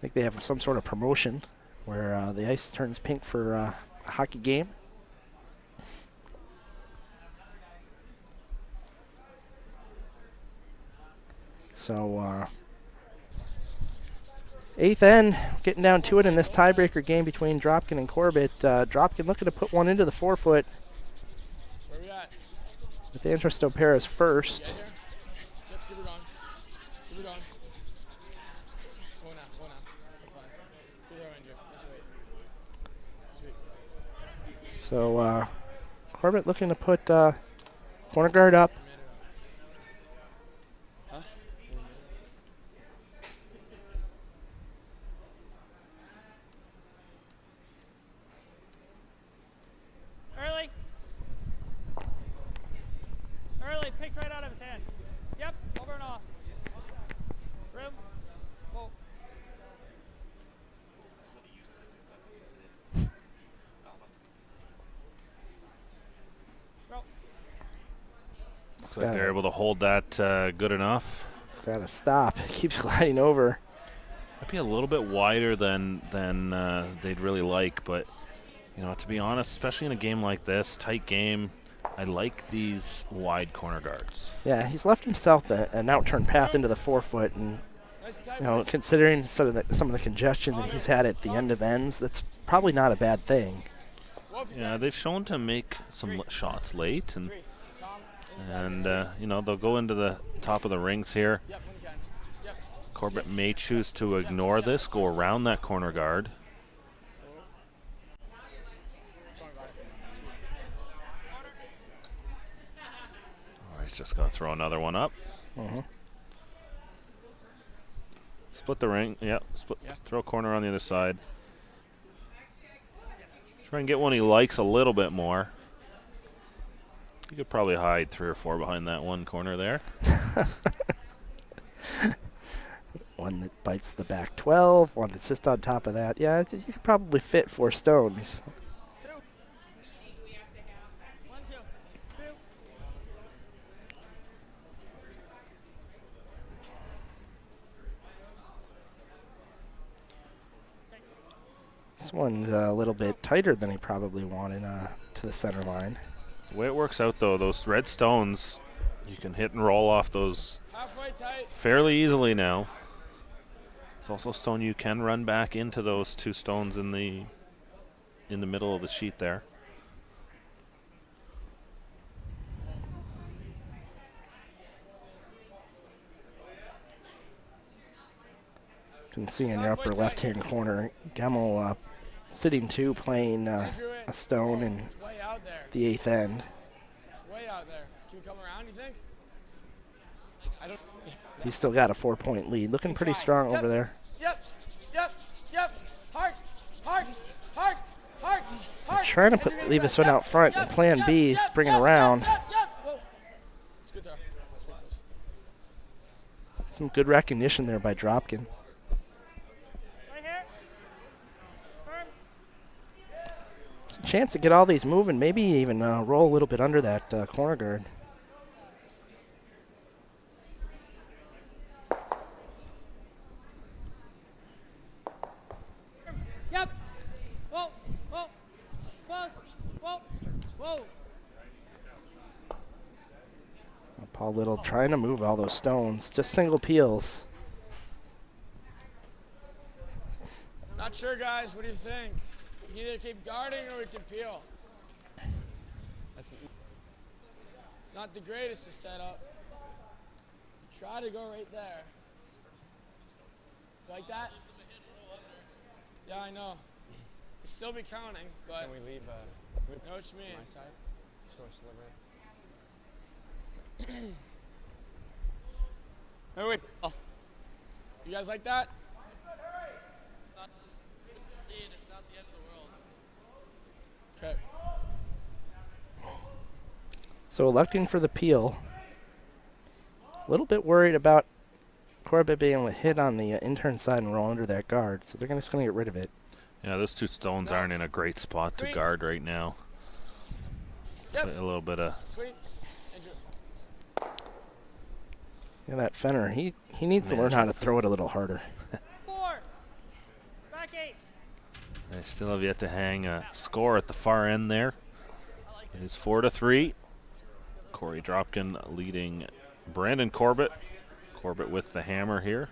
A: think they have some sort of promotion where the ice turns pink for a hockey game. So, 8th end, getting down to it in this tiebreaker game between Dropkin and Corbett. Dropkin looking to put one into the 4-foot
D: Where we at?
A: with Andrews Perez first.
D: Get here. Yep, keep it going. Keep it going. Go now, go now. That's fine. Good there, Andrew. That's sweet.
A: So, Corbett looking to put corner guard up.
D: Huh?
F: Early. Early, picked right out of his hand. Yep, over and off. Room. Whoa. Go.
E: Looks like they're able to hold that good enough.
A: It's got to stop. It keeps gliding over.
E: Might be a little bit wider than they'd really like, but you know, to be honest, especially in a game like this, tight game, I like these wide corner guards.
A: Yeah, he's left himself an out-turn path into the 4-foot, and
D: Nice and tight,
A: you know,
D: boys.
A: considering some of the congestion that he's had at the end of ends, that's probably not a bad thing.
D: Go up, you
E: Yeah,
D: can.
E: they've shown to make some shots late, and
D: Three. Tom, inside.
E: you know, they'll go into the top of the rings here.
D: Yep, when you can. Yep.
E: Corbett may choose to ignore this, go around that corner guard.
D: Sorry about it.
E: Oh, he's just going to throw another one up.
A: Mhm.
E: Split the ring. Yeah, throw a corner on the other side. Try and get one he likes a little bit more. You could probably hide 3 or 4 behind that one corner there.
A: One that bites the back 12, one that sits on top of that. Yeah, you could probably fit 4 stones.
D: 1, 2.
A: This one's a little bit tighter than he probably wanted to the center line.
E: The way it works out, though, those red stones, you can hit and roll off those
D: Halfway tight.
E: fairly easily now. It's also a stone you can run back into those 2 stones in the middle of the sheet there.
A: You can see in your upper left-hand corner, Gemmel sitting 2 playing a stone in
D: It's way out there.
A: the 8th end.
D: It's way out there. Can we come around, you think? I don't.
A: He's still got a 4-point lead. Looking pretty strong over there.
D: Yep. Yep. Yep. Hard. Hard. Hard. Hard. Hard.
A: Trying to leave his foot out front, and plan B is bringing around.
D: Whoa. It's good there. Sweet, boys.
A: Some good recognition there by Dropkin.
F: Right here. Firm.
A: Chance to get all these moving, maybe even roll a little bit under that corner guard.
F: Yep. Whoa. Whoa. Close. Whoa. Whoa.
A: Paul Little trying to move all those stones, just single peels.
D: Not sure, guys. What do you think? We can either keep guarding or we can peel. It's not the greatest to set up. Try to go right there. Like that? Yeah, I know. We'll still be counting, but.
I: Can we leave
D: know what you mean.
I: my side? Short sliver. Oh, wait. Oh.
D: You guys like that? Okay.
A: So electing for the peel. A little bit worried about Corbett being able to hit on the intern side and roll under that guard, so they're just going to get rid of it.
E: Yeah, those 2 stones aren't in a great spot to guard right now.
D: Yep.
E: A little bit of
D: Sweet. Andrew.
A: Yeah, that Fenner, he needs to learn how to throw it a little harder.
F: 4. Back 8.
E: they still have yet to hang a score at the far end there. It's 4-3. Corey Dropkin leading Brandon Corbett. Corbett with the hammer here.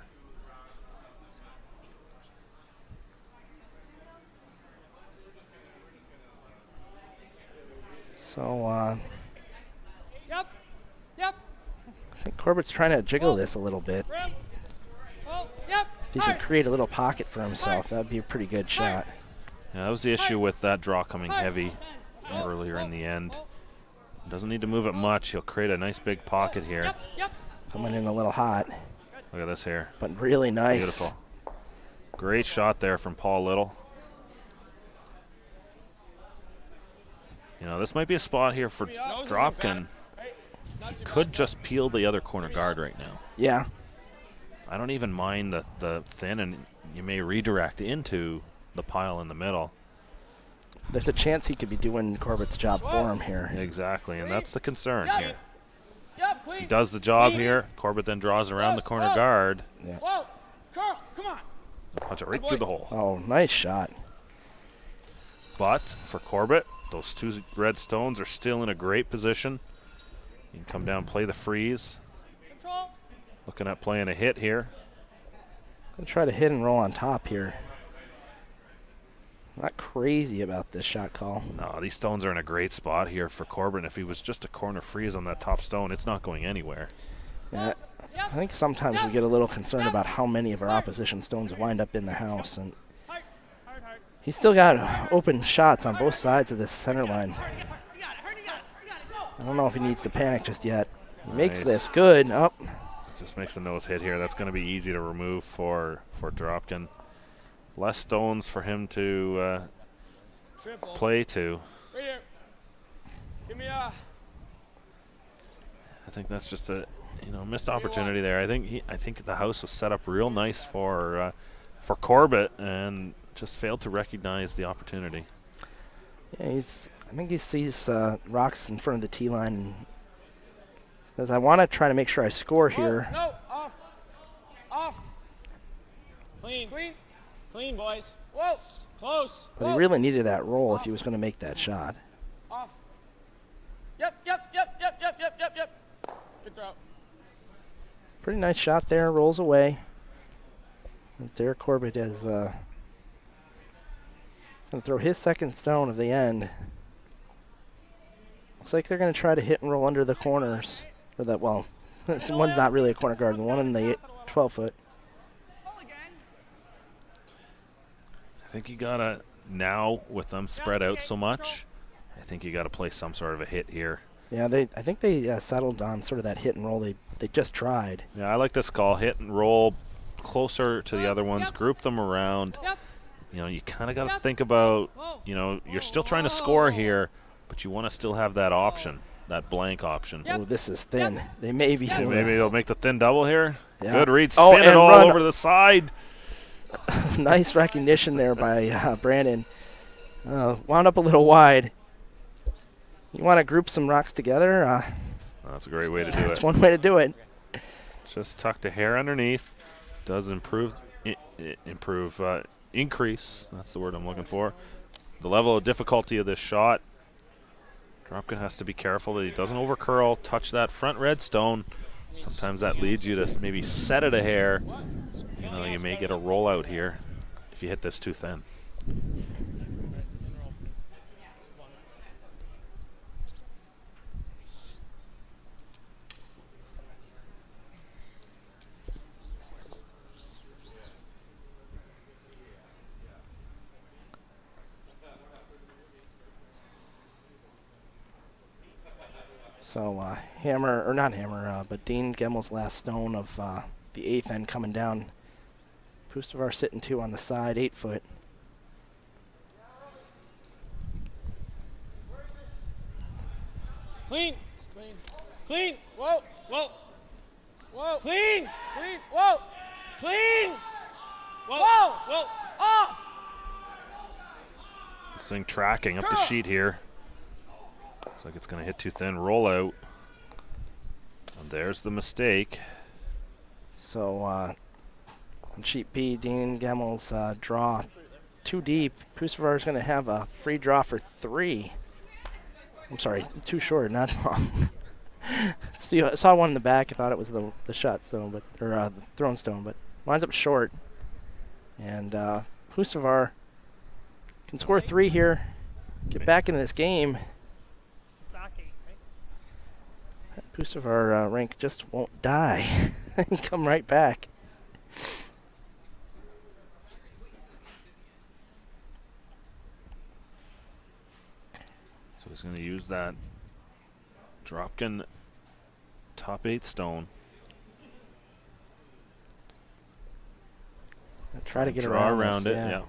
A: So,
F: Yep. Yep.
A: I think Corbett's trying to jiggle this a little bit.
F: Rim. Oh, yep.
A: If he can create a little pocket for himself, that would be a pretty good shot.
E: Yeah, that was the issue with that draw coming heavy earlier in the end. Doesn't need to move it much. He'll create a nice big pocket here.
F: Yep. Yep.
A: Coming in a little hot,
E: Look at this here.
A: but really nice.
E: Beautiful. Great shot there from Paul Little. You know, this might be a spot here for Dropkin. He could just peel the other corner guard right now.
A: Yeah.
E: I don't even mind the thin, and you may redirect into the pile in the middle.
A: There's a chance he could be doing Corbett's job for him here.
E: Exactly, and that's the concern here.
F: Yep.
E: He
F: Clean.
E: does the job here. Corbett then draws around the corner guard.
F: Whoa. Carl, come on.
E: Punch it right through the hole.
A: Oh, nice shot.
E: But for Corbett, those two red stones are still in a great position. You can come down, play the freeze.
F: Control.
E: Looking at playing a hit here.
A: Gonna try to hit and roll on top here. Not crazy about this shot call.
E: No, these stones are in a great spot here for Corbett. If he was just a corner freeze on that top stone, it's not going anywhere.
A: Yeah, I think sometimes we get a little concerned about how many of our opposition stones wind up in the house, and he's still got open shots on both sides of this center line. I don't know if he needs to panic just yet. He makes
E: Nice.
A: this good. Up.
E: Just makes a nose hit here. That's going to be easy to remove for Dropkin. Less stones for him to
F: Triple.
E: play to.
F: Right here. Give me
E: I think that's just a missed opportunity there. I think the house was set up real nice for Corbett and just failed to recognize the opportunity.
A: Yeah, I think he sees rocks in front of the tee line and says, I want to try to make sure I score here.
F: No. Off. Off. Clean. Clean. Clean, boys. Whoa. Close.
A: But he really needed that roll if he was going to make that shot.
F: Off. Yep. Good throw.
A: Pretty nice shot there, rolls away. And Derek Corbett is going to throw his second stone of the end. Looks like they're going to try to hit and roll under the corners. Or that, well, one's not really a corner guard, the one in the 12-foot.
E: I think you gotta, now with them spread out so much, I think you gotta play some sort of a hit here.
A: Yeah, I think they settled on sort of that hit and roll they just tried.
E: Yeah, I like this call. Hit and roll closer to the other ones, group them around. You know, you kind of got to think about, you're still trying to score here, but you want to still have that option, that blank option.
A: Oh, this is thin. They may be.
E: Maybe they'll make the thin double here.
A: Yeah.
E: Good read, spin it
A: and
E: all
A: run.
E: over to the side.
A: Nice recognition there by Brandon. Wound up a little wide. You want to group some rocks together?
E: That's a great way to do it.
A: That's one way to do it.
E: Just tuck the hair underneath. Does increase. That's the word I'm looking for. The level of difficulty of this shot. Dropkin has to be careful that he doesn't overcurl, touch that front red stone. Sometimes that leads you to maybe set it a hair. You may get a rollout here if you hit this too thin.
A: So but Dean Gemmel's last stone of the 8th end coming down. Pustovar sitting 2 on the side, 8-foot.
F: Clean. Clean. Clean. Whoa. Clean. Clean. Whoa. Clean. Whoa. Off.
E: This thing tracking up the sheet here. Looks like it's going to hit too thin, roll out. And there's the mistake.
A: So on sheet B, Dean Gemmel's draw too deep. Pustovar is going to have a free draw for 3. I'm sorry, too short, not long. See, I saw one in the back. I thought it was the shot stone, or the thrown stone, but winds up short. And Pustovar can score 3 here, get back into this game. Pustovar rank just won't die and come right back.
E: So he's going to use that Dropkin top 8 stone.
A: Try to get
E: draw
A: around
E: it,
A: this,
E: yeah.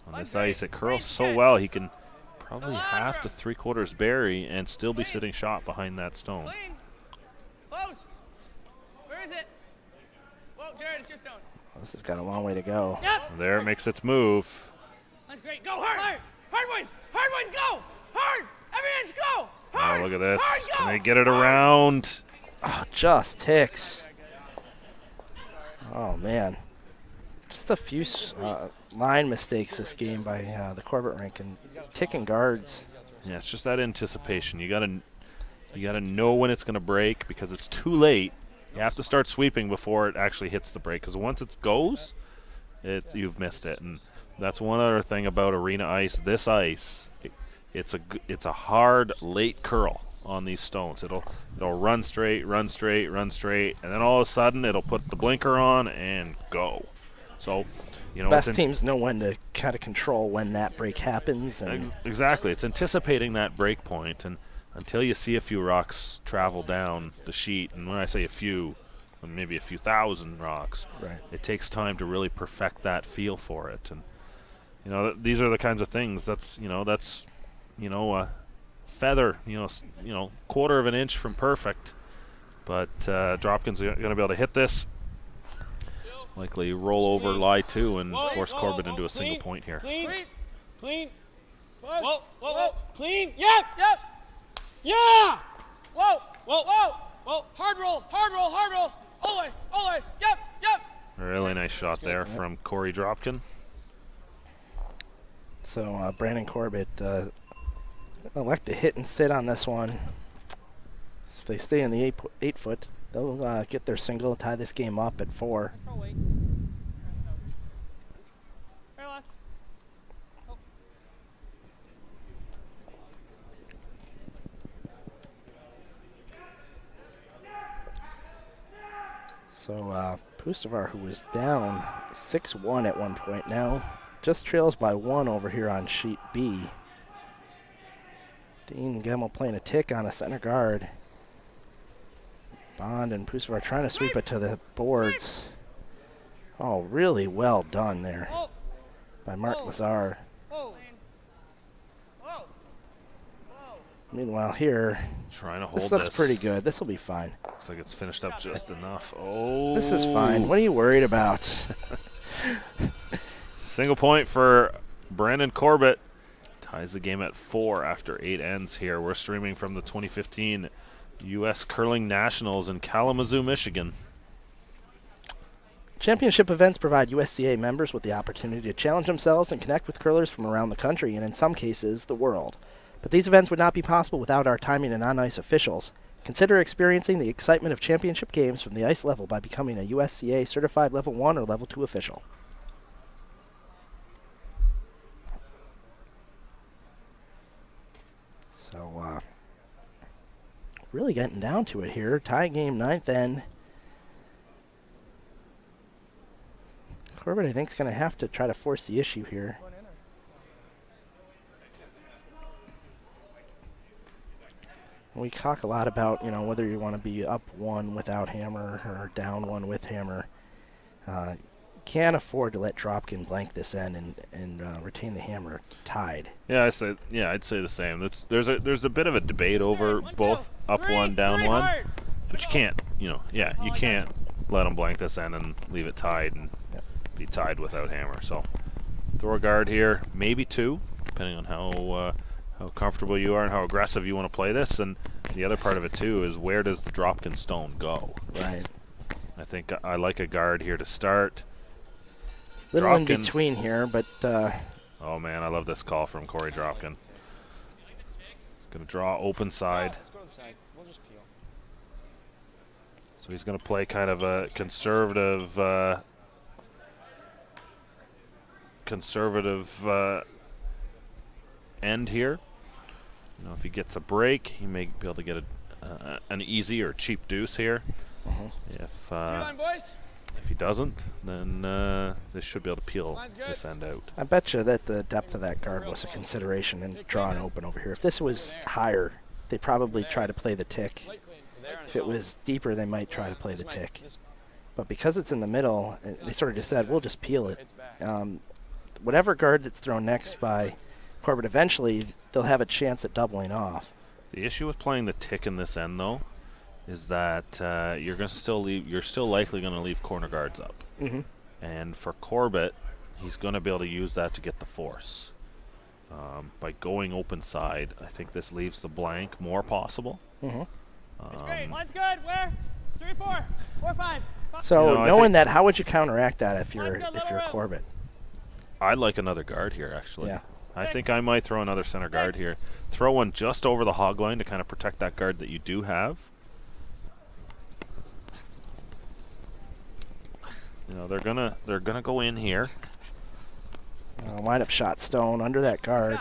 E: On this ice, it curls so well, he can probably half to 3/4 bury and still be sitting shot behind that stone.
G: Clean. Close. Where is it? Whoa, Jared, it's your stone.
A: This has got a long way to go.
F: Yep.
E: There it makes its move.
G: That's great. Go hard. Hard. Hard boys. Hard boys, go. Hard. Every inch, go. Hard.
E: Oh, look at this.
G: Hard, go.
E: Can they get it around?
A: Oh, just ticks. Oh, man. Just a few line mistakes this game by the Corbett rank and ticking guards.
E: Yeah, it's just that anticipation. You gotta know when it's gonna break because it's too late. You have to start sweeping before it actually hits the break. Because once it goes, you've missed it. And that's one other thing about arena ice. This ice, it's a hard late curl on these stones. It'll run straight, run straight, run straight, and then all of a sudden it'll put the blinker on and go. So, you know,
A: best teams know when to kind of control when that break happens. And
E: exactly, it's anticipating that break point, and until you see a few rocks travel down the sheet, and when I say a few, maybe a few thousand rocks,
A: right,
E: it takes time to really perfect that feel for it. And you know, these are the kinds of things. That's a feather, quarter of an inch from perfect. But Dropkin's going to be able to hit this. Likely roll over, lie to, and force Corbett into a single point here.
F: Clean. Clean. Whoa. Clean. Yep. Yeah. Whoa. Hard roll. Ole. Yep.
E: Really nice shot there from Corey Dropkin.
A: So Brandon Corbett elect to hit and sit on this one. So if they stay in the 8 foot, they'll get their single, tie this game up at 4.
F: Relax.
A: So Pustovar, who was down 6-1 at one point, now just trails by 1 over here on sheet B. Dean Gemmel playing a tick on a center guard. Bond and Pustovar trying to sweep it to the boards. Oh, really well done there by Mark Lazar. Meanwhile here,
E: trying to hold
A: this looks pretty good. This will be fine.
E: Looks like it's finished up just enough. Oh,
A: this is fine. What are you worried about?
E: Single point for Brandon Corbett. Ties the game at 4 after 8 ends here. We're streaming from the 2015 U.S. Curling Nationals in Kalamazoo, Michigan.
A: Championship events provide USCA members with the opportunity to challenge themselves and connect with curlers from around the country and, in some cases, the world. But these events would not be possible without our timing and on-ice officials. Consider experiencing the excitement of championship games from the ice level by becoming a USCA certified Level 1 or Level 2 official. So, really getting down to it here. Tie game, 9th end. Corbett, I think, is going to have to try to force the issue here. We talk a lot about, whether you want to be up 1 without hammer or down 1 with hammer. Can't afford to let Dropkin blank this end and retain the hammer tied.
E: Yeah, I'd say the same. There's a bit of a debate over both up 1, down 1, but you can't, you can't let him blank this end and leave it tied and be tied without hammer. So throw a guard here, maybe 2, depending on how comfortable you are and how aggressive you want to play this. And the other part of it too is, where does the Dropkin stone go?
A: Right.
E: I think I like a guard here to start.
A: Little
E: Dropkin.
A: in between here, but
E: oh man, I love this call from Corey Dropkin. Going to draw open side.
F: Let's go to the side. We'll just peel.
E: So he's going to play kind of a conservative end here. You know, if he gets a break, he may be able to get an easy or cheap deuce here.
F: T1, boys.
E: If he doesn't, then they should be able to peel this end out.
A: I bet you that the depth of that guard was a consideration in drawing open over here. If this was higher, they probably try to play the tick. If it was deeper, they might try to play the tick. But because it's in the middle, they sort of just said, we'll just peel it. Whatever guard that's thrown next by Corbett, eventually they'll have a chance at doubling off.
E: The issue with playing the tick in this end, though, is that you're still likely going to leave corner guards up. And for Corbett, he's going to be able to use that to get the force. By going open side, I think this leaves the blank more possible.
F: It's great. Line's good. Where? 3, 4, 4, 5.
A: So
E: You know,
A: knowing that, how would you counteract that if you're Corbett?
E: I'd like another guard here, actually.
A: Yeah.
E: I think I might throw another center guard here. Throw one just over the hog line to kind of protect that guard that you do have. You know, they're gonna go in here.
A: Wind up shot stone under that guard.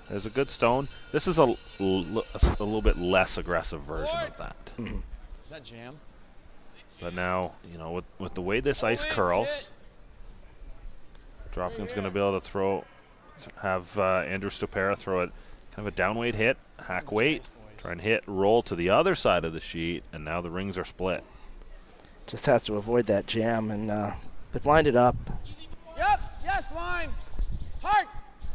E: There's a good stone. This is a little bit less aggressive version of that.
F: Is that jam?
E: But now, you know, with the way this ice curls, Dropkin's going to be able to have Andrew Stupera throw it kind of a downweight hit, hack weight, try and hit, roll to the other side of the sheet, and now the rings are split.
A: Just has to avoid that jam, and they've lined it up.
F: Yep. Yes, line. Hard.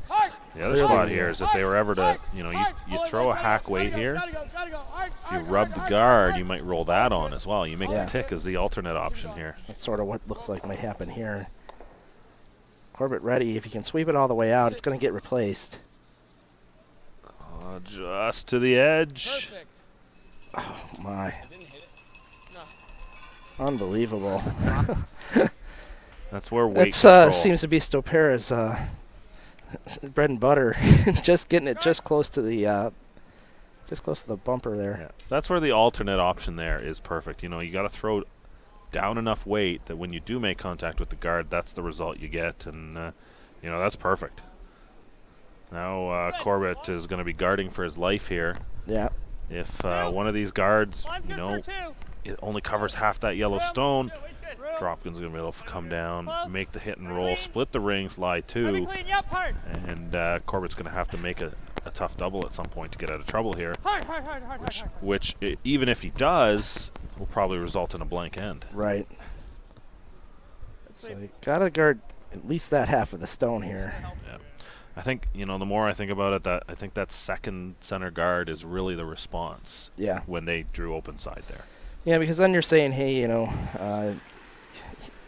F: Hard.
E: The other spot here is if they were ever to, you know, you throw a hack weight here, if you rub the guard, you might roll that on as well. You make the tick as the alternate option here.
A: That's sort of what looks like might happen here. Corbett ready. If he can sweep it all the way out, it's going to get replaced.
E: Just to the edge.
F: Perfect.
A: Oh, my.
F: Didn't hit it. No.
A: Unbelievable.
E: That's where weight control.
A: Seems to be Stopera's bread and butter. Just getting it just close to the bumper there.
E: Yeah. That's where the alternate option there is perfect. You know, you got to throw down enough weight that when you do make contact with the guard, that's the result you get, and you know, that's perfect. Now Corbett is going to be guarding for his life here.
A: Yeah.
E: If one of these guards, you know, it only covers half that yellow stone, Dropkin's going to be able to come down, make the hit and roll, split the rings, lie two, and Corbett's going to have to make a tough double at some point to get out of trouble here, which even if he does, will probably result in a blank end.
A: Right. So you got to guard at least that half of the stone here.
E: Yeah. I think, you know, the more I think about it, I think that second center guard is really the response.
A: Yeah.
E: When they drew open side there.
A: Yeah, because then you're saying, hey, you know,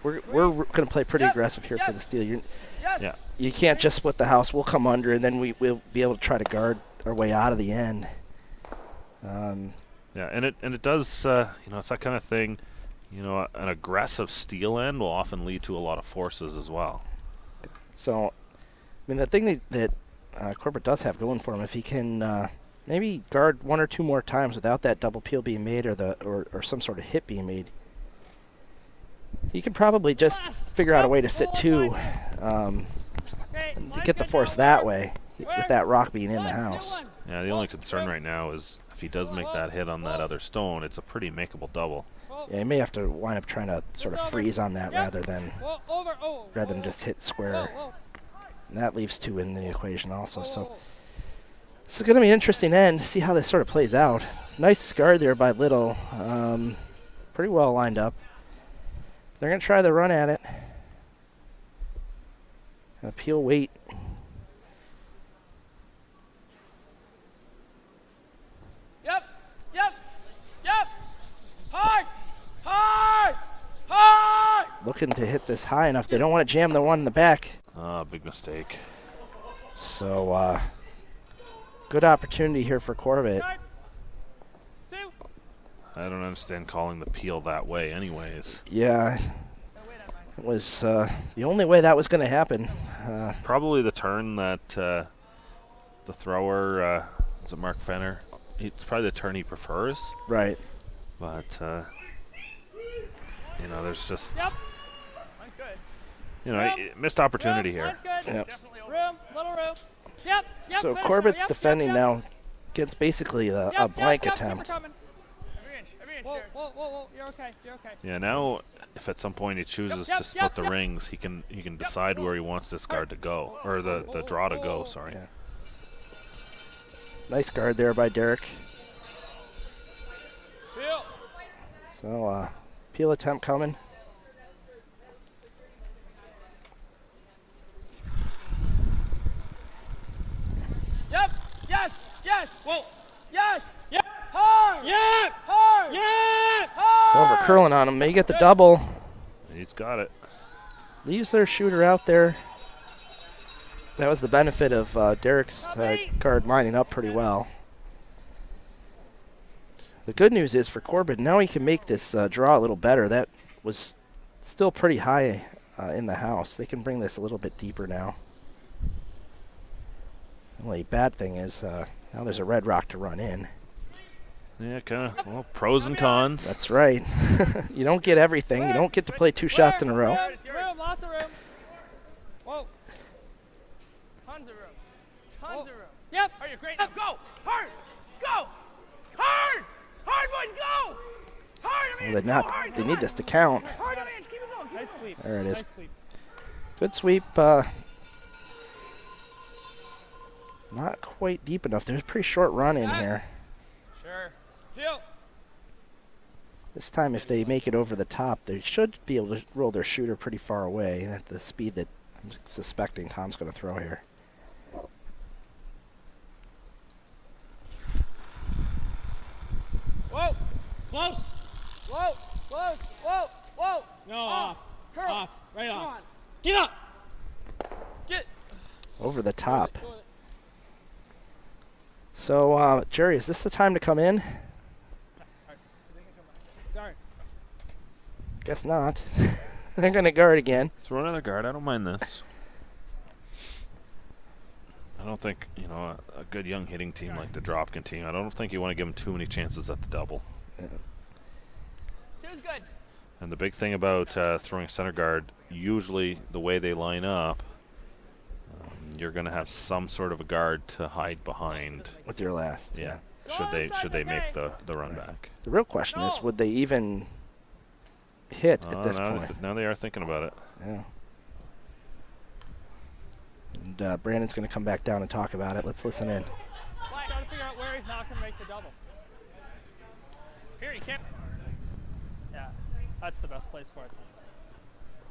A: we're going to play pretty aggressive here for the steal.
E: Yeah.
A: You can't just split the house. We'll come under, and then we'll be able to try to guard our way out of the end.
E: Yeah, and it does, you know, it's that kind of thing. You know, an aggressive steal end will often lead to a lot of forces as well.
A: So, I mean, the thing that Corbett does have going for him, if he can maybe guard one or two more times without that double peel being made or some sort of hit being made, he could probably just figure out a way to sit two and get the force that way with that rock being in the house.
E: Yeah, the only concern right now is if he does make that hit on that other stone, it's a pretty makeable double.
A: Yeah, he may have to wind up trying to sort of freeze on that rather than just hit square. And that leaves two in the equation also. So this is going to be an interesting end. See how this sort of plays out. Nice guard there by Little. Pretty well lined up. They're going to try the run at it. Peel weight.
F: Yep. Hard. Hard.
A: Looking to hit this high enough. They don't want to jam the one in the back.
E: Big mistake.
A: So, good opportunity here for Corbett.
E: I don't understand calling the peel that way anyways.
A: Yeah. It was the only way that was going to happen.
E: Probably the turn that the thrower Was it Mark Fenner? It's probably the turn he prefers.
A: Right.
E: But, you know, there's just,
G: Yep. Mine's good.
E: you know, missed opportunity here.
G: Mine's good.
A: Yep.
G: Definitely room, little room. Yep. Yep.
A: So
G: finish
A: Corbett's
G: room. Yep,
A: defending
G: yep,
A: now against basically a
G: yep,
A: blank
G: yep,
A: attempt.
G: Keep her coming. Every inch,
F: Whoa,
G: Jared.
F: whoa, whoa, whoa. You're okay. You're okay.
E: Yeah, now if at some point he chooses
G: yep,
E: to split
G: yep,
E: the
G: yep.
E: rings, he can decide where he wants this guard to go, or the draw to go, sorry.
A: Yeah. Nice guard there by Derek.
F: Peel.
A: So peel attempt coming.
F: Yep. Yes. Yes.
G: Whoa.
F: Yes.
G: Yep.
F: Hard.
G: Yep.
F: Hard.
G: Yep.
A: It's over curling on him. May get the double.
E: He's got it.
A: Leaves their shooter out there. That was the benefit of Derek's guard lining up pretty well. The good news is for Corbett, now he can make this draw a little better. That was still pretty high in the house. They can bring this a little bit deeper now. The only bad thing is now there's a red rock to run in.
E: Yeah, kind of, well, pros and cons.
A: That's right. You don't get everything. You don't get to play 2 shots in a row.
F: Room. Lots of room. Whoa.
G: Tons of room. Tons of room.
F: Yep.
G: Are you great? Now go. Hard. Go. Hard. Hard, boys. Go. Hard.
A: Well, they need this to count.
G: Hard, Keep it going. Keep it
F: Nice
G: going.
F: sweep.
A: There it is.
F: Nice sweep.
A: Good sweep. Not quite deep enough. There's a pretty short run in here.
F: Sure. Peel.
A: This time, if they make it over the top, they should be able to roll their shooter pretty far away at the speed that I'm suspecting Tom's going to throw here.
F: Whoa. Close. Whoa. Close. Whoa. Whoa.
G: No,
F: Off.
G: off.
F: Curl.
G: Off. Right
F: Come
G: off.
F: on.
G: Get up.
F: Get.
A: Over the top.
F: Do it.
A: So, Jerry, is this the time to come in?
F: Darn.
A: Guess not. They're going to guard again.
E: Throw another guard. I don't mind this. I don't think, you know, a good young hitting team like the Dropkin team, I don't think you want to give them too many chances at the double.
A: Yeah.
G: Two's good.
E: And the big thing about throwing center guard, usually the way they line up, you're going to have some sort of a guard to hide behind.
A: With your last.
E: Yeah.
F: Go
E: Should they make
F: second
E: the run back?
A: The real question is, would they even hit at this
E: now
A: point?
E: now they are thinking about it.
A: Yeah. And Brandon's going to come back down and talk about it. Let's listen in.
F: Trying to figure out where he's not going to make the double.
G: Here, you can't.
F: Yeah. That's the best place for it.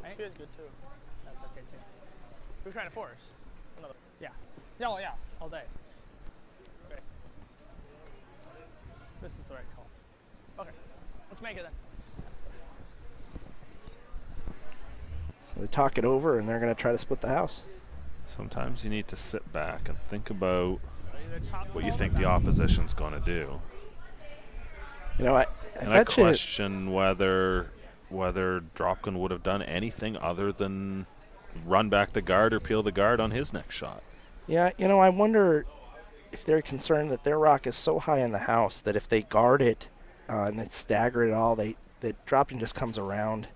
G: Right? She is good too.
F: That's okay too.
G: Who's trying to force? Another.
F: Yeah. Oh yeah. All day. Okay. This is the right call.
G: Okay. Let's make it then.
A: So they talk it over, and they're going to try to split the house.
E: Sometimes you need to sit back and think about
F: Either top
E: what you
F: call
E: think
F: or
E: the
F: down.
E: opposition's going to do.
A: You know, I
E: And I
A: bet you.
E: question whether Dropkin would have done anything other than run back the guard or peel the guard on his next shot.
A: Yeah, you know, I wonder if they're concerned that their rock is so high in the house that if they guard it and they stagger it all, that Dropkin just comes around,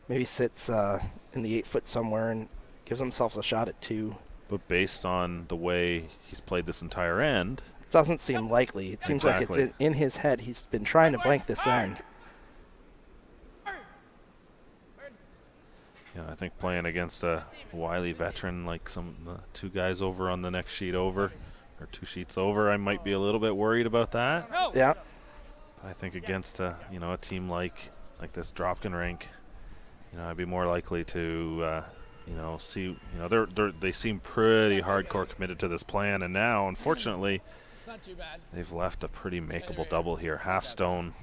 A: maybe sits in the 8 foot somewhere and gives themselves a shot at 2.
E: But based on the way he's played this entire end,
A: It doesn't seem likely. It seems like
E: Exactly.
A: it's in his head. He's been trying to blank this end.
E: I think playing against a wily veteran like some 2 guys over on the next sheet over, or 2 sheets over, I might be a little bit worried about that.
F: No.
A: Yeah.
E: I think against a team like this Dropkin rink, I'd be more likely to see they seem pretty hardcore committed to this plan, and now unfortunately
F: It's not too bad.
E: they've left a pretty makeable double here. Half stone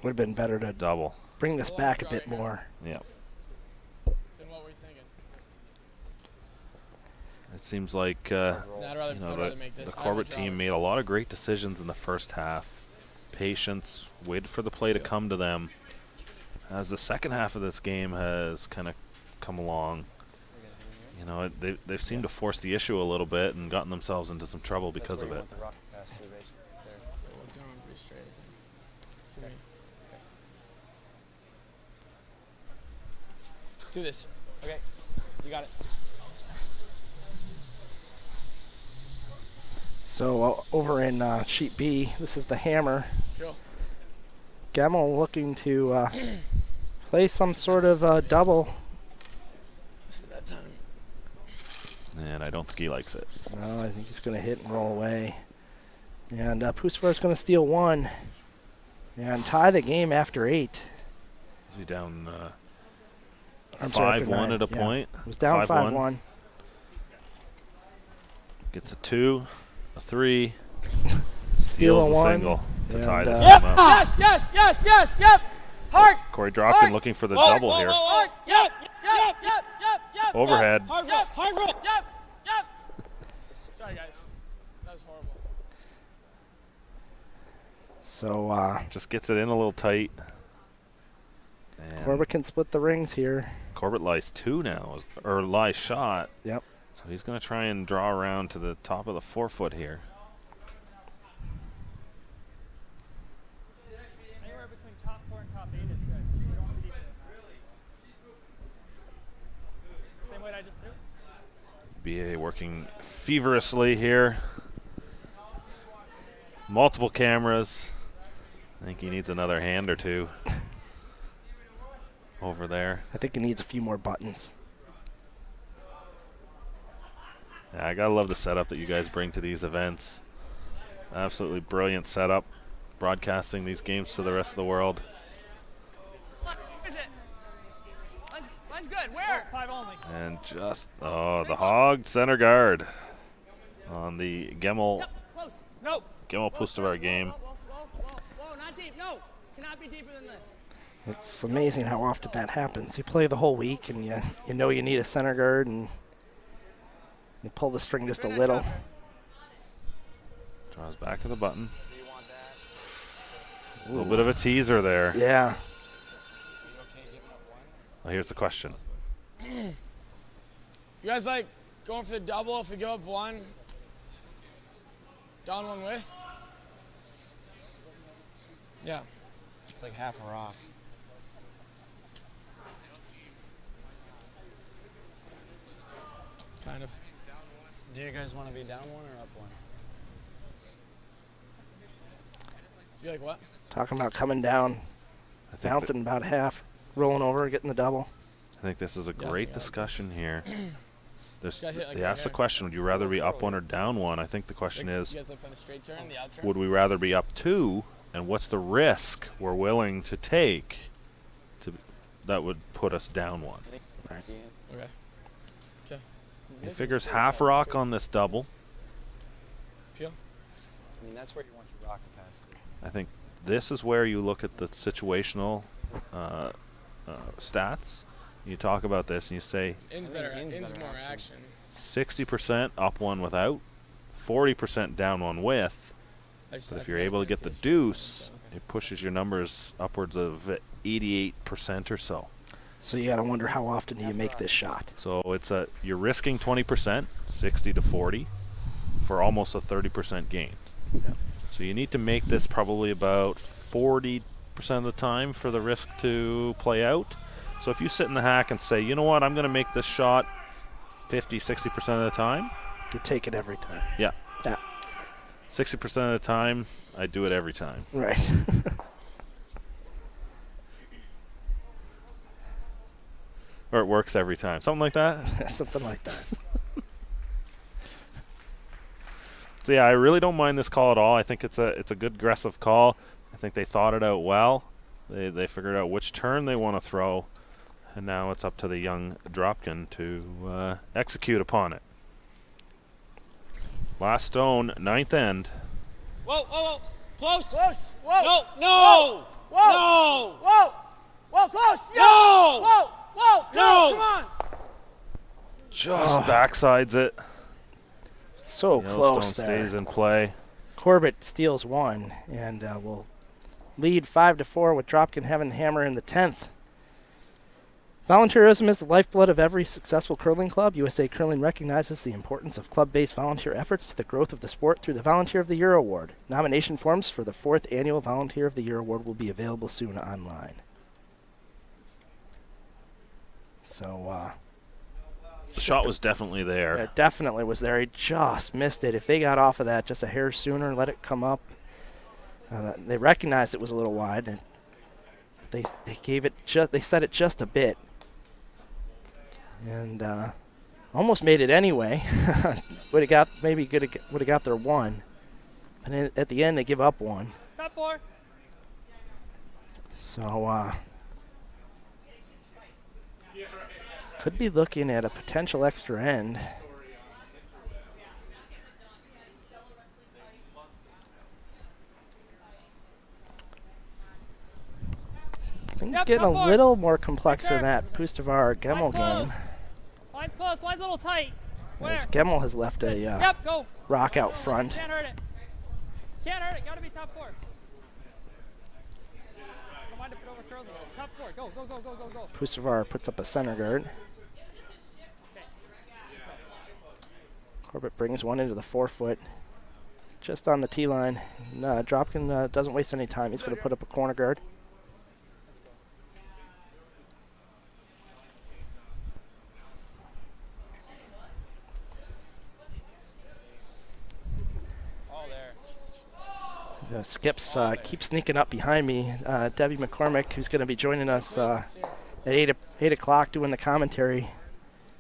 A: Would have been better to
E: double.
A: bring this back a bit more.
E: Yeah.
F: Then what were you thinking?
E: It seems like
F: I'd rather make this.
E: the Corbett team made a lot of great decisions in the first half. Patience, wait for the play to come to them. As the second half of this game has kind of come along, you know, they've seemed to force the issue a little bit and gotten themselves into some trouble because of it.
D: The rock pass to base there.
F: We'll do them pretty straight, I think.
D: Okay.
F: Do this.
D: Okay, you got it.
A: So over in sheet B, this is the hammer.
F: Drill.
A: Gemmel looking to play some sort of double.
F: This is that time.
E: And I don't think he likes it.
A: No, I think he's going to hit and roll away. And Pustivar's going to steal 1 and tie the game after 8.
E: Is he down
A: I'm sorry, after
E: 5-1
A: 9,
E: at a
A: yeah.
E: point?
A: It was down 5-1.
E: Gets a 2, a 3.
A: Steal a
E: steals
A: 1.
E: single to tie this
F: Yep.
E: game up.
F: Yes, yes, yes, yes, yep. Hard.
E: Corey Dropkin
F: Hard.
E: looking for the
F: Hard.
E: double here.
F: Hard. Yep. Yep. Yep. Yep. Yep.
E: Overhead.
F: Hard roll. Hard roll. Yep. Yep. Sorry, guys. That was horrible.
A: So
E: Just gets it in a little tight. And
A: Corbett can split the rings here.
E: Corbett lies 2 now, or lies shot.
A: Yep.
E: So he's going to try and draw around to the top of the 4-foot here.
C: Anywhere between top 4 and top 8 is good. You don't want to be deep. Same way I just threw.
E: BA working feverishly here. Multiple cameras. I think he needs another hand or 2 over there.
A: I think he needs a few more buttons.
E: Yeah, I gotta love the setup that you guys bring to these events. Absolutely brilliant setup. Broadcasting these games to the rest of the world.
G: Where is it? Line's good. Where?
C: 5 only.
E: And just, oh, the hog center guard on the Gemmel
G: Close.
C: Nope.
E: Pustivar game.
G: Whoa, not deep. No, cannot be deeper than this.
A: It's amazing how often that happens. You play the whole week and you know you need a center guard and you pull the string just a little.
E: Draws back to the button. A little bit of a teaser there.
A: Yeah.
E: Well, here's the question.
F: You guys like going for the double if we go up 1? Down 1 with? Yeah.
D: It's like half a rock.
F: Kind of.
D: Do you guys want to be down 1 or up 1?
F: You like what?
A: Talking about coming down,
E: I think
A: bouncing about half, rolling over, getting the double.
E: I think this is a great discussion here.
F: Got hit like
E: They
F: right
E: asked the
F: here.
E: question, would you rather be up 1 or down 1? I think the question
F: You
E: is,
F: guys like on a straight turn? The out turn?
E: would we rather be up 2, and what's the risk we're willing to take that would put us down 1?
A: Right.
F: Okay.
E: He figures half rock on this double.
F: Feel?
D: I mean, that's where you want your rock to pass through.
E: I think this is where you look at the situational stats. You talk about this and you say
F: In's
D: I think
F: better.
D: In's
F: In's
D: better
F: more
D: action.
F: action.
E: 60% up 1 without, 40% down 1 with.
F: I just-
E: But
F: I
E: if you're
F: forgot
E: able to get the
F: pronunciation.
E: deuce, it pushes your numbers upwards of 88% or so.
A: So you got to wonder how often do you make this shot.
E: So you're risking 20%, 60 to 40, for almost a 30% gain. So you need to make this probably about 40% of the time for the risk to play out. So if you sit in the hack and say, you know what, I'm going to make this shot 50, 60% of the time.
A: You take it every time.
E: Yeah.
A: Yeah.
E: 60% of the time, I do it every time.
A: Right.
E: Or it works every time. Something like that.
A: Something like that.
E: So yeah, I really don't mind this call at all. I think it's a good aggressive call. I think they thought it out well. They figured out which turn they want to throw, and now it's up to the young Dropkin to execute upon it. Last stone, 9th end.
F: Whoa, whoa, whoa. Close.
G: Close. Whoa.
F: No, no.
G: Whoa.
F: No.
G: Whoa. Whoa, close. Yeah.
F: No.
G: Whoa. Whoa.
F: No.
G: Come on.
E: Just backsides it.
A: So
E: Yellowstone
A: close there.
E: stays in play.
A: Corbett steals 1 and will lead 5-4 with Dropkin having the hammer in the 10th. Volunteerism is the lifeblood of every successful curling club. USA Curling recognizes the importance of club-based volunteer efforts to the growth of the sport through the Volunteer of the Year Award. Nomination forms for the 4th Annual Volunteer of the Year Award will be available soon online. So,
E: The shot was definitely there.
A: it definitely was there. He just missed it. If they got off of that just a hair sooner, let it come up. They recognized it was a little wide, and they gave it they set it just a bit. And almost made it anyway. Would have got their one. And then at the end they give up one.
F: Top 4.
A: So could be looking at a potential extra end. Things getting a little more complex than that Pustovar Gemmel game.
F: Line's close. Line's a little tight. Where?
A: As Gemmel has left a
F: Go.
A: rock out front.
F: Can't hurt it. Can't hurt it. Got to be top 4. Don't mind if it overthrows it. Top 4. Go, go, go, go, go, go.
A: Pustovar puts up a center guard. Corbett brings one into the 4-foot. Just on the tee line. Dropkin doesn't waste any time. He's going to put up a corner guard. Skips keep sneaking up behind me. Debbie McCormick, who's going to be joining us at 8 o'clock doing the commentary,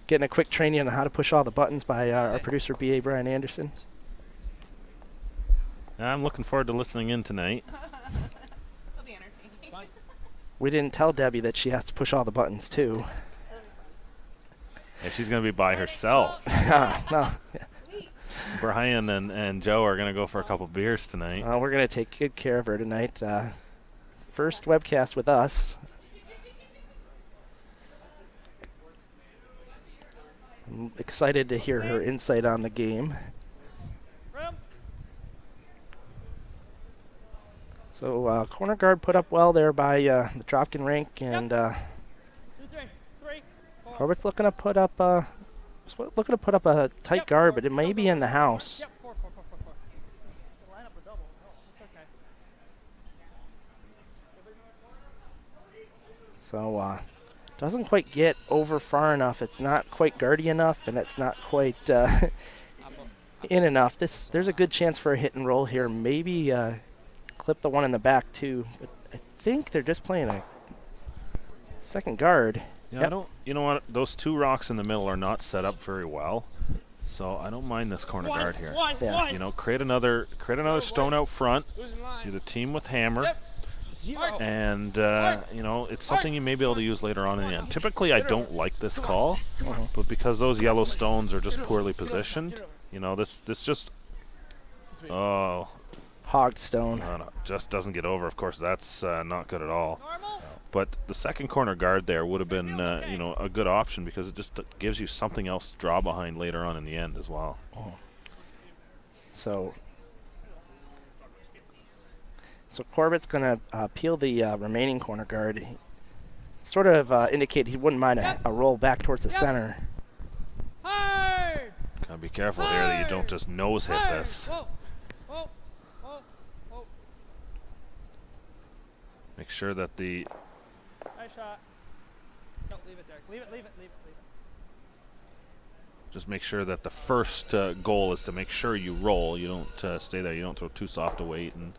A: getting a quick training on how to push all the buttons by our producer, B.A. Brian Anderson.
E: I'm looking forward to listening in tonight.
J: It'll be entertaining.
A: We didn't tell Debbie that she has to push all the buttons, too.
E: Yeah, she's going to be by herself.
A: No.
E: Brian and Joe are going to go for a couple beers tonight.
A: We're going to take good care of her tonight. First webcast with us. I'm excited to hear her insight on the game. So corner guard put up well there by the Dropkin rink, and
F: 2, 3, 4.
A: Corbett's looking to put up a tight guard, but it may be in the house.
F: Yep, 4. Line up a double. No, it's okay.
A: So doesn't quite get over far enough. It's not quite guardy enough, and it's not quite in enough. There's a good chance for a hit and roll here. Maybe clip the one in the back too. But I think they're just playing a second guard.
E: Yeah,
A: Yep.
E: you know what? Those two rocks in the middle are not set up very well, so I don't mind this corner guard here.
A: Yeah.
E: You know, create another stone out front. Do the team with hammer, and you know, it's something you may be able to use later on in the end. Typically, I don't like this call, but because those yellow stones are just poorly positioned, you know, this just
A: Hogged stone.
E: no, just doesn't get over. Of course, that's not good at all. But the second corner guard there would have been, you know, a good option because it just gives you something else to draw behind later on in the end as well.
A: So Corbett's going to peel the remaining corner guard. He sort of indicate he wouldn't mind a roll back towards the center.
F: Hard!
E: Gotta be careful here that you don't just nose hit this.
F: Whoa.
E: Make sure that the
F: Nice shot. No, leave it there. Leave it.
E: just make sure that the first goal is to make sure you roll. You don't stay there. You don't throw too soft a weight and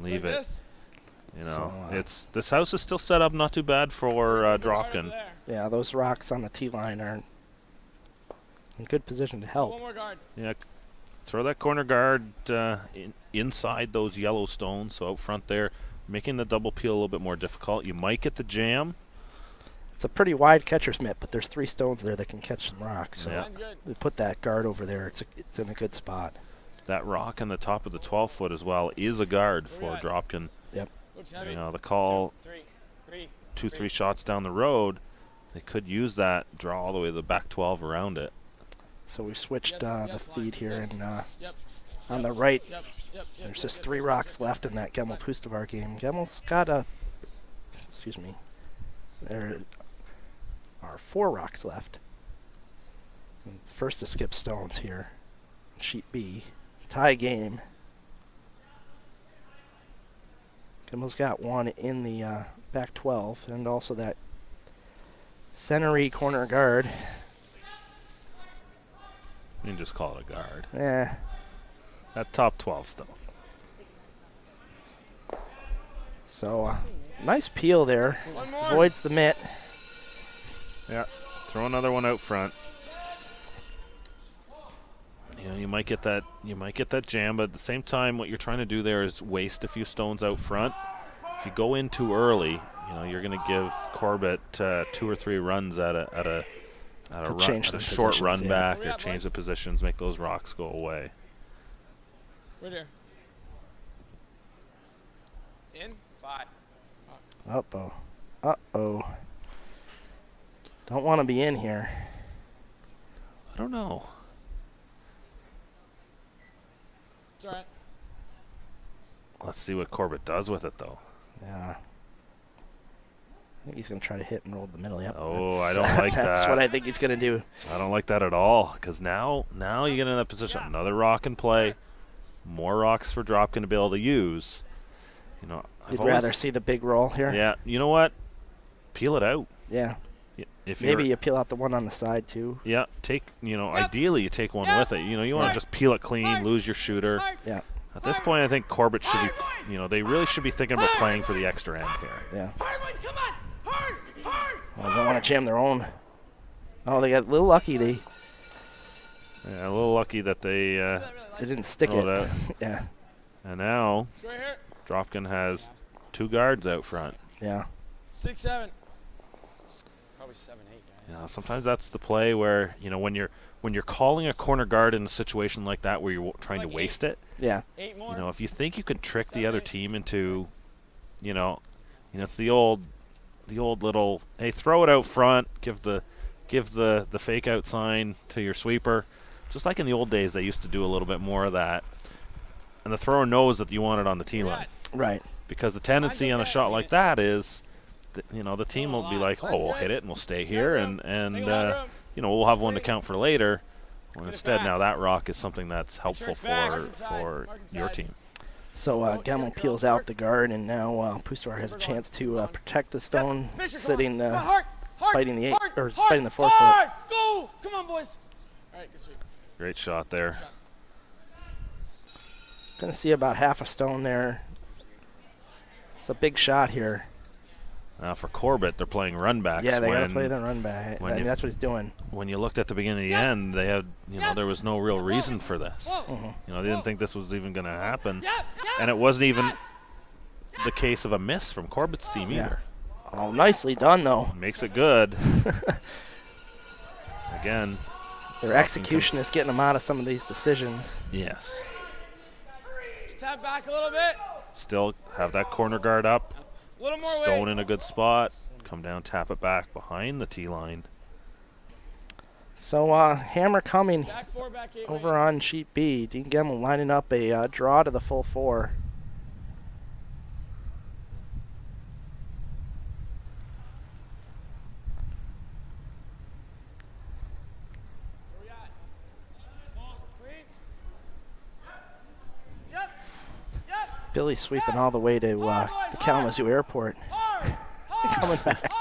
E: leave
D: Like
E: it.
D: this?
E: You know,
A: So,
E: this house is still set up not too bad for Dropkin.
A: Yeah, those rocks on the tee line are in good position to help.
D: One more guard.
E: Yeah, throw that corner guard inside those yellow stones, so out front there, making the double peel a little bit more difficult. You might get the jam.
A: It's a pretty wide catcher's mitt, but there's 3 stones there that can catch some rocks. So
E: Yeah.
D: Line's good.
A: we put that guard over there. It's in a good spot.
E: That rock on the top of the 12-foot as well is a guard for
D: Where we
E: Dropkin.
D: Looks heavy.
E: You know, the call
D: 2, 3.
E: 2-3 shots down the road, they could use that, draw all the way to the back 12 around it.
A: So we've switched
D: Yes,
A: the
D: yes,
A: feed here,
D: yes.
A: and
D: Yep.
A: on the right,
D: Yep.
A: there's just 3 rocks left in that Gemmel Pustovar game. Gemmel's got a, There are 4 rocks left. And first to skip stones here. Sheet B. Tie game. Gimmel's got one in the back 12, and also that centery corner guard.
E: You can just call it a guard.
A: Yeah.
E: That top 12 still.
A: So, nice peel there. Avoids the mitt.
E: Yeah. Throw another one out front. You know, you might get that jam, but at the same time, what you're trying to do there is waste a few stones out front. If you go in too early, you know, you're going to give Corbett 2 or 3 runs at a short run back, or change the positions, make those rocks go away.
D: Right here. In. 5.
A: Uh-oh. Uh-oh. Don't want to be in here.
E: I don't know.
D: It's all right.
E: Let's see what Corbett does with it, though.
A: Yeah. I think he's going to try to hit and roll the middle. Yep.
E: Oh, I don't like that.
A: That's what I think he's going to do.
E: I don't like that at all, because now you get in that position. Another rock in play. More rocks for Dropkin to be able to use. You know,
A: You'd rather see the big roll here?
E: Yeah. You know what? Peel it out.
A: Yeah.
E: If
A: maybe you peel out the one on the side, too.
E: Yeah. Ideally you take one with it. You know, you want to just peel it clean, lose your shooter.
A: Yeah.
E: At this point, I think Corbett should be, they really should be thinking about playing for the extra end here.
A: Yeah.
G: Come on! Hard! Hard!
A: Well, they don't want to jam their own. Oh, they got a little lucky.
E: Yeah, a little lucky that they
A: didn't stick it.
E: Out.
A: Yeah.
E: And now,
D: Right here.
E: Dropkin has 2 guards out front.
A: Yeah.
D: 6, 7. Probably 7, 8 guys.
E: Yeah, sometimes that's the play where, when you're calling a corner guard in a situation like that where you're trying to waste it.
A: Yeah.
D: 8 more.
E: If you think you can trick the other team into, it's the old little, hey, throw it out front, give the fake out sign to your sweeper. Just like in the old days, they used to do a little bit more of that. And the thrower knows that you want it on the tee line.
A: Right.
E: Because the tendency on a shot like that is, the team will be like, oh, we'll hit it and we'll stay here, and we'll have one to count for later. Well, instead, now that rock is something that's helpful for your team.
A: So Gemmel peels out the guard, and now Pustar has a chance to protect the stone, sitting, fighting the 8 or fighting the 4 foot.
D: Go! Come on, boys. All right, good sweep.
E: Great shot there.
A: Gonna see about half a stone there. It's a big shot here.
E: For Corbett, they're playing run backs.
A: Yeah, they gotta play the run back. I mean, that's what he's doing.
E: When you looked at the beginning of the end, they had, there was no real reason for this. They didn't think this was even gonna happen, and it wasn't even the case of a miss from Corbett's team either.
A: Oh, nicely done though.
E: Makes it good. Again,
A: their execution is getting them out of some of these decisions.
E: Yes.
D: Tap back a little bit.
E: Still have that corner guard up.
D: A little more
E: Stone
D: weight.
E: in a good spot. Come down, tap it back behind the tee line.
A: So hammer coming
D: Back 4, back 8,
A: over on sheet B. Dean Gemmel lining up a draw to the full 4. Billy sweeping all the way to the Kalamazoo Airport. Coming back.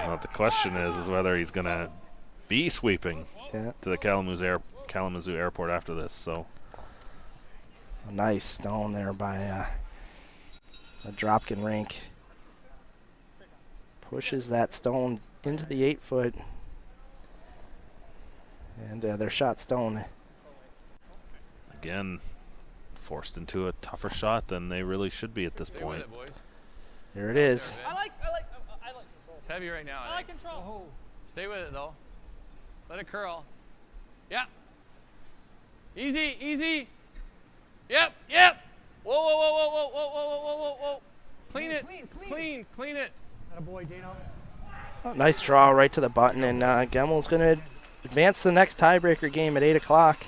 E: Well, the question is whether he's going to be sweeping to the Kalamazoo Airport after this. So
A: a nice stone there by a Dropkin rink. Pushes that stone into the 8 foot. And their shot stone.
E: Again, forced into a tougher shot than they really should be at this point.
D: Stay with it, boys.
A: There it is.
D: I like control.
G: It's heavy right now.
D: I like control.
G: Stay with it though. Let it curl. Yep. Easy, easy. Yep, yep. Whoa, whoa, whoa, whoa, whoa, whoa, whoa, whoa, whoa, whoa. Clean it. Clean it.
A: Oh, nice draw right to the button, and Gemmel's going to advance to the next tiebreaker game at 8 o'clock.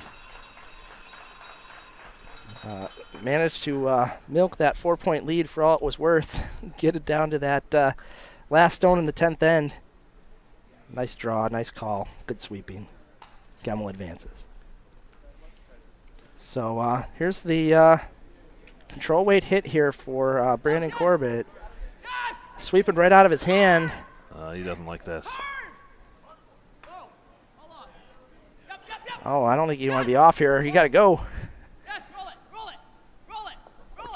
A: Managed to milk that 4-point lead for all it was worth. Get it down to that Last stone in the 10th end. Nice draw, nice call, good sweeping. Gemmel advances. So here's the control weight hit here for Brandon Corbett. Sweeping right out of his hand.
E: He doesn't like this.
A: Oh, I don't think you want to be off here. You got to go.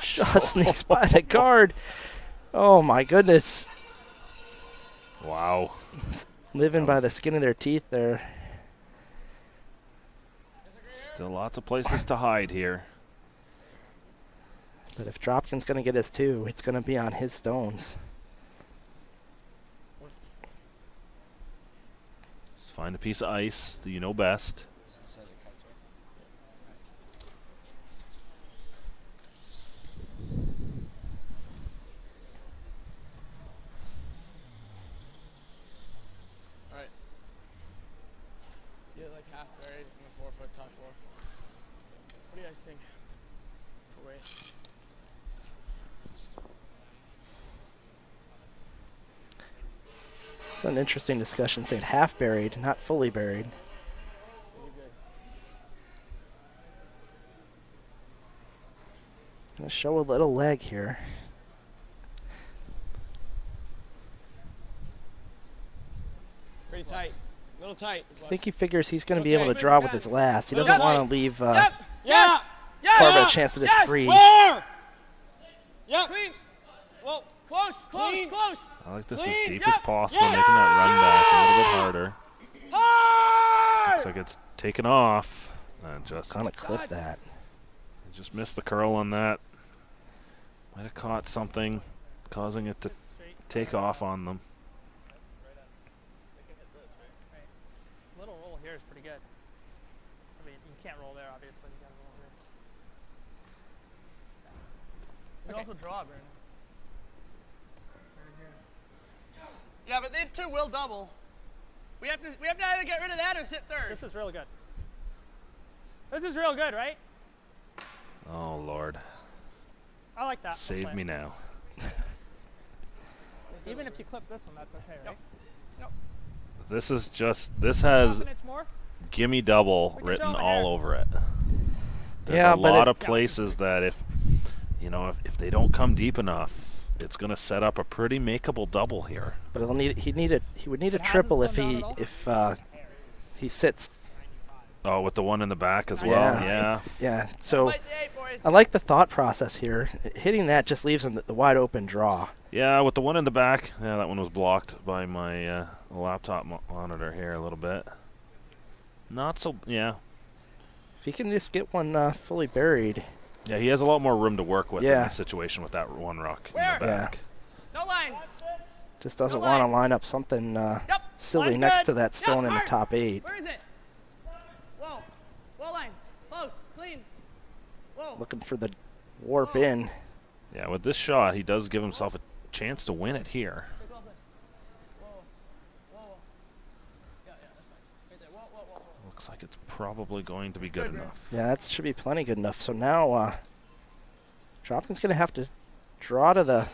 A: Just sneaks by the guard. Oh my goodness.
E: Wow.
A: Living by the skin of their teeth there.
E: Still lots of places to hide here.
A: But if Dropkin's going to get his 2, it's going to be on his stones.
E: Just find a piece of ice that you know best.
G: Alright. Let's get like half buried in the 4-foot top 4. What do you guys think? For weight.
A: It's an interesting discussion saying half buried, not fully buried.
G: Really good.
A: Gonna show a little leg here.
F: Pretty tight. Little tight.
A: I think he figures he's going to be able to draw with his last. He doesn't want to leave
F: Yeah.
A: Corbett a chance to just freeze.
F: Yep. Clean. Whoa. Close. Close. Close.
E: I like this as deep as possible, making that run back a little bit harder.
F: Hard.
E: Looks like it's taken off. Just
A: Kind of clip that.
E: just missed the curl on that. Might have caught something, causing it to take off on them.
C: Little roll here is pretty good. I mean, you can't roll there, obviously. You gotta roll here.
F: You can also draw, Brandon. Yeah, but these 2 will double. We have to either get rid of that or sit third.
C: This is really good. This is real good, right?
E: Oh, Lord.
C: I like that.
E: Save me now.
C: Even if you clip this one, that's okay, right?
F: Yep.
E: This has
C: Half an inch more?
E: gimme double
C: We can
E: written
C: show 'em
E: all
C: here.
E: over it. There's
A: Yeah,
E: a
A: but
E: lot
A: it-
E: of places that if they don't come deep enough, it's going to set up a pretty makeable double here.
A: But he would need a
C: It hasn't
A: triple if
C: slowed down at all?
A: he sits.
E: Oh, with the one in the back as well.
A: Yeah.
E: Yeah.
A: Yeah. So
F: Fight the 8, boys.
A: I like the thought process here. Hitting that just leaves him the wide open draw.
E: Yeah, with the one in the back. Yeah, that one was blocked by my laptop monitor here a little bit. Not so. Yeah.
A: If he can just get one fully buried.
E: Yeah, he has a lot more room to work with in
A: Yeah.
E: this situation with that one rock
F: Where?
E: in the back.
F: No line.
A: Just doesn't
F: No
A: want to
F: line.
A: line up something
F: Yep.
A: silly
F: Line's
A: next
F: good.
A: to that stone
F: Yep,
A: in the
F: hard.
A: top 8.
F: Where is it? Whoa. Whoa line. Close. Clean. Whoa.
A: Looking for the warp in.
E: Yeah, with this shot, he does give himself a chance to win it here.
F: Take off this. Whoa. Whoa. Yeah, that's fine. Right there. Whoa, whoa, whoa, whoa.
E: Looks like it's probably going to be good
F: good,
E: enough.
A: Yeah, that should be plenty good enough. So now Dropkin's going to have to draw to the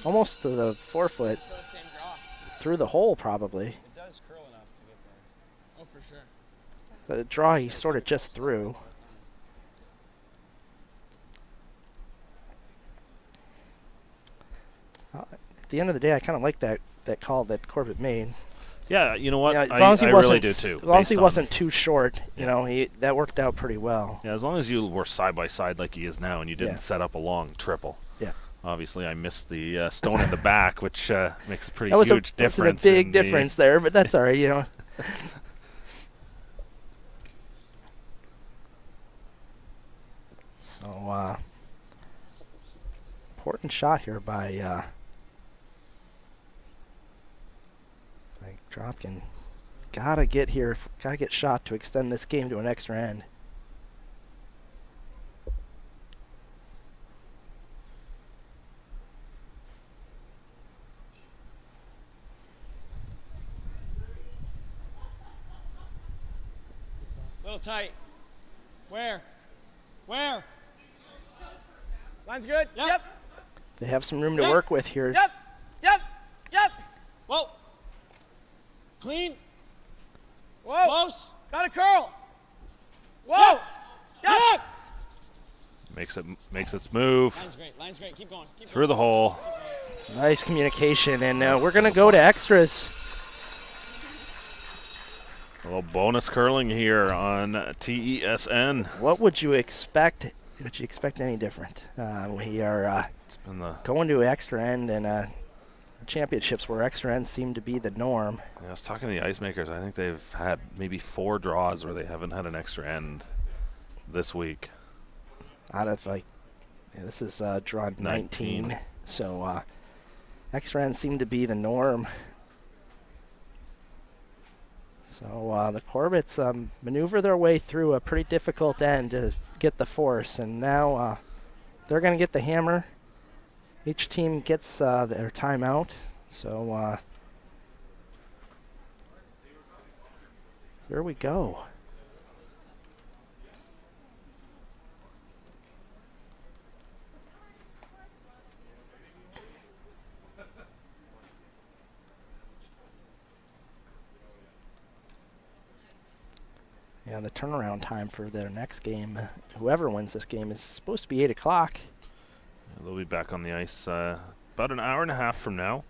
A: almost to the 4-foot
F: Still the same draw.
A: through the hole probably.
I: It does curl enough to get there.
F: Oh, for sure.
A: The draw he sort of just threw. At the end of the day, I kind of like that call that Corbett made.
E: Yeah, you know what?
A: Yeah, as long as he
E: I
A: wasn't,
E: really do too.
A: as long as he
E: based on-
A: wasn't too short, you
E: Yeah.
A: know, that worked out pretty well.
E: Yeah, as long as you were side by side like he is now, and you didn't
A: Yeah.
E: set up a long triple.
A: Yeah.
E: Obviously, I missed the stone in the back, which makes a pretty
A: That was
E: huge
A: that was
E: difference.
A: a big
E: in the-
A: difference there, but that's all right, you know. So, important shot here by Dropkin. Gotta get here, gotta get shot to extend this game to an extra end.
F: Little tight. Where? Where? Line's good. Yep.
A: They have some room to
F: Yep.
A: work with here.
F: Yep. Yep. Yep. Clean. Whoa. Close. Got a curl. Whoa. Yep.
E: Makes its move
F: Line's great. Line's great. Keep going. Keep
E: through the hole.
A: Nice communication, and we're going to go to extras.
E: A little bonus curling here on TESN.
A: What would you expect? Would you expect any different? We are going to extra end, and championships where extra ends seem to be the norm.
E: Yeah, I was talking to the ice makers. I think they've had maybe 4 draws where they haven't had an extra end this week.
A: Out of this is draw 19. So extra ends seem to be the norm. So the Corbetts maneuver their way through a pretty difficult end to get the force, and now they're going to get the hammer. Each team gets their timeout. So here we go. Yeah, the turnaround time for their next game, whoever wins this game, is supposed to be 8 o'clock.
E: Yeah, they'll be back on the ice about an hour and a half from now.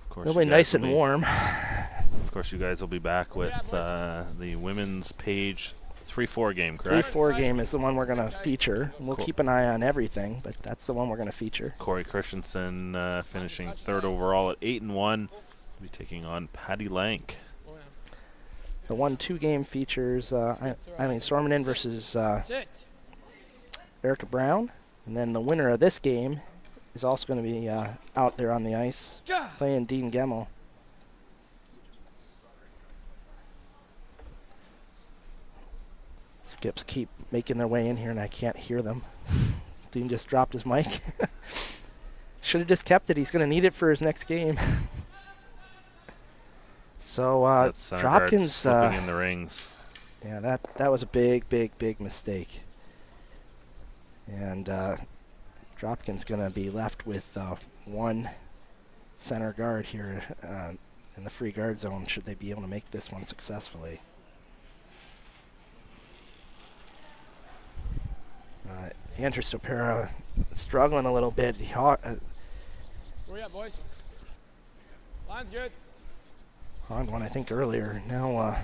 E: Of course,
A: It'll be nice and warm.
E: Of course, you guys will be back with the women's page 3-4 game, correct?
A: 3-4 game is the one we're going to feature. We'll keep an eye on everything, but that's the one we're going to feature.
E: Corey Christensen finishing 3rd overall at 8-1. We'll be taking on Patty Lank.
A: The 1-2 game features Eileen Sormanen versus Erica Brown. And then the winner of this game is also going to be out there on the ice playing Dean Gemmel. Skips keep making their way in here, and I can't hear them. Dean just dropped his mic. Should have just kept it. He's going to need it for his next game. So Dropkin's
E: slipping in the rings.
A: Yeah, that was a big mistake. And Dropkin's going to be left with one center guard here in the free guard zone should they be able to make this one successfully. Andrew Stopera struggling a little bit.
F: Where we at, boys? Line's good.
A: On one, I think, earlier. Now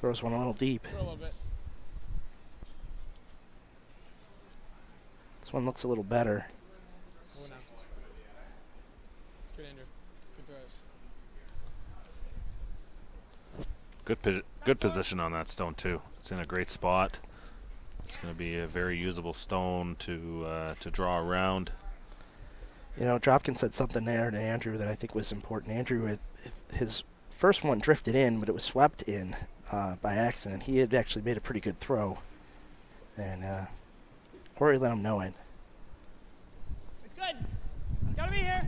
A: throws one a little deep.
F: Throw a little bit.
A: This one looks a little better.
F: Over now. It's good, Andrew. Good throws.
E: Good position on that stone too. It's in a great spot. It's going to be a very usable stone to draw around.
A: You know, Dropkin said something there to Andrew that I think was important. Andrew, his first one drifted in, but it was swept in by accident. He had actually made a pretty good throw, and Corey let him know it.
F: It's good. Gotta be here.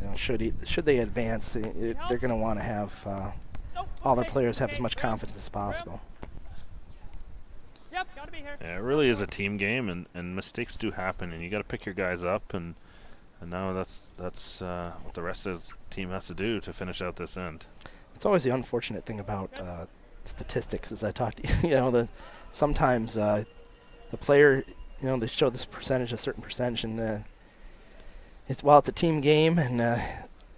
A: You know, should they advance, they're going to want to have all their players have as much confidence as possible.
F: Yep, gotta be here.
E: Yeah, it really is a team game, and mistakes do happen, and you got to pick your guys up, and now that's what the rest of the team has to do to finish out this end.
A: It's always the unfortunate thing about statistics, as I talked to you. Sometimes the player, they show this percentage, a certain percentage, and while it's a team game and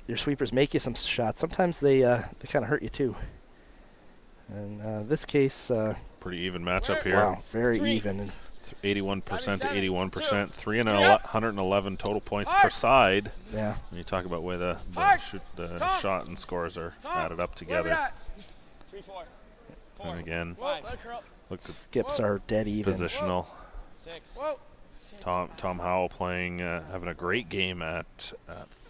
A: your sweepers make you some shots, sometimes they kind of hurt you too. And this case,
E: pretty even matchup here.
A: Wow, very even.
E: 81% to 81%, 311 total points per side.
A: Yeah.
E: When you talk about where the shot and scores are added up together.
F: 3, 4.
E: And again, look,
A: skips are dead even.
E: Positional.
F: 6.
E: Tom Howell playing, having a great game at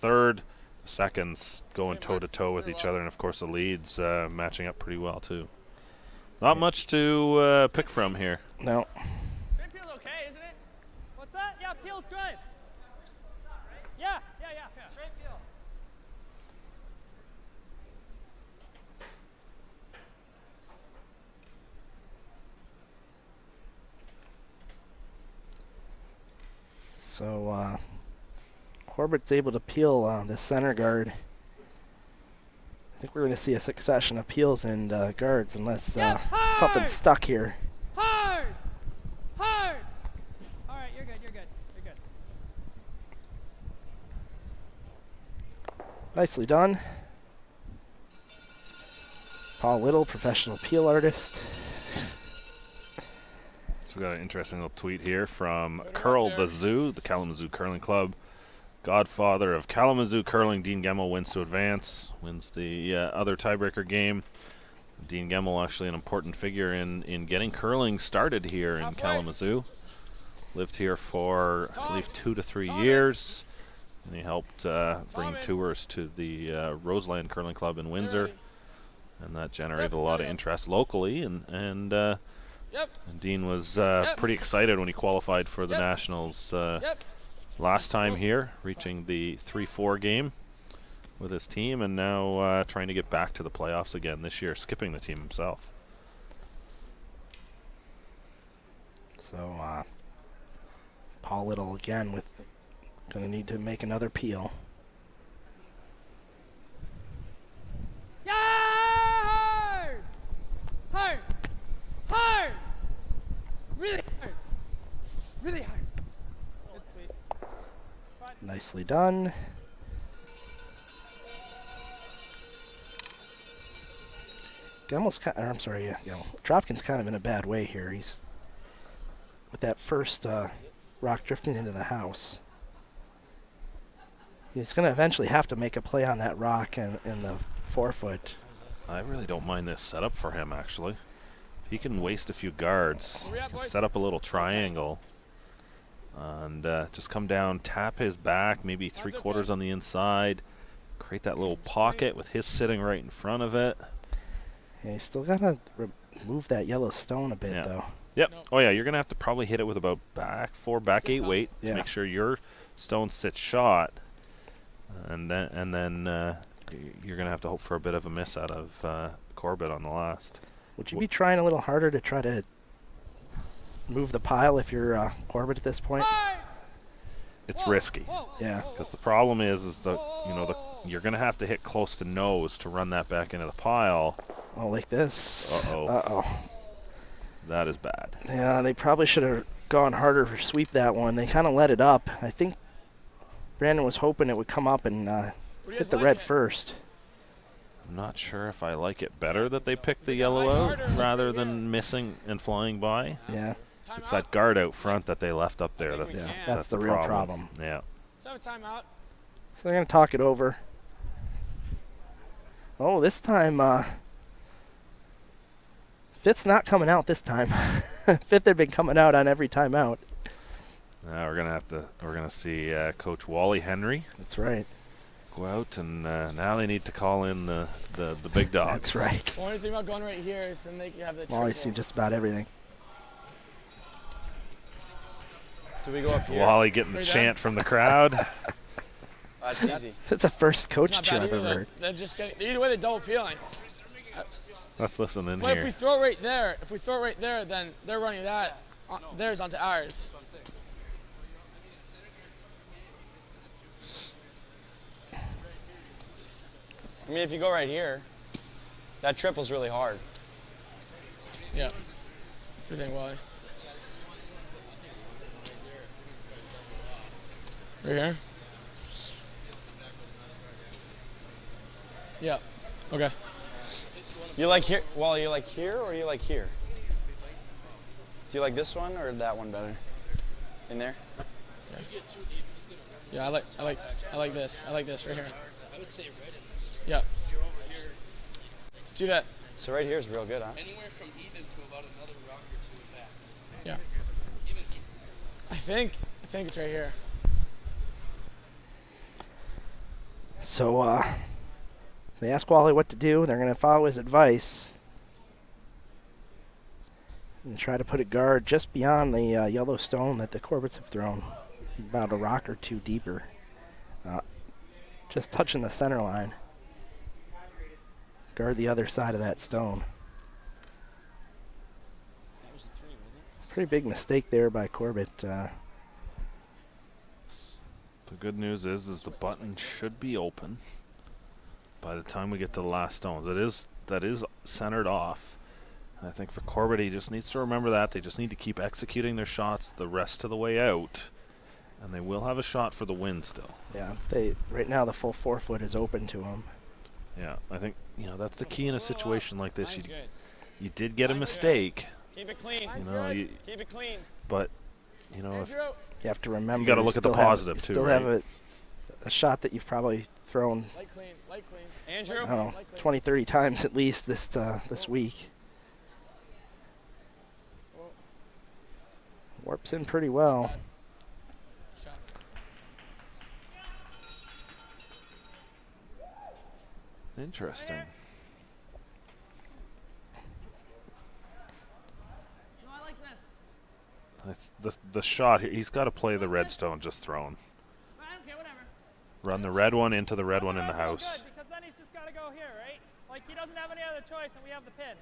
E: third. Seconds going toe-to-toe with each other, and of course the leads matching up pretty well too. Not much to pick from here.
A: No.
F: Straight peel's okay, isn't it? What's that? Yeah, peel's good. Yeah. Straight peel.
A: So Corbett's able to peel the center guard. I think we're going to see a succession of peels and guards unless something's stuck here.
F: Hard! Hard! All right, you're good, you're good, you're good.
A: Nicely done. Paul Little, professional peel artist.
E: So we got an interesting little tweet here from Curl the Zoo, the Kalamazoo Curling Club. Godfather of Kalamazoo curling, Dean Gemmell wins to advance, wins the other tiebreaker game. Dean Gemmell actually an important figure in getting curling started here in Kalamazoo. Lived here for, I believe, 2 to 3 years. And he helped bring tours to the Roseland Curling Club in Windsor. And that generated a lot of interest locally. And Dean was pretty excited when he qualified for the Nationals last time here, reaching the 3-4 game with his team, and now trying to get back to the playoffs again this year, skipping the team himself.
A: So Paul Little again with going to need to make another peel.
F: Hard! Hard! Hard! Really hard! Really hard. That's sweet.
A: Nicely done. Gemmell's Dropkin's kind of in a bad way here. He's with that first rock drifting into the house. He's going to eventually have to make a play on that rock in the 4-foot.
E: I really don't mind this setup for him, actually. He can waste a few guards, set up a little triangle, and just come down, tap his back, maybe 3/4 on the inside, create that little pocket with his sitting right in front of it.
A: Yeah, he's still got to remove that yellow stone a bit, though.
E: Yep. Oh, yeah, you're going to have to probably hit it with about back 8 weight to make sure your stone sits shot. And then you're going to have to hope for a bit of a miss out of Corbett on the last.
A: Would you be trying a little harder to try to move the pile if you're Corbett at this point?
E: It's risky.
A: Yeah.
E: Because the problem is you're going to have to hit close to nose to run that back into the pile.
A: Oh, like this.
E: Uh-oh.
A: Uh-oh.
E: That is bad.
A: Yeah, they probably should have gone harder for sweep that one. They kind of let it up. I think Brandon was hoping it would come up and hit the red first.
E: I'm not sure if I like it better that they picked the yellow out rather than missing and flying by.
A: Yeah.
E: It's that guard out front that they left up there.
A: That's the real problem.
E: Yeah.
F: Let's have a timeout.
A: So they're going to talk it over. Oh, this time, Fifth's not coming out this time. Fifth had been coming out on every timeout.
E: We're gonna see Coach Wally Henry.
A: That's right.
E: Go out and now they need to call in the big dog.
A: That's right.
F: The only thing about going right here is then they can have the
A: Wally's seen just about everything.
I: Do we go up here?
E: Wally getting the chant from the crowd.
I: That's easy.
A: That's the first coach cheer I've ever heard.
F: They're just either way they're double peeling.
E: Let's listen in
F: But
E: here.
F: if we throw it right there, then they're running that theirs onto ours.
I: I mean, if you go right here, that triple's really hard.
F: Yeah. What do you think, Wally? Right here? Yeah. Okay.
I: You like here, Wally, you like here or you like here? Do you like this one or that one better? In there?
F: Yeah, I like this. I like this right here.
K: I would say right in.
F: Yeah.
K: If you're over here.
F: Let's do that.
I: So right here is real good, huh?
K: Anywhere from even to about another rock or two back.
F: Yeah.
K: Even.
F: I think it's right here.
A: So they ask Wally what to do. They're going to follow his advice and try to put a guard just beyond the yellow stone that the Corbetts have thrown, about a rock or two deeper, just touching the center line. Guard the other side of that stone. Pretty big mistake there by Corbett.
E: The good news is the button should be open by the time we get to the last stones. That is centered off. And I think for Corbett, he just needs to remember that. They just need to keep executing their shots the rest of the way out, and they will have a shot for the win still.
A: Yeah, right now the full 4 foot is open to them.
E: Yeah, I think that's the key in a situation like this. You did get a mistake.
F: Keep it clean.
G: Keep it clean.
E: But if
A: you have to remember,
E: you got to look at the positive too,
A: still
E: right?
A: have a shot that you've probably thrown,
D: Light clean, light clean.
F: Andrew?
A: I don't know, 20, 30 times at least this week. Warps in pretty well.
E: Interesting. The shot here, he's got to play the redstone just thrown.
F: I don't care, whatever.
E: Run the red one into the red one in the house.
F: Good, because then he's just got to go here, right? Like, he doesn't have any other choice, and we have the pin.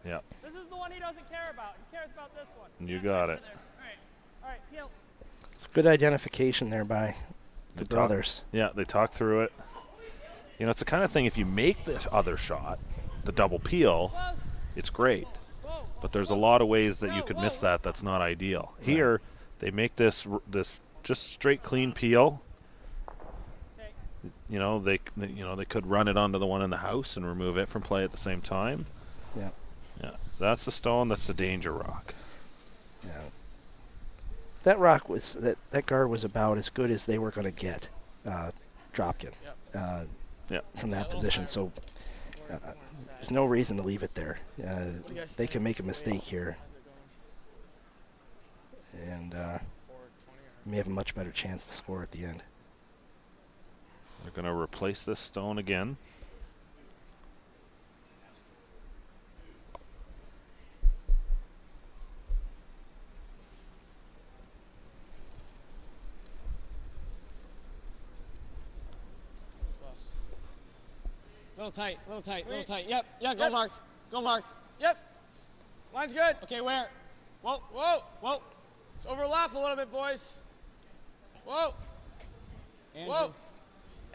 E: Yeah.
F: This is the one he doesn't care about. He cares about this one.
E: You got it.
F: All right, peel.
A: It's good identification there by the brothers.
E: Yeah, they talk through it. It's the kind of thing, if you make this other shot, the double peel, it's great. But there's a lot of ways that you could miss that. That's not ideal. Right. Here, they make this just straight clean peel. They could run it onto the one in the house and remove it from play at the same time.
A: Yeah.
E: Yeah. That's the stone. That's the danger rock.
A: Yeah. That rock was that guard was about as good as they were going to get. Dropkin. From that position. So. There's no reason to leave it there. They can make a mistake here, and may have a much better chance to score at the end.
E: They're going to replace this stone again.
F: Little tight, little tight, little tight. Yep, yeah, go Mark. Go Mark.
D: Yep. Line's good.
F: Okay, where? Whoa.
D: Whoa.
F: Whoa.
D: Let's overlap a little bit, boys. Whoa.
F: Andrew.
D: Whoa.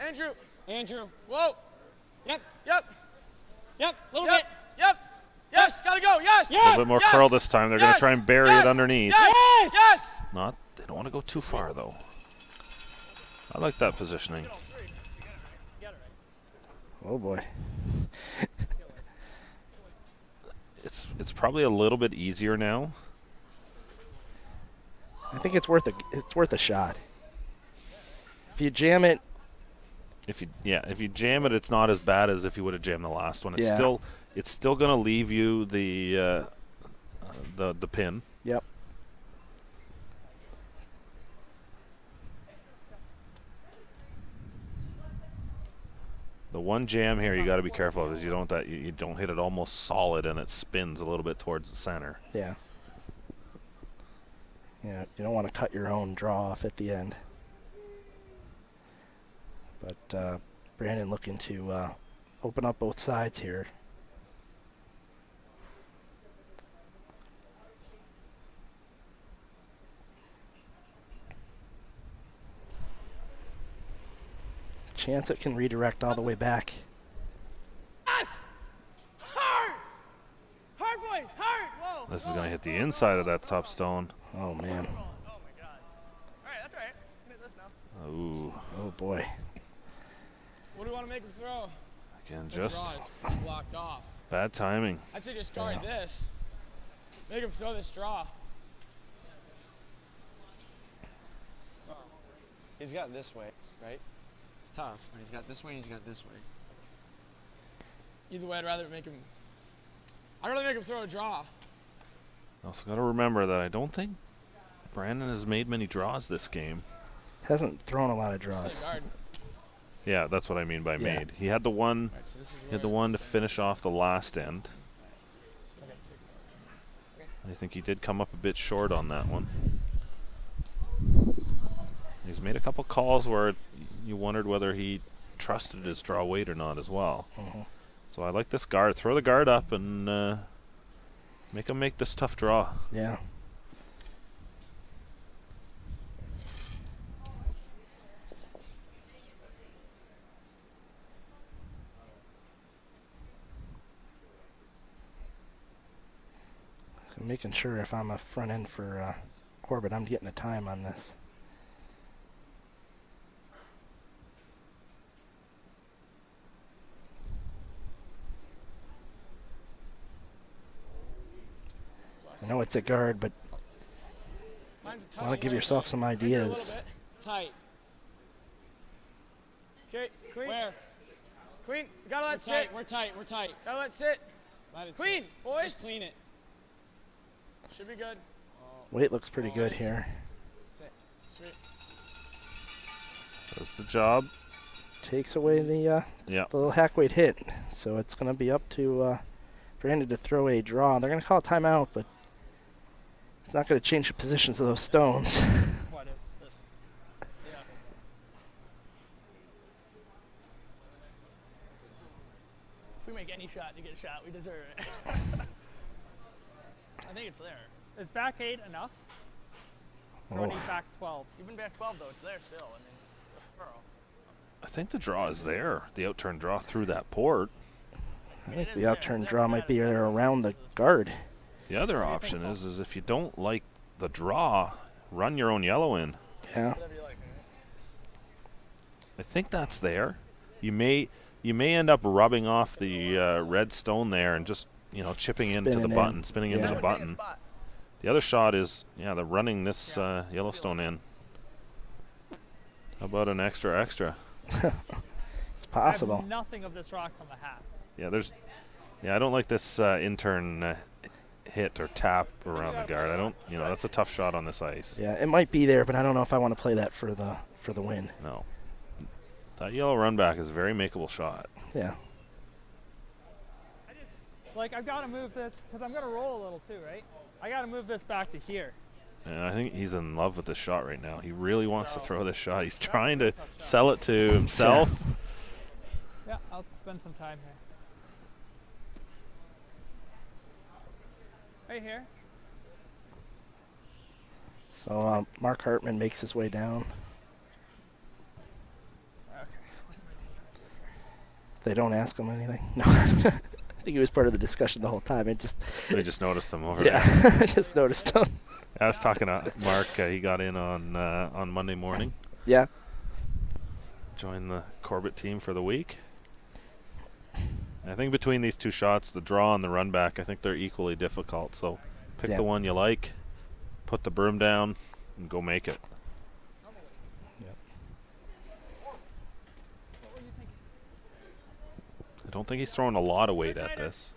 D: Andrew.
F: Andrew.
D: Whoa.
F: Yep.
D: Yep.
F: Yep. Little
D: bit. Yep. Yes. Gotta go. Yes.
E: A little bit more curl this time. They're going to try and bury it underneath.
D: Yes. Yes.
E: They don't want to go too far though. I like that positioning.
A: Oh boy.
E: It's probably a little bit easier now.
A: I think it's worth a shot. If you jam it,
E: if you jam it, it's not as bad as if you would have jammed the last one. It's still going to leave you the pin.
A: Yep.
E: The one jam here you got to be careful of is you don't hit it almost solid and it spins a little bit towards the center.
A: Yeah. Yeah, you don't want to cut your own draw off at the end. But Brandon looking to open up both sides here. Chance it can redirect all the way back.
F: Hard! Hard, boys! Hard! Whoa!
E: This is going to hit the inside of that top stone.
A: Oh, man.
F: Oh, my God. All right, that's all right. Hit this now.
E: Ooh.
A: Oh, boy.
D: What do you want to make him throw?
E: Again,
D: The
E: just
D: draw is blocked off.
E: bad timing.
D: I'd say just guard this. Make him throw this draw.
I: He's got this way, right? It's tough, but he's got this way and he's got this way.
D: Either way, I'd rather make him throw a draw.
E: Also got to remember that I don't think Brandon has made many draws this game.
A: Hasn't thrown a lot of draws.
E: Yeah, that's what I mean by made. He had the one. He had the one to finish off the last end. I think he did come up a bit short on that one. He's made a couple calls where you wondered whether he trusted his draw weight or not as well. So I like this guard. Throw the guard up and make him make this tough draw.
A: Yeah. I'm making sure if I'm a front end for Corbett, I'm getting a time on this. I know it's a guard, but you want to give yourself some ideas.
F: Tight. Okay, Queen. Where? Queen, you gotta let sit. We're tight, we're tight. Gotta let sit. Queen, boys. Just clean it. Should be good.
A: Weight looks pretty good here.
F: Sweet.
E: Does the job.
A: Takes away the little hack weight hit. So it's going to be up to Brandon to throw a draw. They're going to call a timeout, but it's not going to change the positions of those stones.
F: What is this? Yeah. If we make any shot to get a shot, we deserve it. I think it's there. Is back 8 enough? Running back 12. Even back 12, though, it's there still. I mean, referral.
E: I think the draw is there. The out-turn draw through that port.
A: I think the out-turn draw might be there around the guard.
E: The other option is if you don't like the draw, run your own yellow in.
A: Yeah.
E: I think that's there. You may end up rubbing off the red stone there and just chipping into the button, spinning into the button. The other shot is they're running this Yellowstone in. How about an extra?
A: It's possible.
F: I have nothing of this rock on the hat.
E: Yeah, I don't like this in-turn hit or tap around the guard. I don't, that's a tough shot on this ice.
A: Yeah, it might be there, but I don't know if I want to play that for the win.
E: No. That yellow run back is a very makeable shot.
A: Yeah.
F: I've got to move this because I'm going to roll a little too, right? I got to move this back to here.
E: And I think he's in love with this shot right now. He really wants to throw this shot. He's trying to sell it to himself.
F: Yeah, I'll spend some time here. Right here.
A: So Mark Hartman makes his way down.
F: Okay.
A: They don't ask him anything. No. I think he was part of the discussion the whole time.
E: They just noticed him over there.
A: Yeah, I just noticed him.
E: I was talking to Mark. He got in on Monday morning.
A: Yeah.
E: Joined the Corbett team for the week. I think between these two shots, the draw and the run back, I think they're equally difficult. So pick the one you like, put the broom down, and go make it. I don't think he's throwing a lot of weight at this.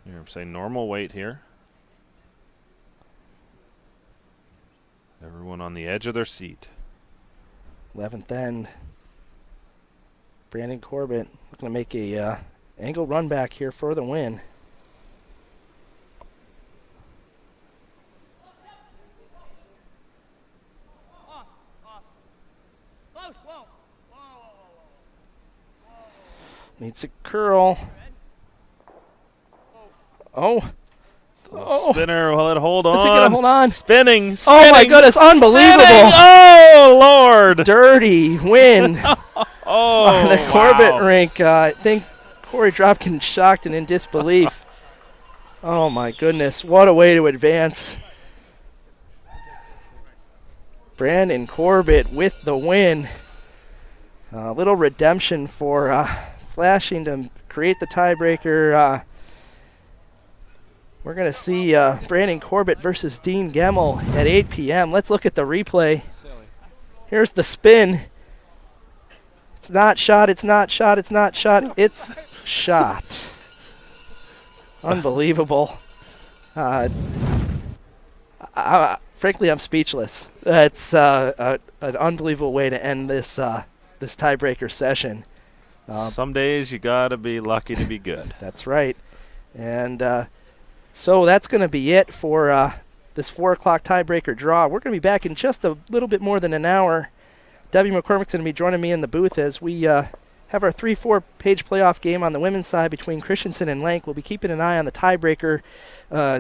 E: Here, I'm saying normal weight here. Everyone on the edge of their seat.
A: 11th end. Brandon Corbett looking to make a angle run back here for the win. Needs a curl. Oh.
E: Spinner, will it hold on?
A: Is it going to hold on?
E: Spinning.
A: Oh my goodness, unbelievable.
E: Spinning. Oh, Lord.
A: Dirty win on the Corbett
E: wow.
A: rink. I think Corey Dropkin shocked and in disbelief. Oh my goodness, what a way to advance. Brandon Corbett with the win. A little redemption for Flashing to create the tiebreaker. We're going to see Brandon Corbett versus Dean Gemmel at 8 p.m. Let's look at the replay. Here's the spin. It's not shot, it's not shot, it's not shot, it's shot. Unbelievable. Frankly, I'm speechless. That's an unbelievable way to end this this tiebreaker session.
E: Some days you gotta be lucky to be good.
A: That's right. And so that's going to be it for this 4 o'clock tiebreaker draw. We're going to be back in just a little bit more than an hour. Debbie McCormick's going to be joining me in the booth as we have our 3-4 page playoff game on the women's side between Christensen and Lank. We'll be keeping an eye on the tiebreaker,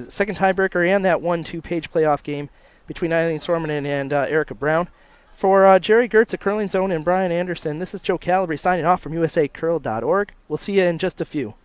A: second tiebreaker, and that 1-2 page playoff game between Eileen Sormanen and Erica Brown. For Jerry Gertz at Curling Zone and Brian Anderson, this is Joe Calabrese signing off from usacurl.org. We'll see you in just a few.